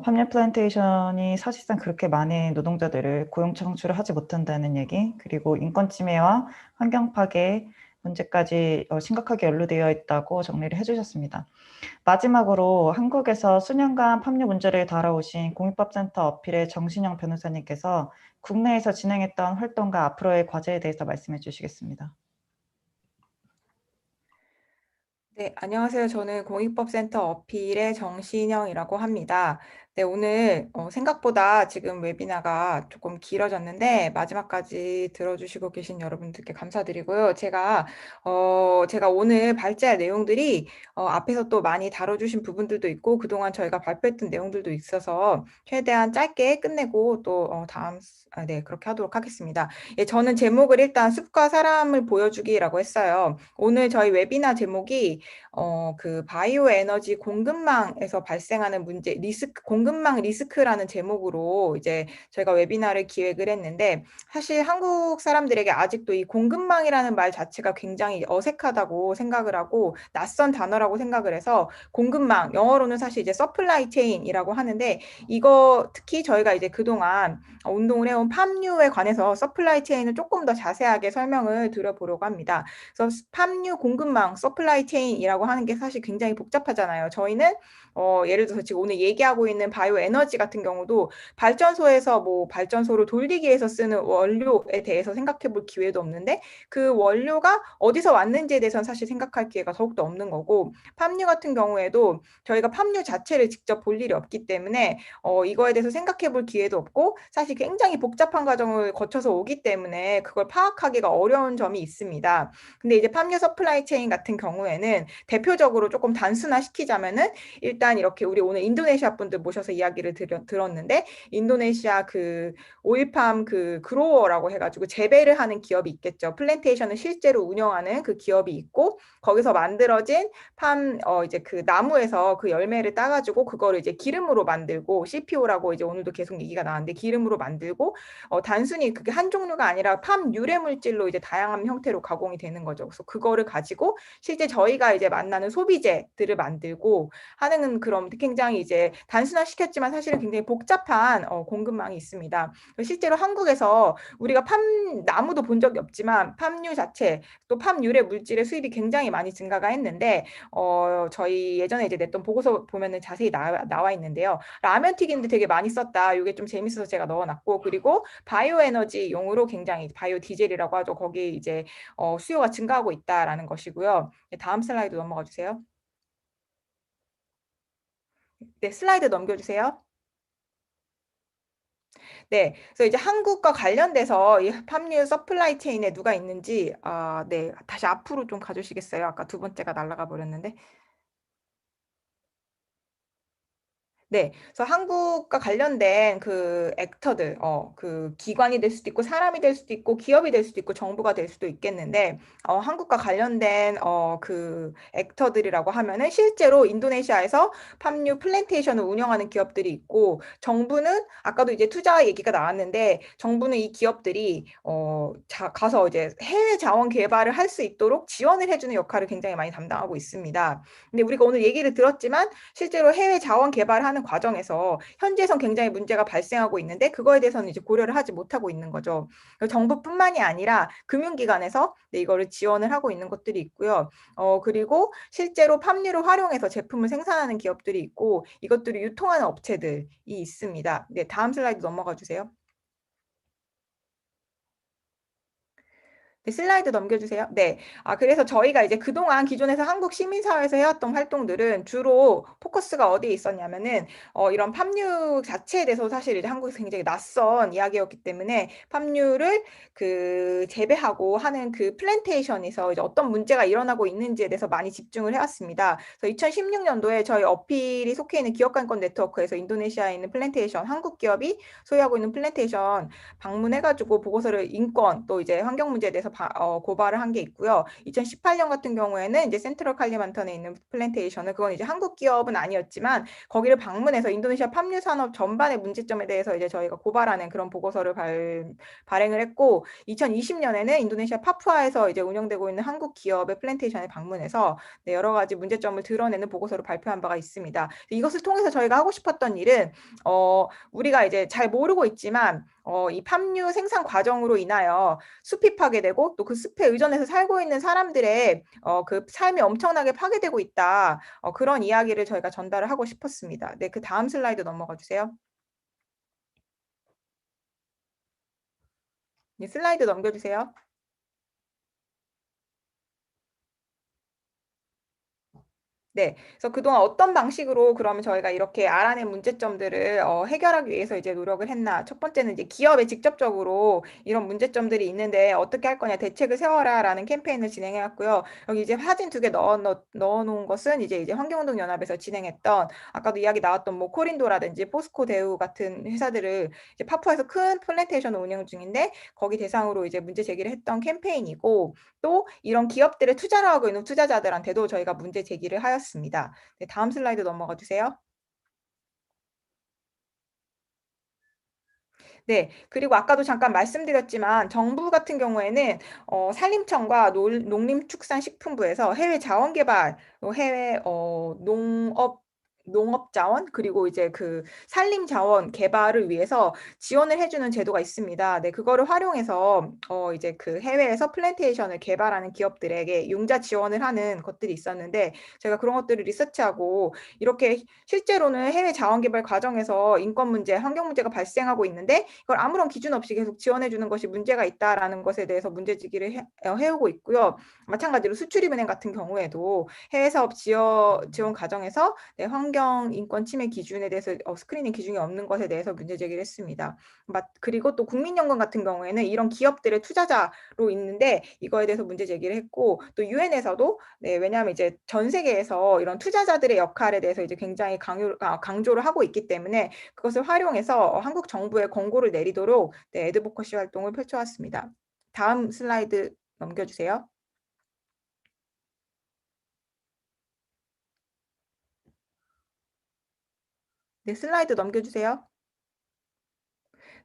팜유 플랜테이션이 사실상 그렇게 많은 노동자들을 고용 창출을 하지 못한다는 얘기, 그리고 인권 침해와 환경 파괴 문제까지 심각하게 연루되어 있다고 정리를 해주셨습니다. 마지막으로 한국에서 수년간 팜유 문제를 다뤄오신 공익법센터 어필의 정신영 변호사님께서 국내에서 진행했던 활동과 앞으로의 과제에 대해서 말씀해 주시겠습니다. 네, 안녕하세요. 저는 공익법센터 어필의 정신영이라고 합니다. 네, 오늘 생각보다 지금 웨비나가 조금 길어졌는데 마지막까지 들어주시고 계신 여러분들께 감사드리고요. 제가 오늘 발제할 내용들이 앞에서 또 많이 다뤄주신 부분들도 있고 그동안 저희가 발표했던 내용들도 있어서 최대한 짧게 끝내고 또 네, 그렇게 하도록 하겠습니다. 예, 저는 제목을 일단 숲과 사람을 보여주기라고 했어요. 오늘 저희 웨비나 제목이 그 바이오에너지 공급망에서 발생하는 문제, 공급망 리스크라는 제목으로 이제 저희가 웨비나를 기획을 했는데, 사실 한국 사람들에게 아직도 이 공급망이라는 말 자체가 굉장히 어색하다고 생각을 하고 낯선 단어라고 생각을 해서 공급망, 영어로는 사실 이제 서플라이 체인이라고 하는데, 이거 특히 저희가 이제 그동안 운동을 해온 팜유에 관해서 서플라이 체인을 조금 더 자세하게 설명을 드려보려고 합니다. 그래서 팜유 공급망, 서플라이 체인이라고 하는 게 사실 굉장히 복잡하잖아요. 저희는 예를 들어서 지금 오늘 얘기하고 있는 바이오에너지 같은 경우도 발전소에서 뭐 발전소를 돌리기 위해서 쓰는 원료에 대해서 생각해 볼 기회도 없는데 그 원료가 어디서 왔는지에 대해서는 사실 생각할 기회가 더욱더 없는 거고, 팜유 같은 경우에도 저희가 팜유 자체를 직접 볼 일이 없기 때문에 이거에 대해서 생각해 볼 기회도 없고 사실 굉장히 복잡한 과정을 거쳐서 오기 때문에 그걸 파악하기가 어려운 점이 있습니다. 근데 이제 팜유 서플라이 체인 같은 경우에는 대표적으로 조금 단순화시키자면은 일단 이렇게 우리 오늘 인도네시아 분들 모셔서 이야기를 들었는데 인도네시아 그 오일팜 그 그로어라고 해가지고 재배를 하는 기업이 있겠죠. 플랜테이션을 실제로 운영하는 그 기업이 있고 거기서 만들어진 이제 그 나무에서 그 열매를 따가지고 그거를 이제 기름으로 만들고 CPO라고 이제 오늘도 계속 얘기가 나왔는데 기름으로 만들고 단순히 그게 한 종류가 아니라 팜 유래 물질로 이제 다양한 형태로 가공이 되는 거죠. 그래서 그거를 가지고 실제 저희가 이제 만나는 소비재들을 만들고 하는 그런 굉장히 이제 단순화시켰지만 사실은 굉장히 복잡한 공급망이 있습니다. 실제로 한국에서 우리가 나무도 본 적이 없지만 팜유 자체 또 팜 유래 물질의 수입이 굉장히 많이 증가가 했는데 저희 예전에 이제 냈던 보고서 보면은 자세히 나와 있는데요. 라면 튀기는데 되게 많이 썼다. 이게 좀 재밌어서 제가 넣어놨고, 그리고 바이오에너지 용으로 굉장히 바이오 디젤이라고 하죠. 거기 이제 수요가 증가하고 있다라는 것이고요. 다음 슬라이드 넘어가 주세요. 네, 슬라이드 넘겨주세요. 네, 그래서 이제 한국과 관련돼서 이 팜유 서플라이 체인에 누가 있는지 네, 다시 앞으로 좀 가주시겠어요? 아까 두 번째가 날아가 버렸는데. 네, 그래서 한국과 관련된 그 액터들, 그 기관이 될 수도 있고 사람이 될 수도 있고 기업이 될 수도 있고 정부가 될 수도 있겠는데 한국과 관련된 그 액터들이라고 하면은 실제로 인도네시아에서 팜유 플랜테이션을 운영하는 기업들이 있고, 정부는 아까도 이제 투자 얘기가 나왔는데 정부는 이 기업들이 가서 이제 해외 자원 개발을 할 수 있도록 지원을 해주는 역할을 굉장히 많이 담당하고 있습니다. 근데 우리가 오늘 얘기를 들었지만 실제로 해외 자원 개발하는 과정에서 현재선 굉장히 문제가 발생하고 있는데 그거에 대해서는 이제 고려를 하지 못하고 있는 거죠. 정부뿐만이 아니라 금융기관에서 이거를 지원을 하고 있는 것들이 있고요. 그리고 실제로 팜유를 활용해서 제품을 생산하는 기업들이 있고 이것들을 유통하는 업체들이 있습니다. 네, 다음 슬라이드 넘어가 주세요. 네, 슬라이드 넘겨주세요. 네. 그래서 저희가 이제 그동안 기존에서 한국 시민사회에서 해왔던 활동들은 주로 포커스가 어디에 있었냐면은, 이런 팜유 자체에 대해서 사실 이제 한국에서 굉장히 낯선 이야기였기 때문에 팜유를 재배하고 하는 그 플랜테이션에서 이제 어떤 문제가 일어나고 있는지에 대해서 많이 집중을 해왔습니다. 그래서 2016년도에 저희 어필이 속해 있는 기업간권 네트워크에서 인도네시아에 있는 플랜테이션, 한국 기업이 소유하고 있는 플랜테이션 방문해가지고 보고서를 인권 또 이제 환경 문제에 대해서 고발을 한 게 있고요. 2018년 같은 경우에는 이제 센트럴 칼리만탄에 있는 플랜테이션을, 그건 이제 한국 기업은 아니었지만 거기를 방문해서 인도네시아 팜유 산업 전반의 문제점에 대해서 이제 저희가 고발하는 그런 보고서를 발행을 했고, 2020년에는 인도네시아 파푸아에서 이제 운영되고 있는 한국 기업의 플랜테이션에 방문해서 네, 여러 가지 문제점을 드러내는 보고서를 발표한 바가 있습니다. 이것을 통해서 저희가 하고 싶었던 일은 우리가 이제 잘 모르고 있지만 이 팜유 생산 과정으로 인하여 숲이 파괴되고 또 그 숲에 의존해서 살고 있는 사람들의 그 삶이 엄청나게 파괴되고 있다. 그런 이야기를 저희가 전달을 하고 싶었습니다. 네, 그 다음 슬라이드 넘어가 주세요. 네, 슬라이드 넘겨주세요. 네, 그래서 그동안 어떤 방식으로 그러면 저희가 이렇게 알아낸 문제점들을 해결하기 위해서 이제 노력을 했나? 첫 번째는 이제 기업에 직접적으로 이런 문제점들이 있는데 어떻게 할 거냐, 대책을 세워라라는 캠페인을 진행해왔고요. 여기 이제 사진 2개 넣어놓은 것은 이제 환경운동연합에서 진행했던, 아까도 이야기 나왔던 뭐 코린도라든지 포스코 대우 같은 회사들을 이제 파푸아에서 큰 플랜테이션을 운영 중인데 거기 대상으로 이제 문제 제기를 했던 캠페인이고, 또 이런 기업들에 투자를 하고 있는 투자자들한테도 저희가 문제 제기를 하였습니다. 네, 다음 슬라이드 넘어가 주세요. 네, 그리고 아까도 잠깐 말씀드렸지만 정부 같은 경우에는 산림청과 농림축산식품부에서 해외 자원개발, 해외 농업 자원, 그리고 이제 그 산림 자원 개발을 위해서 지원을 해주는 제도가 있습니다. 네, 그거를 활용해서 이제 그 해외에서 플랜테이션을 개발하는 기업들에게 융자 지원을 하는 것들이 있었는데, 제가 그런 것들을 리서치하고 이렇게 실제로는 해외 자원 개발 과정에서 인권 문제, 환경 문제가 발생하고 있는데 이걸 아무런 기준 없이 계속 지원해주는 것이 문제가 있다라는 것에 대해서 문제제기를 해오고 있고요. 마찬가지로 수출입은행 같은 경우에도 해외 사업 지원 과정에서 네, 환경 인권 침해 기준에 대해서 스크리닝 기준이 없는 것에 대해서 문제 제기를 했습니다. 그리고 또 국민연금 같은 경우에는 이런 기업들의 투자자로 있는데 이거에 대해서 문제 제기를 했고, 또 유엔에서도 네, 왜냐하면 이제 전 세계에서 이런 투자자들의 역할에 대해서 이제 굉장히 강조를 하고 있기 때문에 그것을 활용해서 한국 정부에 권고를 내리도록 네, 애드보커시 활동을 펼쳐왔습니다. 다음 슬라이드 넘겨주세요. 네, 슬라이드 넘겨주세요.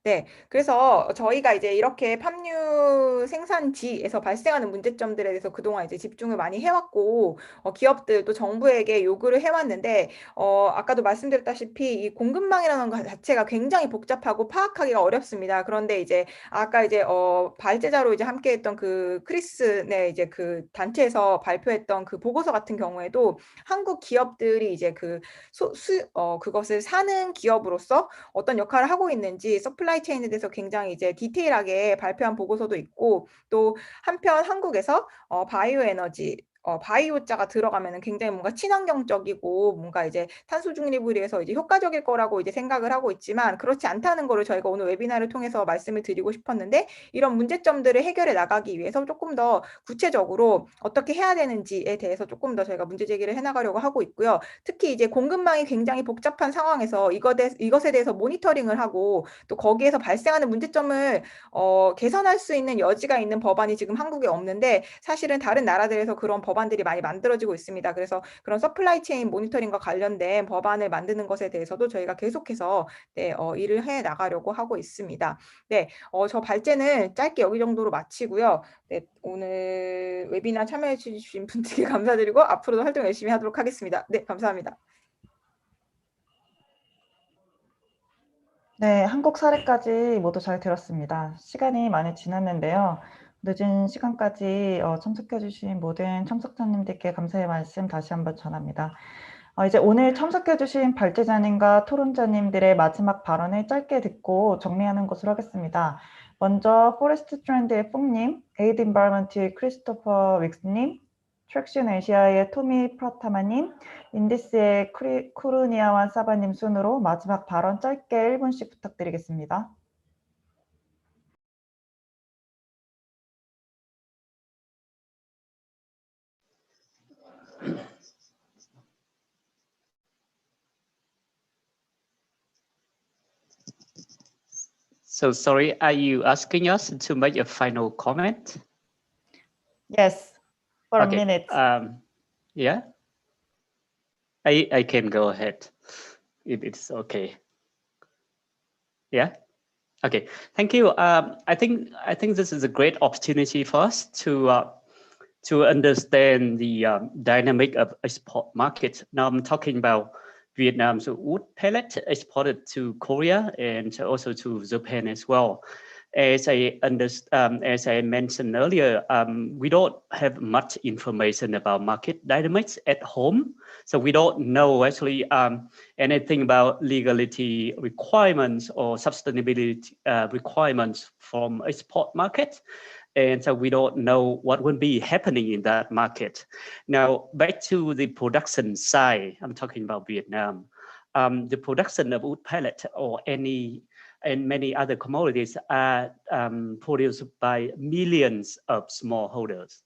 네, 그래서 저희가 이제 이렇게 팜유 생산지에서 발생하는 문제점들에 대해서 그동안 이제 집중을 많이 해왔고, 기업들 또 정부에게 요구를 해왔는데, 아까도 말씀드렸다시피 이 공급망이라는 것 자체가 굉장히 복잡하고 파악하기가 어렵습니다. 그런데 이제 아까 이제 발제자로 이제 함께했던 그 크리스네 이제 그 단체에서 발표했던 그 보고서 같은 경우에도 한국 기업들이 이제 그것을 사는 기업으로서 어떤 역할을 하고 있는지 서플라이 체인에 대해서 굉장히 이제 디테일하게 발표한 보고서도 있고, 또 한편 한국에서 바이오에너지 바이오자가 들어가면은 굉장히 뭔가 친환경적이고 뭔가 이제 탄소 중립을 위해서 이제 효과적일 거라고 이제 생각을 하고 있지만 그렇지 않다는 거를 저희가 오늘 웨비나를 통해서 말씀을 드리고 싶었는데, 이런 문제점들을 해결해 나가기 위해서 조금 더 구체적으로 어떻게 해야 되는지에 대해서 조금 더 저희가 문제 제기를 해 나가려고 하고 있고요. 특히 이제 공급망이 굉장히 복잡한 상황에서 이것에 대해서 모니터링을 하고 또 거기에서 발생하는 문제점을 개선할 수 있는 여지가 있는 법안이 지금 한국에 없는데, 사실은 다른 나라들에서 그런 법안들이 많이 만들어지고 있습니다. 그래서 그런 서플라이 체인 모니터링과 관련된 법안을 만드는 것에 대해서도 저희가 계속해서 네, 일을 해 나가려고 하고 있습니다. 네, 저 발제는 짧게 여기 정도로 마치고요. 네, 오늘 웨비나 참여해 주신 분들께 감사드리고 앞으로도 활동 열심히 하도록 하겠습니다. 네, 감사합니다. 네, 한국 사례까지 모두 잘 들었습니다. 시간이 많이 지났는데요. 늦은 시간까지 참석해주신 모든 참석자님들께 감사의 말씀 다시 한번 전합니다. 이제 오늘 참석해주신 발제자님과 토론자님들의 마지막 발언을 짧게 듣고 정리하는 것으로 하겠습니다. 먼저 포레스트 트렌드의 뽕님, 에이드 인바이러먼트의 크리스토퍼 윅스님, 트랙션 아시아의 토미 프라타마님, 인디스의 쿠르니아완 사바님 순으로 마지막 발언 짧게 1분씩 부탁드리겠습니다. So sorry, are you asking us to make a final comment? Yes, for a Okay. minute. Yeah, I can go ahead if it's okay. Yeah. Okay. Thank you. I think this is a great opportunity for us to understand the dynamic of export market. Now I'm talking about Vietnam's wood pellet exported to Korea and also to Japan as well. As I mentioned earlier, we don't have much information about market dynamics at home. So we don't know actually anything about legality requirements or sustainability requirements from export market. And so we don't know what will be happening in that market. Now, back to the production side, I'm talking about Vietnam. The production of wood pellet or and many other commodities are produced by millions of smallholders.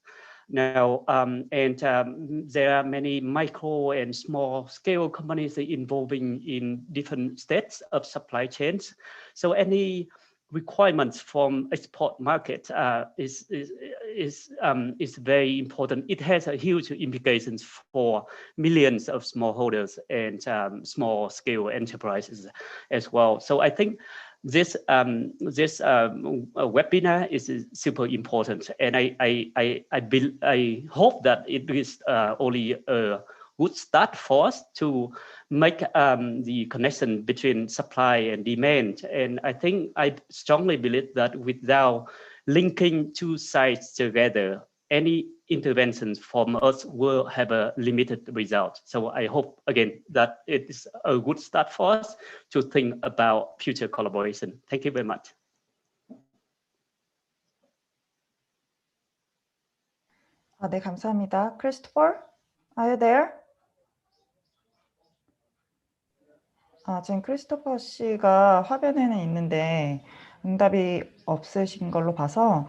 Now, there are many micro and small scale companies involving in different states of supply chains. So any requirements from export market is very important. It has a huge implications for millions of smallholders and small scale enterprises as well. So I think this webinar is super important, and I hope that it is only a good start for us to make the connection between supply and demand. And I think I strongly believe that without linking two sides together, any interventions from us will have a limited result. So I hope, again, that it is a good start for us to think about future collaboration. Thank you very much. 네, 감사합니다. Christopher, are you there? 지금 크리스토퍼 씨가 화면에는 있는데 응답이 없으신 걸로 봐서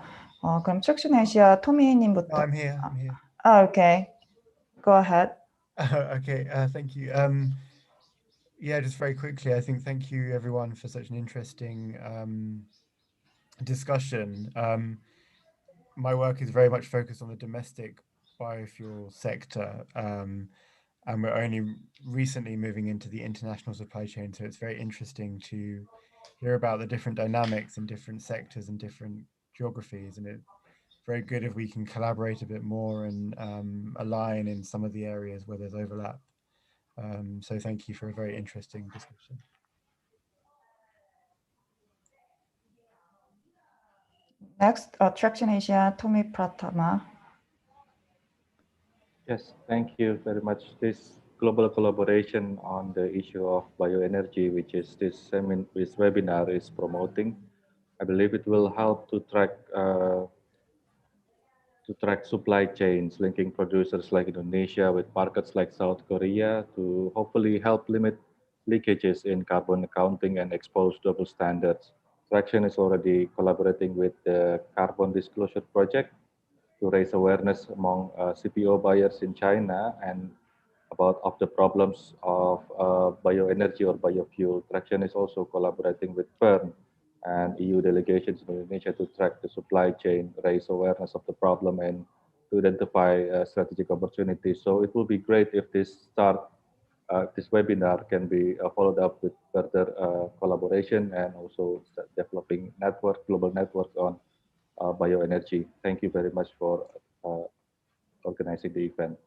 그럼 트랙션 아시아 토미님부터. No, I'm here. Okay. Go ahead. Okay, thank you. Yeah, just very quickly, I think thank you everyone for such an interesting discussion. My work is very much focused on the domestic biofuel sector, and we're only recently moving into the international supply chain, so it's very interesting to hear about the different dynamics in different sectors and different geographies, and it's very good if we can collaborate a bit more and align in some of the areas where there's overlap. So thank you for a very interesting discussion. Next, Traction Asia, Tommy Pratama. Yes, thank you very much. This global collaboration on the issue of bioenergy, which is this webinar is promoting, I believe it will help to track supply chains, linking producers like Indonesia with markets like South Korea to hopefully help limit leakages in carbon accounting and expose double standards. Traction is already collaborating with the Carbon Disclosure Project to raise awareness among CPO buyers in China and of the problems of bioenergy or biofuel. Traction is also collaborating with PERN and EU delegations in Indonesia to track the supply chain, raise awareness of the problem, and to identify strategic opportunities. So it will be great if this webinar can be followed up with further collaboration and also developing global networks on bioenergy. Thank you very much for organizing the event.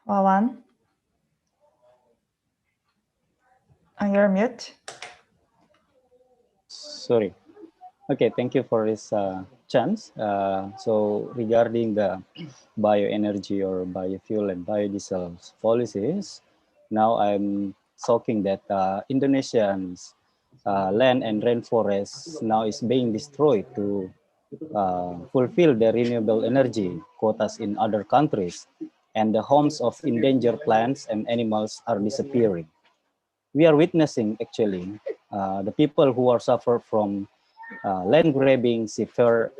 Wawan, you're mute. Sorry. Okay, thank you for this chance. So regarding the bioenergy or biofuel and biodiesel policies, now I'm shocking that Indonesians' land and rainforests now is being destroyed to fulfill the renewable energy quotas in other countries, and the homes of endangered plants and animals are disappearing. We are witnessing actually the people who are suffer from land grabbing, severe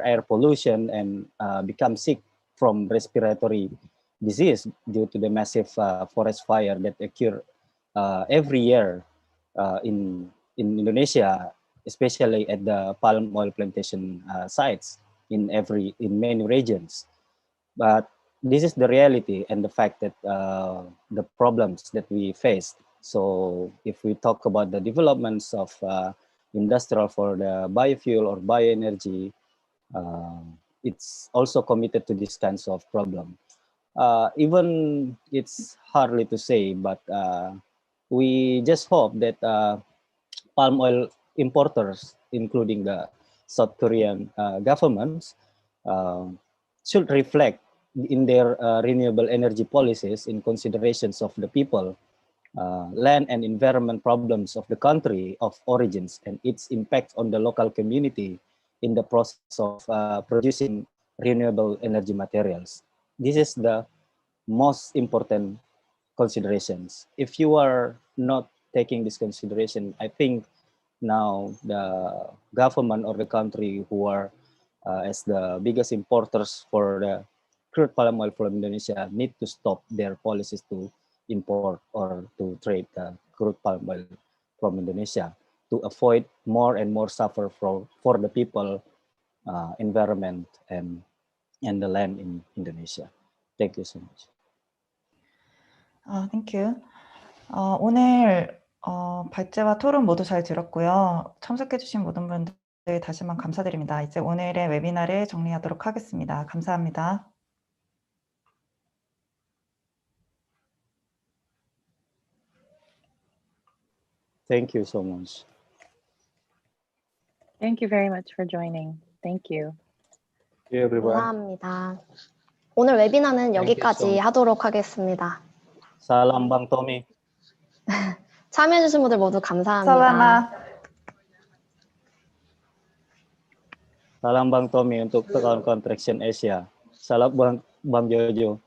air pollution, and become sick from respiratory disease due to the massive forest fire that occur every year in Indonesia, especially at the palm oil plantation sites in many regions. But this is the reality and the fact that the problems that we face. So if we talk about the developments of industrial for the biofuel or bioenergy, it's also committed to these kinds of problem. Even it's hardly to say, but we just hope that palm oil importers, including the South Korean governments, should reflect in their renewable energy policies in considerations of the people, land and environment problems of the country of origins and its impact on the local community in the process of producing renewable energy materials. This is the most important considerations. If you are not taking this consideration, I think now the government or the country who are as the biggest importers for the crude palm oil from Indonesia need to stop their policies to import or to trade the crude palm oil from Indonesia to avoid more and more suffer for the people, environment, and the land in Indonesia. Thank you so much. Thank you. 오늘 발제와 토론 모두 잘 들었고요. 참석해주신 모든 분들 다시 한번 감사드립니다. 이제 오늘의 웨비나를 정리하도록 하겠습니다. 감사합니다. Thank you so much. Thank you very much for joining. Thank you. Yeah, everyone. 감사합니다. 오늘 웨비나는 여기까지 하도록 하겠습니다. Salam Bang Tommy. 참여해주신 분들 모두 감사합니다. Salamat. Salam Bang Tommy untuk kawan-kawan Traction Asia. Salam Bang Jojo.